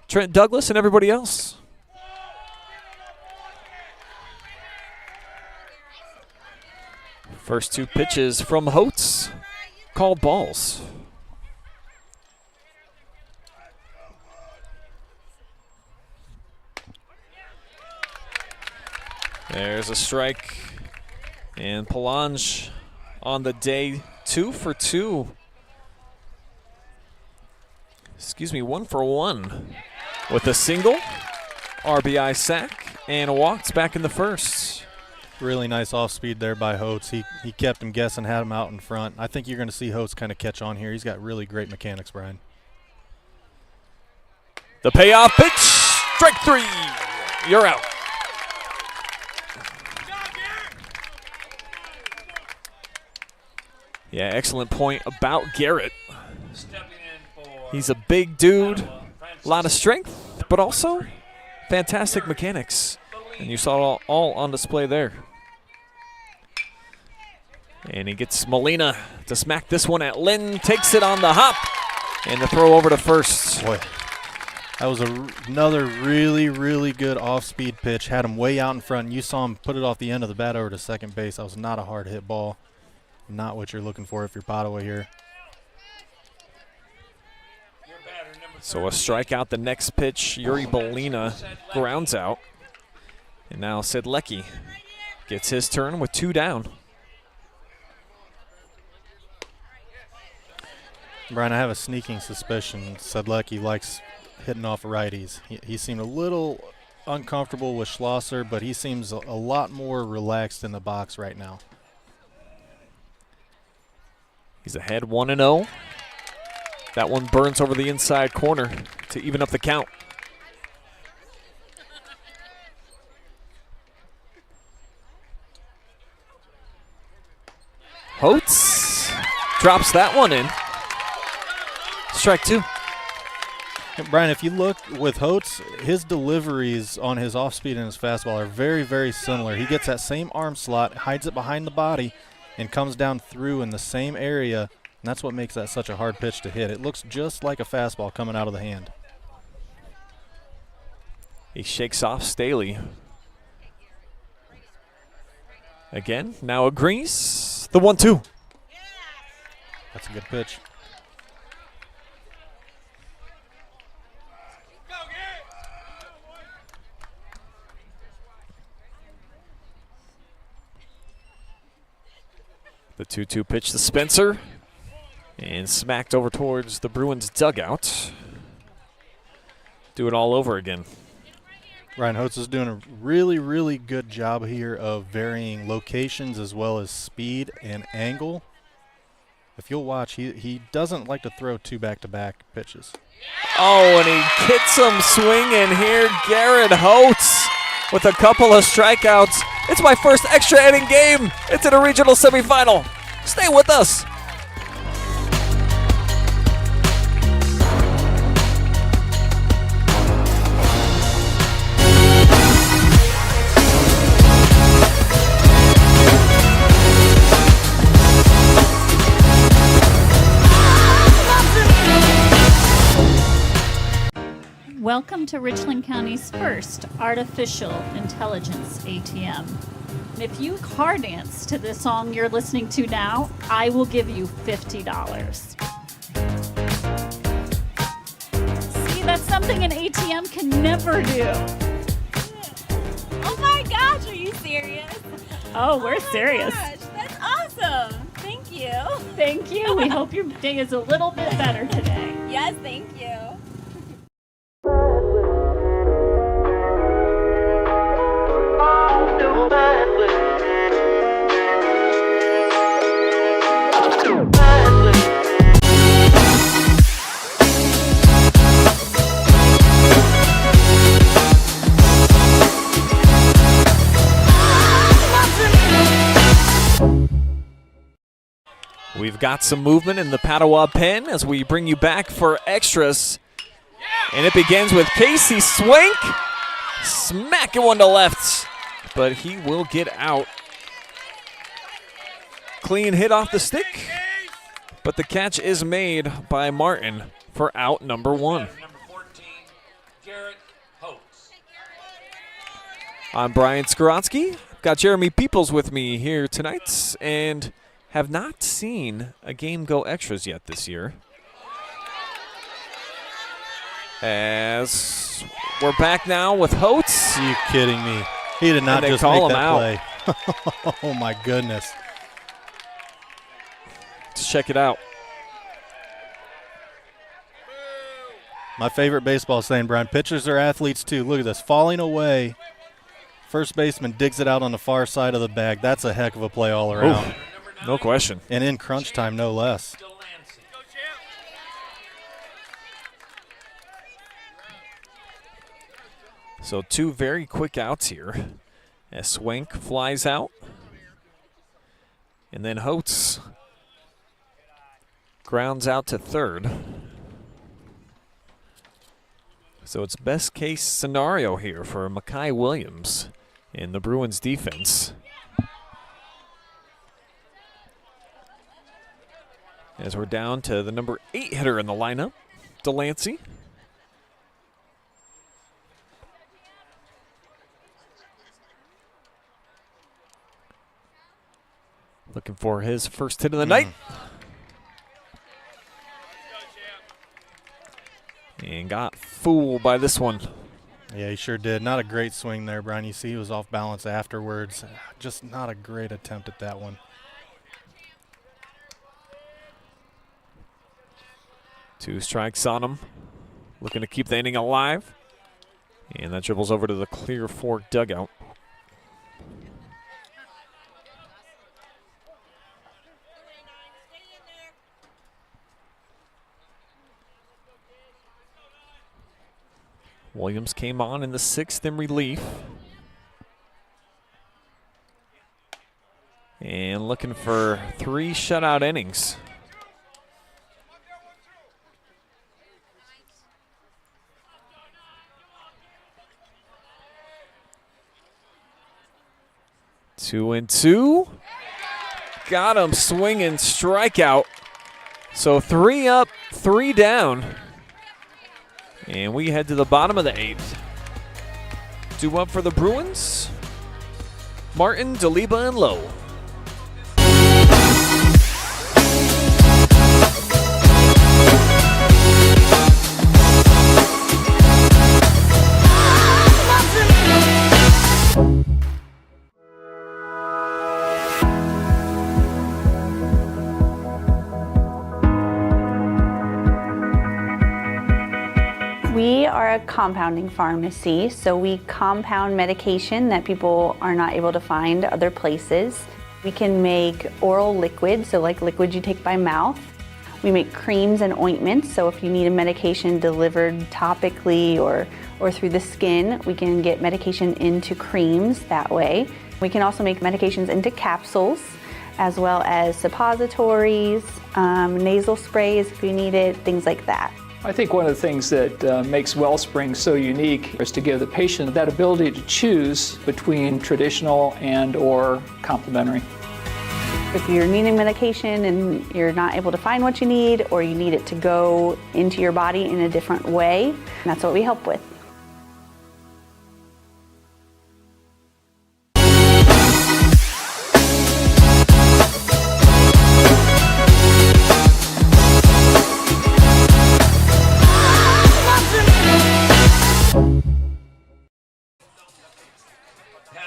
Trent Douglas, and everybody else. First 2 pitches from Holtz, called balls. There's a strike, and Palange on the day 2 for 2. Excuse me, 1 for 1 with a single, RBI sack, and walks back in the first. Really nice off speed there by Holtz. He kept him guessing, had him out in front. I think you're going to see Holtz kind of catch on here. He's got really great mechanics, Brian. The payoff pitch, strike 3. You're out. Yeah, excellent point about Garrett. He's a big dude, a lot of strength, but also fantastic mechanics. And you saw it all on display there. And he gets Molina to smack this one at Lynn, takes it on the hop, and the throw over to first. Boy, that was another really, really good off-speed pitch. Had him way out in front, and you saw him put it off the end of the bat over to second base. That was not a hard hit ball. Not what you're looking for if you're Padua here. So a strikeout the next pitch. Yuri Bolina grounds out. And now Sedlecki gets his turn with 2 down. Brian, I have a sneaking suspicion Sedlecki likes hitting off righties. He seemed a little uncomfortable with Schlosser, but he seems a lot more relaxed in the box right now. He's ahead 1-0. That one burns over the inside corner to even up the count. Holtz drops that one in. Strike 2. And Brian, if you look with Holtz, his deliveries on his off-speed and his fastball are very, very similar. He gets that same arm slot, hides it behind the body, and comes down through in the same area, and that's what makes that such a hard pitch to hit. It looks just like a fastball coming out of the hand. He shakes off Staley. Again, now agrees. The 1-2. That's a good pitch. The 2-2 pitch to Spencer. And smacked over towards the Bruins dugout. Do it all over again. Ryan Holtz is doing a really, really good job here of varying locations as well as speed and angle. If you'll watch, he doesn't like to throw two back-to-back pitches. Oh, and he gets him swinging here. Garrett Holtz with a couple of strikeouts. It's my first extra inning game. It's in a regional semifinal. Stay with us. Welcome to Richland County's first artificial intelligence ATM. If you car dance to the song you're listening to now, I will give you $50. See, that's something an ATM can never do. Oh my gosh, are you serious? Oh, we're serious. Gosh, that's awesome. Thank you. Thank you. We hope your day is a little bit better today. Yes, thank you. We've got some movement in the Padua pen as we bring you back for extras. And it begins with Casey Swank smacking one to left, but he will get out. Clean hit off the stick, but the catch is made by Martin for out number one. Number 14, Garrett Holtz. I'm Brian Skowronski. Got Jeremy Peoples with me here tonight, and have not seen a game go extras yet this year. As we're back now with Holtz. Are you kidding me? He did not And they just call make him that out. play. Oh, my goodness. Let's check it out. My favorite baseball saying, Brian, pitchers are athletes too. Look at this, falling away. First baseman digs it out on the far side of the bag. That's a heck of a play all around. Oof. No question. And in crunch time, no less. So two very quick outs here as Swank flies out. And then Holtz grounds out to third. So it's best case scenario here for Mekhi Williams in the Bruins defense. As we're down to the number 8 hitter in the lineup, Delancey. Looking for his first hit of the night. And got fooled by this one. Yeah, he sure did. Not a great swing there, Brian. You see he was off balance afterwards. Just not a great attempt at that one. 2 strikes on him. Looking to keep the inning alive. And that dribbles over to the Clear Fork dugout. Williams came on in the 6th in relief. And looking for 3 shutout innings. Two and two. Got him swinging, strikeout. So 3 up, 3 down. And we head to the bottom of the 8th. Due up for the Bruins, Martin, Daliba, and Lowe. are a compounding pharmacy, so we compound medication that people are not able to find other places. We can make oral liquids, so like liquids you take by mouth. We make creams and ointments, so if you need a medication delivered topically or through the skin, we can get medication into creams that way. We can also make medications into capsules, as well as suppositories, nasal sprays if you need it, things like that. I think one of the things that makes Wellspring so unique is to give the patient that ability to choose between traditional and or complementary. If you're needing medication and you're not able to find what you need, or you need it to go into your body in a different way, that's what we help with.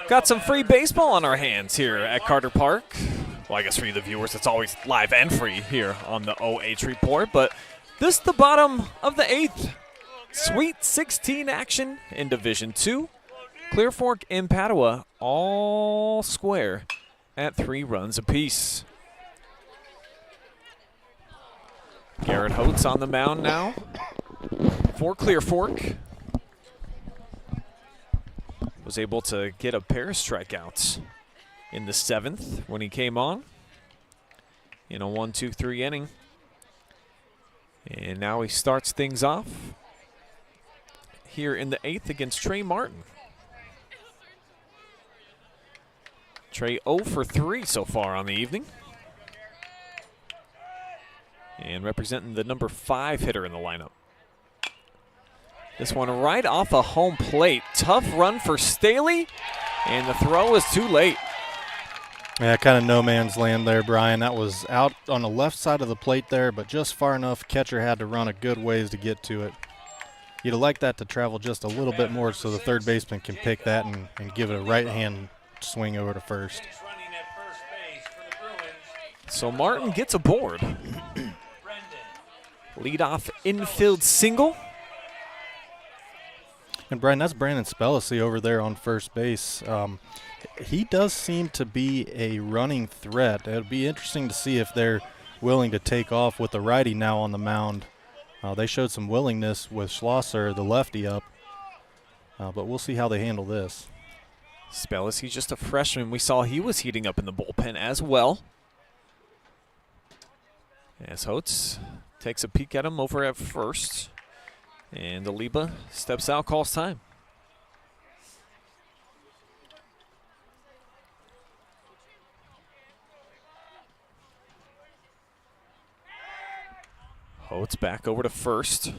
Got some free baseball on our hands here at Carter Park. Well, I guess for you, the viewers, it's always live and free here on the OH Report. But this is the bottom of the 8th. Sweet 16 action in Division II. Clear Fork and Padua all square at 3 runs apiece. Garrett Holtz on the mound now for Clear Fork. Was able to get a pair of strikeouts in the 7th when he came on in a 1-2-3 inning. And now he starts things off here in the 8th against Trey Martin. Trey 0 for 3 so far on the evening. And representing the number 5 hitter in the lineup. This one right off a home plate. Tough run for Staley, and the throw is too late. Yeah, kind of no man's land there, Brian. That was out on the left side of the plate there, but just far enough. Catcher had to run a good ways to get to it. You'd have liked that to travel just a little bit more so the third baseman can pick that and give it a right-hand swing over to first. So Martin gets aboard. Leadoff infield single. And Brian, that's Brandon Spellacy over there on first base. He does seem to be a running threat. It'll be interesting to see if they're willing to take off with the righty now on the mound. They showed some willingness with Schlosser, the lefty, up. But we'll see how they handle this. Spellacy's just a freshman. We saw he was heating up in the bullpen as well. As Holtz takes a peek at him over at first. And Aliba steps out, calls time. Holtz back over to first.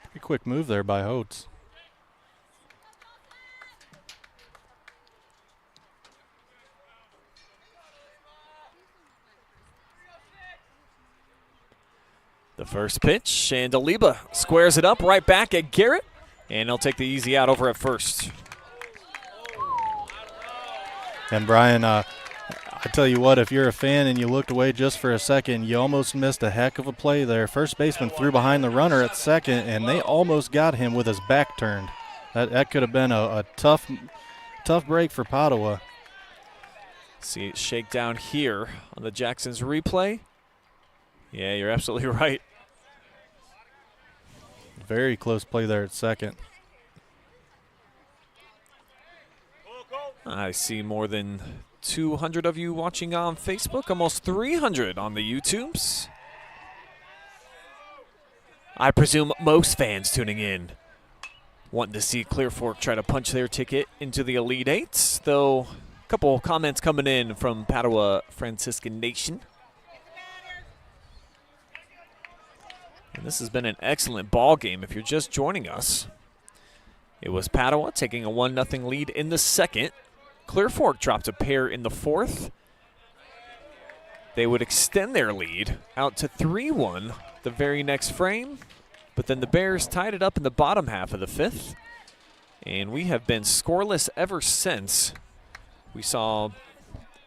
Pretty quick move there by Holtz. The first pitch, and Aliba squares it up right back at Garrett, and he'll take the easy out over at first. And Brian, I tell you what, if you're a fan and you looked away just for a second, you almost missed a heck of a play there. First baseman threw behind the runner at second, and they almost got him with his back turned. That could have been a tough break for Padua. See it shake down here on the Jackson's replay. Yeah, you're absolutely right. Very close play there at second. I see more than 200 of you watching on Facebook, almost 300 on the YouTubes. I presume most fans tuning in wanting to see Clear Fork try to punch their ticket into the Elite Eights, though a couple comments coming in from Padua Franciscan Nation. And this has been an excellent ball game if you're just joining us. It was Padua taking a 1-0 lead in the second. Clear Fork dropped a pair in the fourth. They would extend their lead out to 3-1 the very next frame, but then the Bears tied it up in the bottom half of the fifth, and we have been scoreless ever since. We saw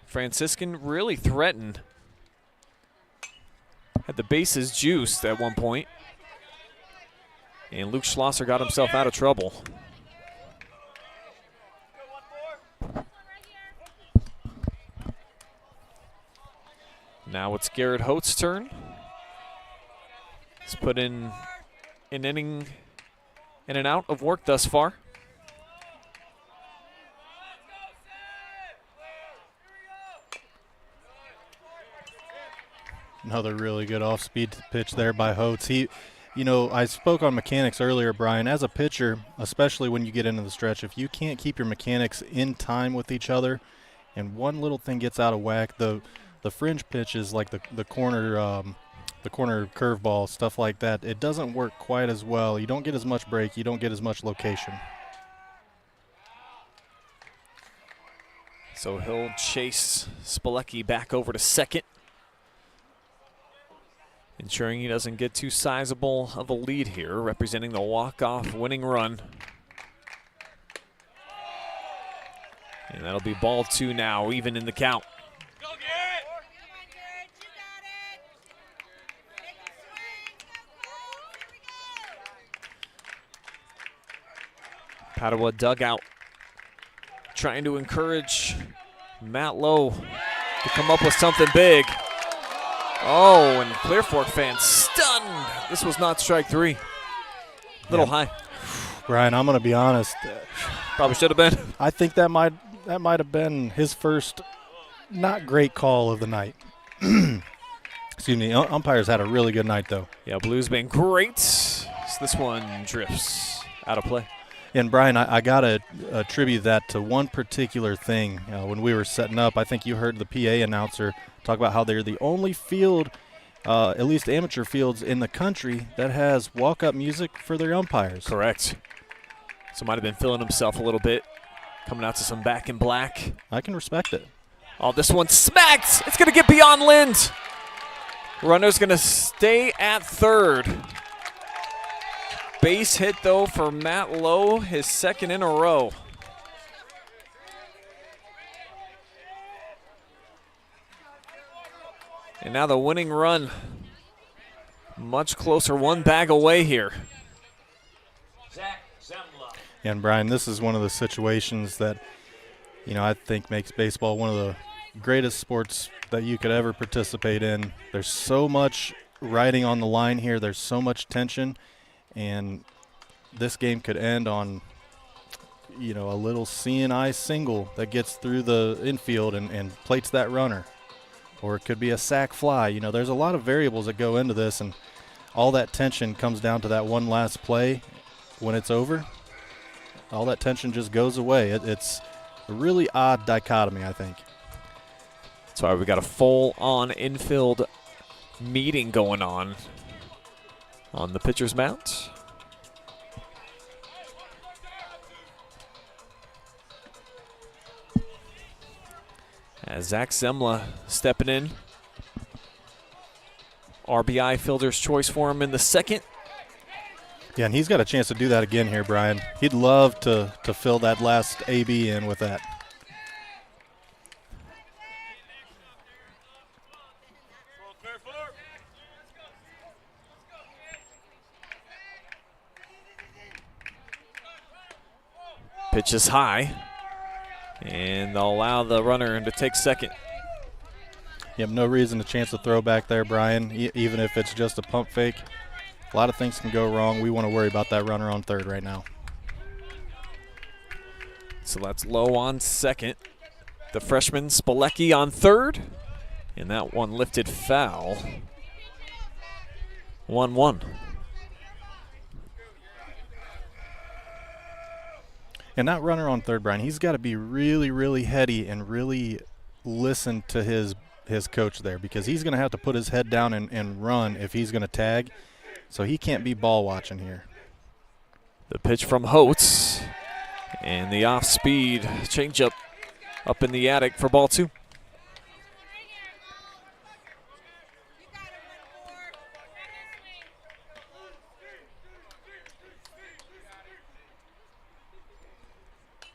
Franciscan really threaten. Had the bases juiced at one point. And Luke Schlosser got himself out of trouble. Now it's Garrett Holt's turn. He's put in an inning in and out of work thus far. Another really good off-speed pitch there by Holtz. I spoke on mechanics earlier, Brian. As a pitcher, especially when you get into the stretch, if you can't keep your mechanics in time with each other and one little thing gets out of whack, the fringe pitches like the corner curveball, stuff like that, it doesn't work quite as well. You don't get as much break. You don't get as much location. So he'll chase Spilecki back over to second, ensuring he doesn't get too sizable of a lead here, representing the walk-off winning run. And that'll be ball 2 now, even in the count. Padua dugout trying to encourage Matt Lowe to come up with something big. Oh, and Clear Fork fans stunned. This was not strike 3. Little high. Brian, I'm going to be honest. Probably should have been. I think that might have been his first not great call of the night. Excuse me. Umpires had a really good night, though. Yeah, Blues been great. So this one drifts out of play. And, Brian, I got to attribute that to one particular thing. When we were setting up, I think you heard the PA announcer talk about how they're the only field, at least amateur fields in the country, that has walk-up music for their umpires. Correct. So might have been feeling himself a little bit, coming out to some Back in Black. I can respect it. Oh, this one smacked. It's going to get beyond Lind. Runner's going to stay at third. Base hit, though, for Matt Lowe, his second in a row. And now the winning run, much closer, one bag away here. And, Brian, this is one of the situations that, I think makes baseball one of the greatest sports that you could ever participate in. There's so much riding on the line here. There's so much tension. And this game could end on, a little CNI single that gets through the infield and plates that runner. Or it could be a sac fly. There's a lot of variables that go into this, and all that tension comes down to that one last play. When it's over, all that tension just goes away. It's a really odd dichotomy, I think. That's why we got a full-on infield meeting going on the pitcher's mound. As Zach Zemla stepping in. RBI fielder's choice for him in the second. Yeah, and he's got a chance to do that again here, Brian. He'd love to fill that last AB in with that. Pitch is high, and they'll allow the runner to take second. You have no reason to chance a throw back there, Brian, even if it's just a pump fake. A lot of things can go wrong. We want to worry about that runner on third right now. So that's Lowe on second. The freshman Spilecki on third, and that one lifted foul. 1-1. And that runner on third, Brian, he's got to be really, really heady and really listen to his coach there, because he's going to have to put his head down and run if he's going to tag. So he can't be ball watching here. The pitch from Holtz, and the off-speed changeup up in the attic for ball 2.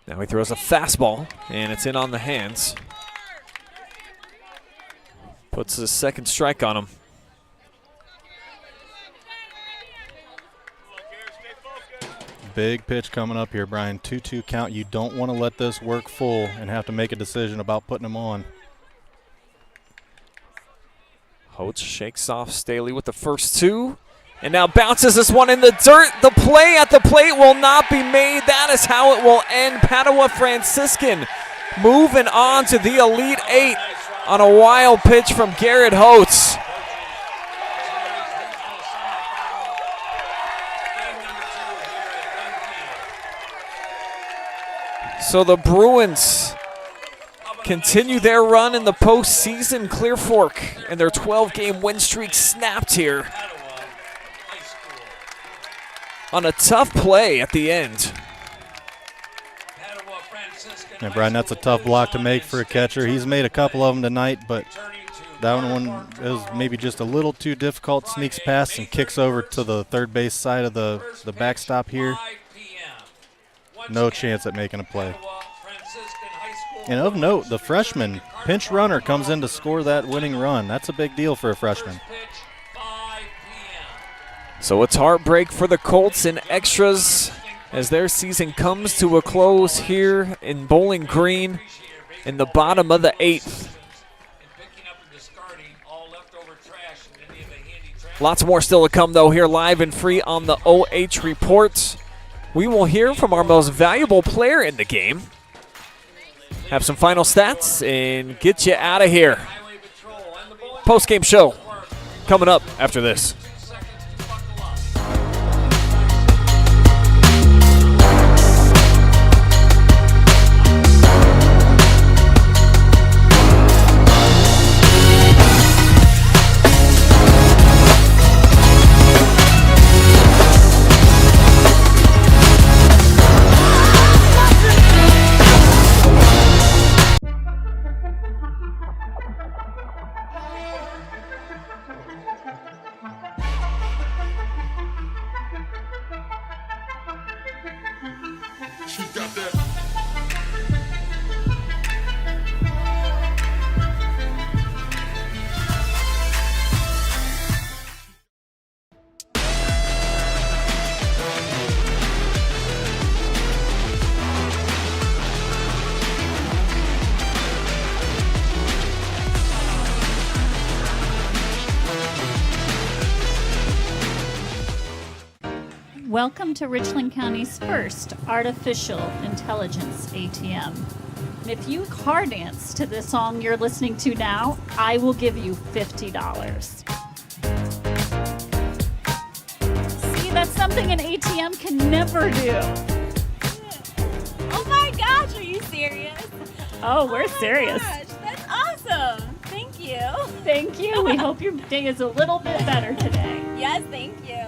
Now he throws a fastball, and it's in on the hands. Puts his second strike on him. big pitch coming up here, Brian. 2-2 count. You don't want to let this work full and have to make a decision about putting him on. Holtz shakes off Staley with the first two. And now bounces this one in the dirt. The play at the plate will not be made. That is how it will end. Padua Franciscan moving on to the Elite Eight on a wild pitch from Garrett Holtz. So the Bruins continue their run in the postseason. Clear Fork and their 12-game win streak snapped here on a tough play at the end. Yeah, Brian, that's a tough block to make for a catcher. He's made a couple of them tonight, but that one is maybe just a little too difficult. Sneaks past and kicks over to the third base side of the backstop here. No chance at making a play. And of note, the freshman pinch runner comes in to score that winning run. That's a big deal for a freshman. So it's heartbreak for the Colts in extras as their season comes to a close here in Bowling Green in the bottom of the 8th. Lots more still to come, though, here live and free on the OH Report. We will hear from our most valuable player in the game, have some final stats, and get you out of here. Post-game show coming up after this. Welcome to Richland County's first artificial intelligence ATM. If you car dance to the song you're listening to now, I will give you $50. See, that's something an ATM can never do. Oh my gosh, are you serious? Oh, we're serious. Gosh, that's awesome. Thank you. Thank you. We hope your day is a little bit better today. Yes, thank you.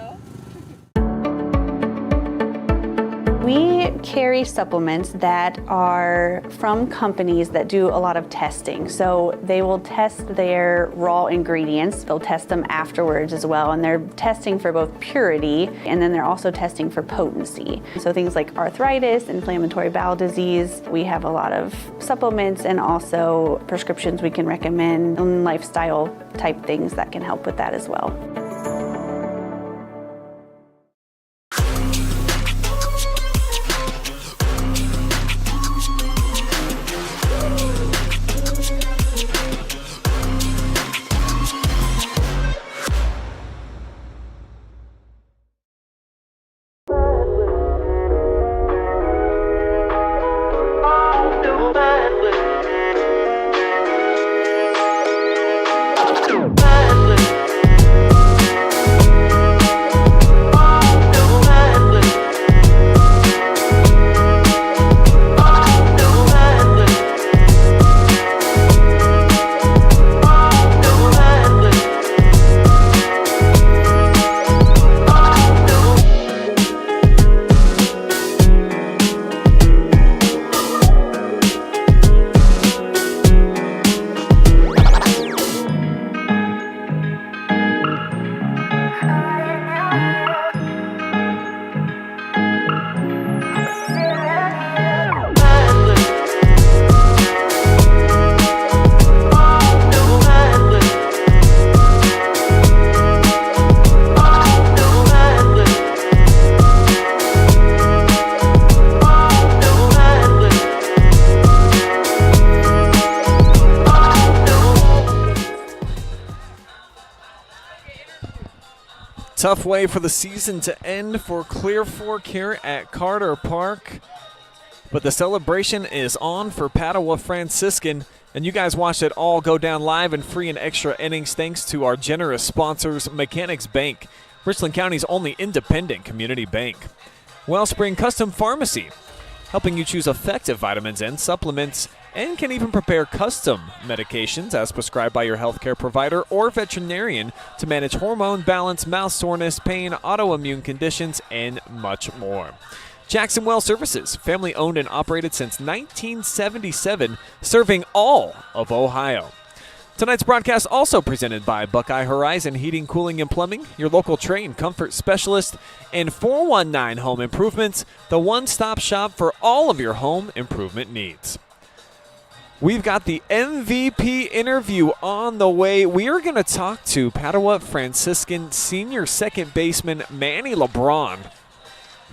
We carry supplements that are from companies that do a lot of testing. So they will test their raw ingredients. They'll test them afterwards as well. And they're testing for both purity and then they're also testing for potency. So things like arthritis, inflammatory bowel disease. We have a lot of supplements and also prescriptions we can recommend and lifestyle type things that can help with that as well. Tough way for the season to end for Clear Fork here at Carter Park. But the celebration is on for Padua Franciscan. And you guys watched it all go down live and free in extra innings thanks to our generous sponsors, Mechanics Bank, Richland County's only independent community bank. Wellspring Custom Pharmacy, helping you choose effective vitamins and supplements, and can even prepare custom medications as prescribed by your healthcare provider or veterinarian to manage hormone balance, mouth soreness, pain, autoimmune conditions, and much more. Jackson Well Services, family owned and operated since 1977, serving all of Ohio. Tonight's broadcast also presented by Buckeye Horizon Heating, Cooling, and Plumbing, your local Trane comfort specialist, and 419 Home Improvements, the one-stop shop for all of your home improvement needs. We've got the MVP interview on the way. We are going to talk to Padua Franciscan senior second baseman Manny LeBron,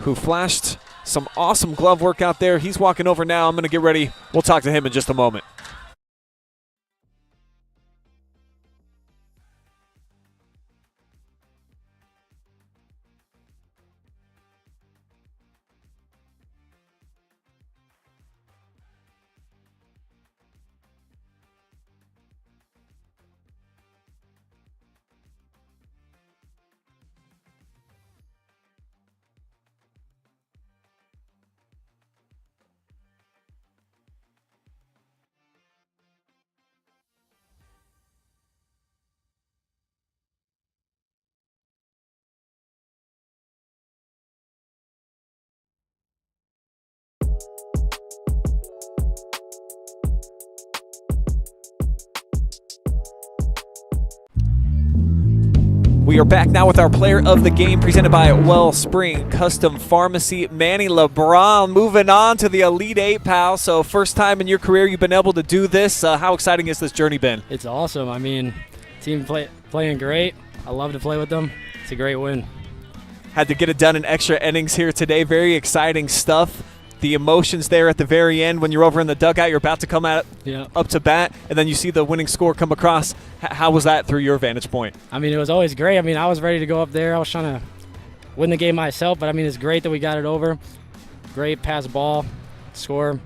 who flashed some awesome glove work out there. He's walking over now. I'm going to get ready. We'll talk to him in just a moment. We are back now with our player of the game presented by Wellspring Custom Pharmacy, Manny LeBron. Moving on to the Elite Eight, pal. So first time in your career you've been able to do this. How exciting has this journey been? It's awesome. I mean, team playing great. I love to play with them. It's a great win. Had to get it done in extra innings here today. Very exciting stuff. The emotions there at the very end when you're over in the dugout, you're about to come up to bat, and then you see the winning score come across. How was that through your vantage point? I mean, it was always great. I mean, I was ready to go up there. I was trying to win the game myself, but I mean, it's great that we got it over. Great pass ball, score.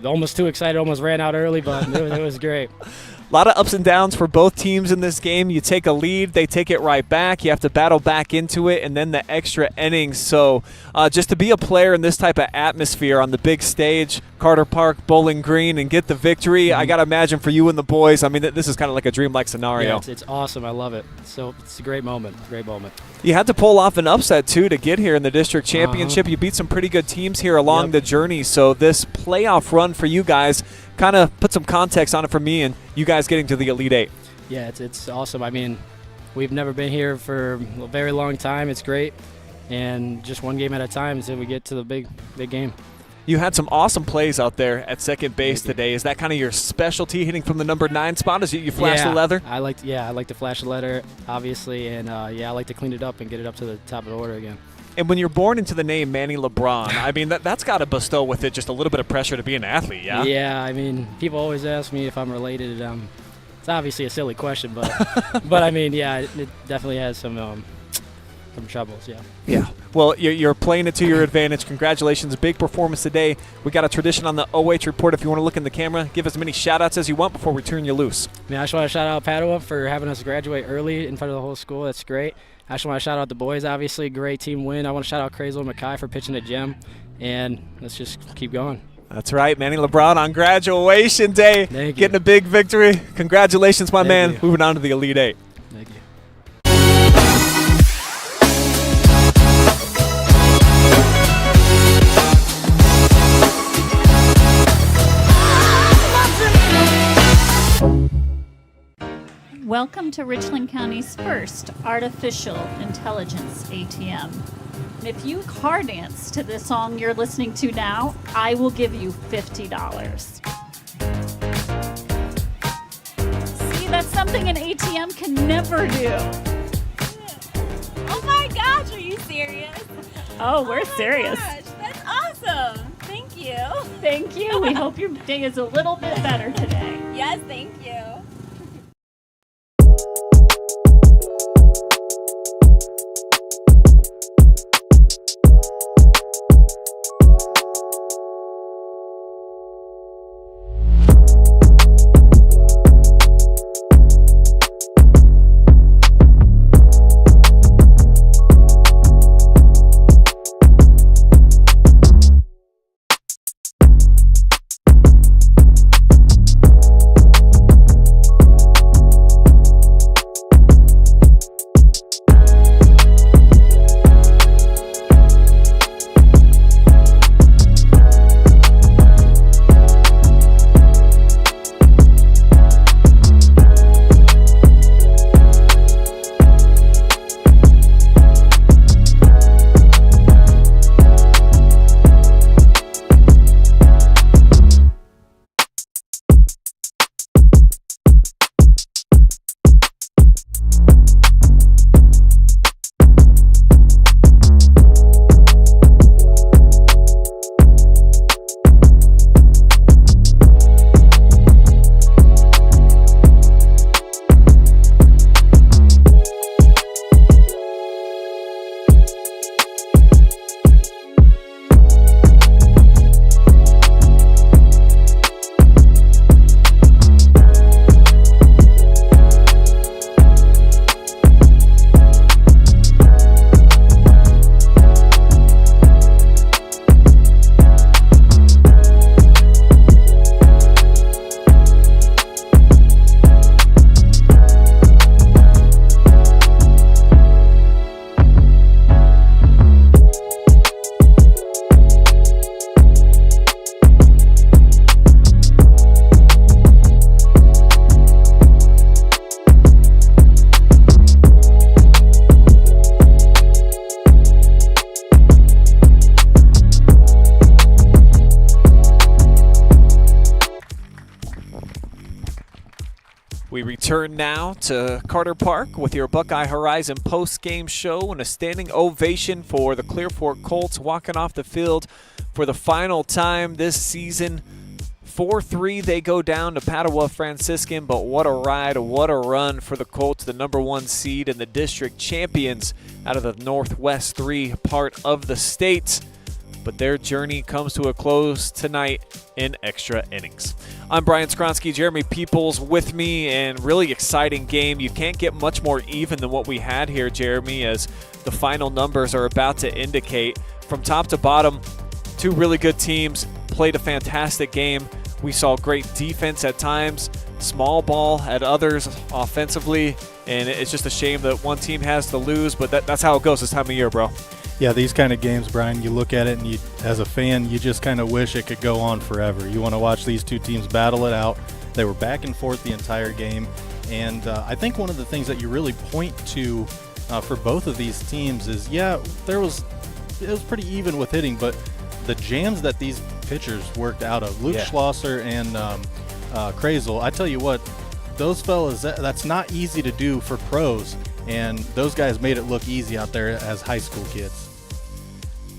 Almost too excited, almost ran out early, but it was great. A lot of ups and downs for both teams in this game. You take a lead, they take it right back. You have to battle back into it, and then the extra innings. So just to be a player in this type of atmosphere on the big stage, Carter Park, Bowling Green, and get the victory, I got to imagine for you and the boys, I mean, this is kind of like a dreamlike scenario. Yeah, it's awesome. I love it. So it's a great moment. Great moment. You had to pull off an upset, too, to get here in the district championship. You beat some pretty good teams here along the journey. So this playoff run for you guys kind of put some context on it for me and you guys getting to the Elite Eight. Yeah, it's awesome. I mean, we've never been here for a very long time. It's great. And just one game at a time until we get to the big game. You had some awesome plays out there at second base today. Is that kind of your specialty, hitting from the number 9 spot? Is you flash the leather? I like to flash the leather, obviously. And, I like to clean it up and get it up to the top of the order again. And when you're born into the name Manny LeBron, I mean, that's got to bestow with it just a little bit of pressure to be an athlete, yeah? Yeah, I mean, people always ask me if I'm related. It's obviously a silly question, but but I mean, yeah, it definitely has some troubles, yeah. Yeah. Well, you're playing it to your advantage. Congratulations. Big performance today. We got a tradition on the OH report. If you want to look in the camera, give as many shout-outs as you want before we turn you loose. I mean, I just want to shout out Padua for having us graduate early in front of the whole school. That's great. I just want to shout out the boys, obviously. Great team win. I want to shout out Crazel and Mackay for pitching a gem. And let's just keep going. That's right. Manny LeBron on graduation day. Thank you. Getting a big victory. Congratulations, my man. You. Moving on to the Elite Eight. Thank you. Welcome to Richland County's first artificial intelligence ATM. And if you car dance to this song you're listening to now, I will give you $50. See, that's something an ATM can never do. Oh my gosh, are you serious? Oh, we're serious. Gosh, that's awesome. Thank you. Thank you. We hope your day is a little bit better today. Yes, thank you. We return now to Carter Park with your Buckeye Horizon post-game show and a standing ovation for the Clear Fork Colts walking off the field for the final time this season. 4-3 they go down to Padua Franciscan, but what a ride, what a run for the Colts, the number 1 seed and the district champions out of the Northwest 3 part of the state. But their journey comes to a close tonight in extra innings. I'm Brian Skowronski, Jeremy Peoples with me, and really exciting game. You can't get much more even than what we had here, Jeremy, as the final numbers are about to indicate. From top to bottom, 2 really good teams played a fantastic game. We saw great defense at times, small ball at others offensively, and it's just a shame that one team has to lose, but that's how it goes this time of year, bro. Yeah, these kind of games, Brian, you look at it and you, as a fan, you just kind of wish it could go on forever. You want to watch these 2 teams battle it out. They were back and forth the entire game, and I think one of the things that you really point to for both of these teams is, it was pretty even with hitting, but the jams that these pitchers worked out of, Luke Schlosser and Krazel, I tell you what, those fellas, that's not easy to do for pros, and those guys made it look easy out there as high school kids.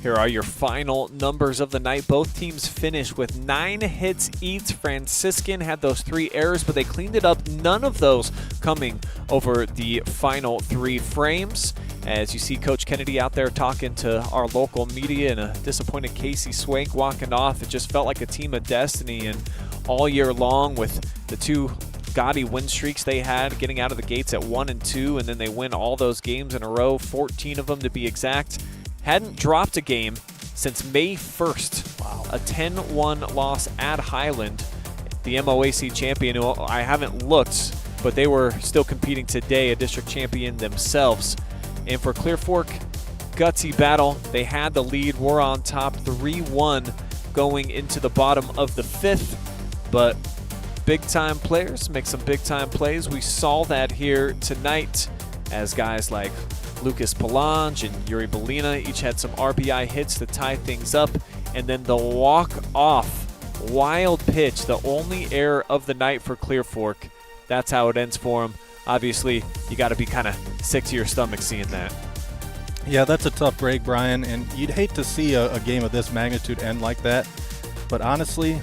Here are your final numbers of the night. Both teams finished with 9 hits each. Franciscan had those 3 errors, but they cleaned it up. None of those coming over the final 3 frames. As you see Coach Kennedy out there talking to our local media and a disappointed Casey Swank walking off. It just felt like a team of destiny, and all year long with the 2 gaudy win streaks they had, getting out of the gates at 1 and 2, and then they win all those games in a row, 14 of them to be exact. Hadn't dropped a game since May 1st. Wow. A 10-1 loss at Highland, the MOAC champion, who I haven't looked, but they were still competing today, a district champion themselves. And for Clear Fork, gutsy battle. They had the lead. We're on top 3-1 going into the bottom of the 5th, but big-time players make some big-time plays. We saw that here tonight as guys like Lucas Palange and Yuri Belina each had some RBI hits to tie things up. And then the walk-off wild pitch, the only error of the night for Clear Fork. That's how it ends for them. Obviously, you got to be kind of sick to your stomach seeing that. Yeah, that's a tough break, Brian, and you'd hate to see a game of this magnitude end like that. But honestly,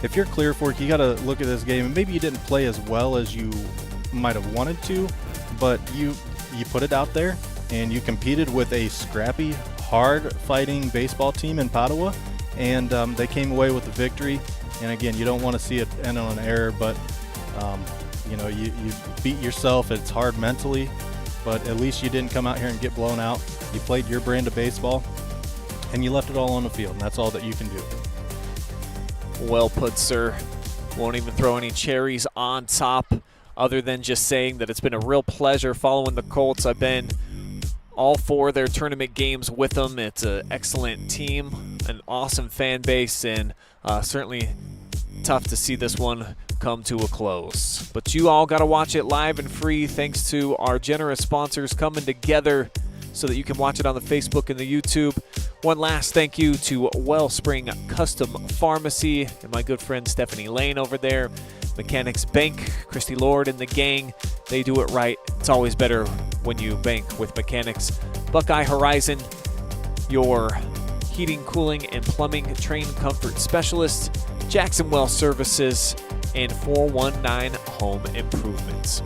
if you're Clear Fork, you got to look at this game, and maybe you didn't play as well as you might have wanted to, but you put it out there, and you competed with a scrappy, hard-fighting baseball team in Padua, and they came away with the victory. And again, you don't want to see it end on an error, but you beat yourself. It's hard mentally, but at least you didn't come out here and get blown out. You played your brand of baseball, and you left it all on the field, and that's all that you can do. Well put, sir. Won't even throw any cherries on top other than just saying that it's been a real pleasure following the Colts. I've been all 4 of their tournament games with them. It's an excellent team, an awesome fan base, and certainly tough to see this one come to a close. But you all got to watch it live and free thanks to our generous sponsors coming together so that you can watch it on the Facebook and the YouTube. One last thank you to Wellspring Custom Pharmacy and my good friend Stephanie Lane over there. Mechanics Bank, Christy Lord and the gang, they do it right. It's always better when you bank with Mechanics. Buckeye Horizon, your heating, cooling, and plumbing train comfort specialist. Jackson Well Services, and 419 Home Improvements.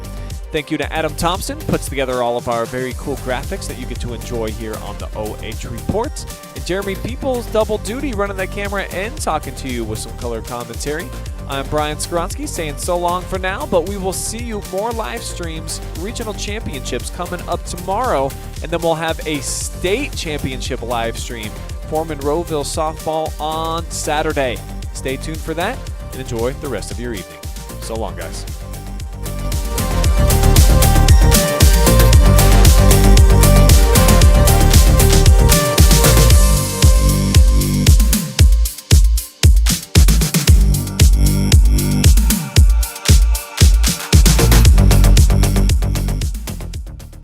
Thank you to Adam Thompson, puts together all of our very cool graphics that you get to enjoy here on the OH Report. And Jeremy Peoples, double duty, running that camera and talking to you with some color commentary. I'm Brian Skowronski saying so long for now, but we will see you more live streams, regional championships coming up tomorrow, and then we'll have a state championship live stream for Monroeville softball on Saturday. Stay tuned for that and enjoy the rest of your evening. So long, guys.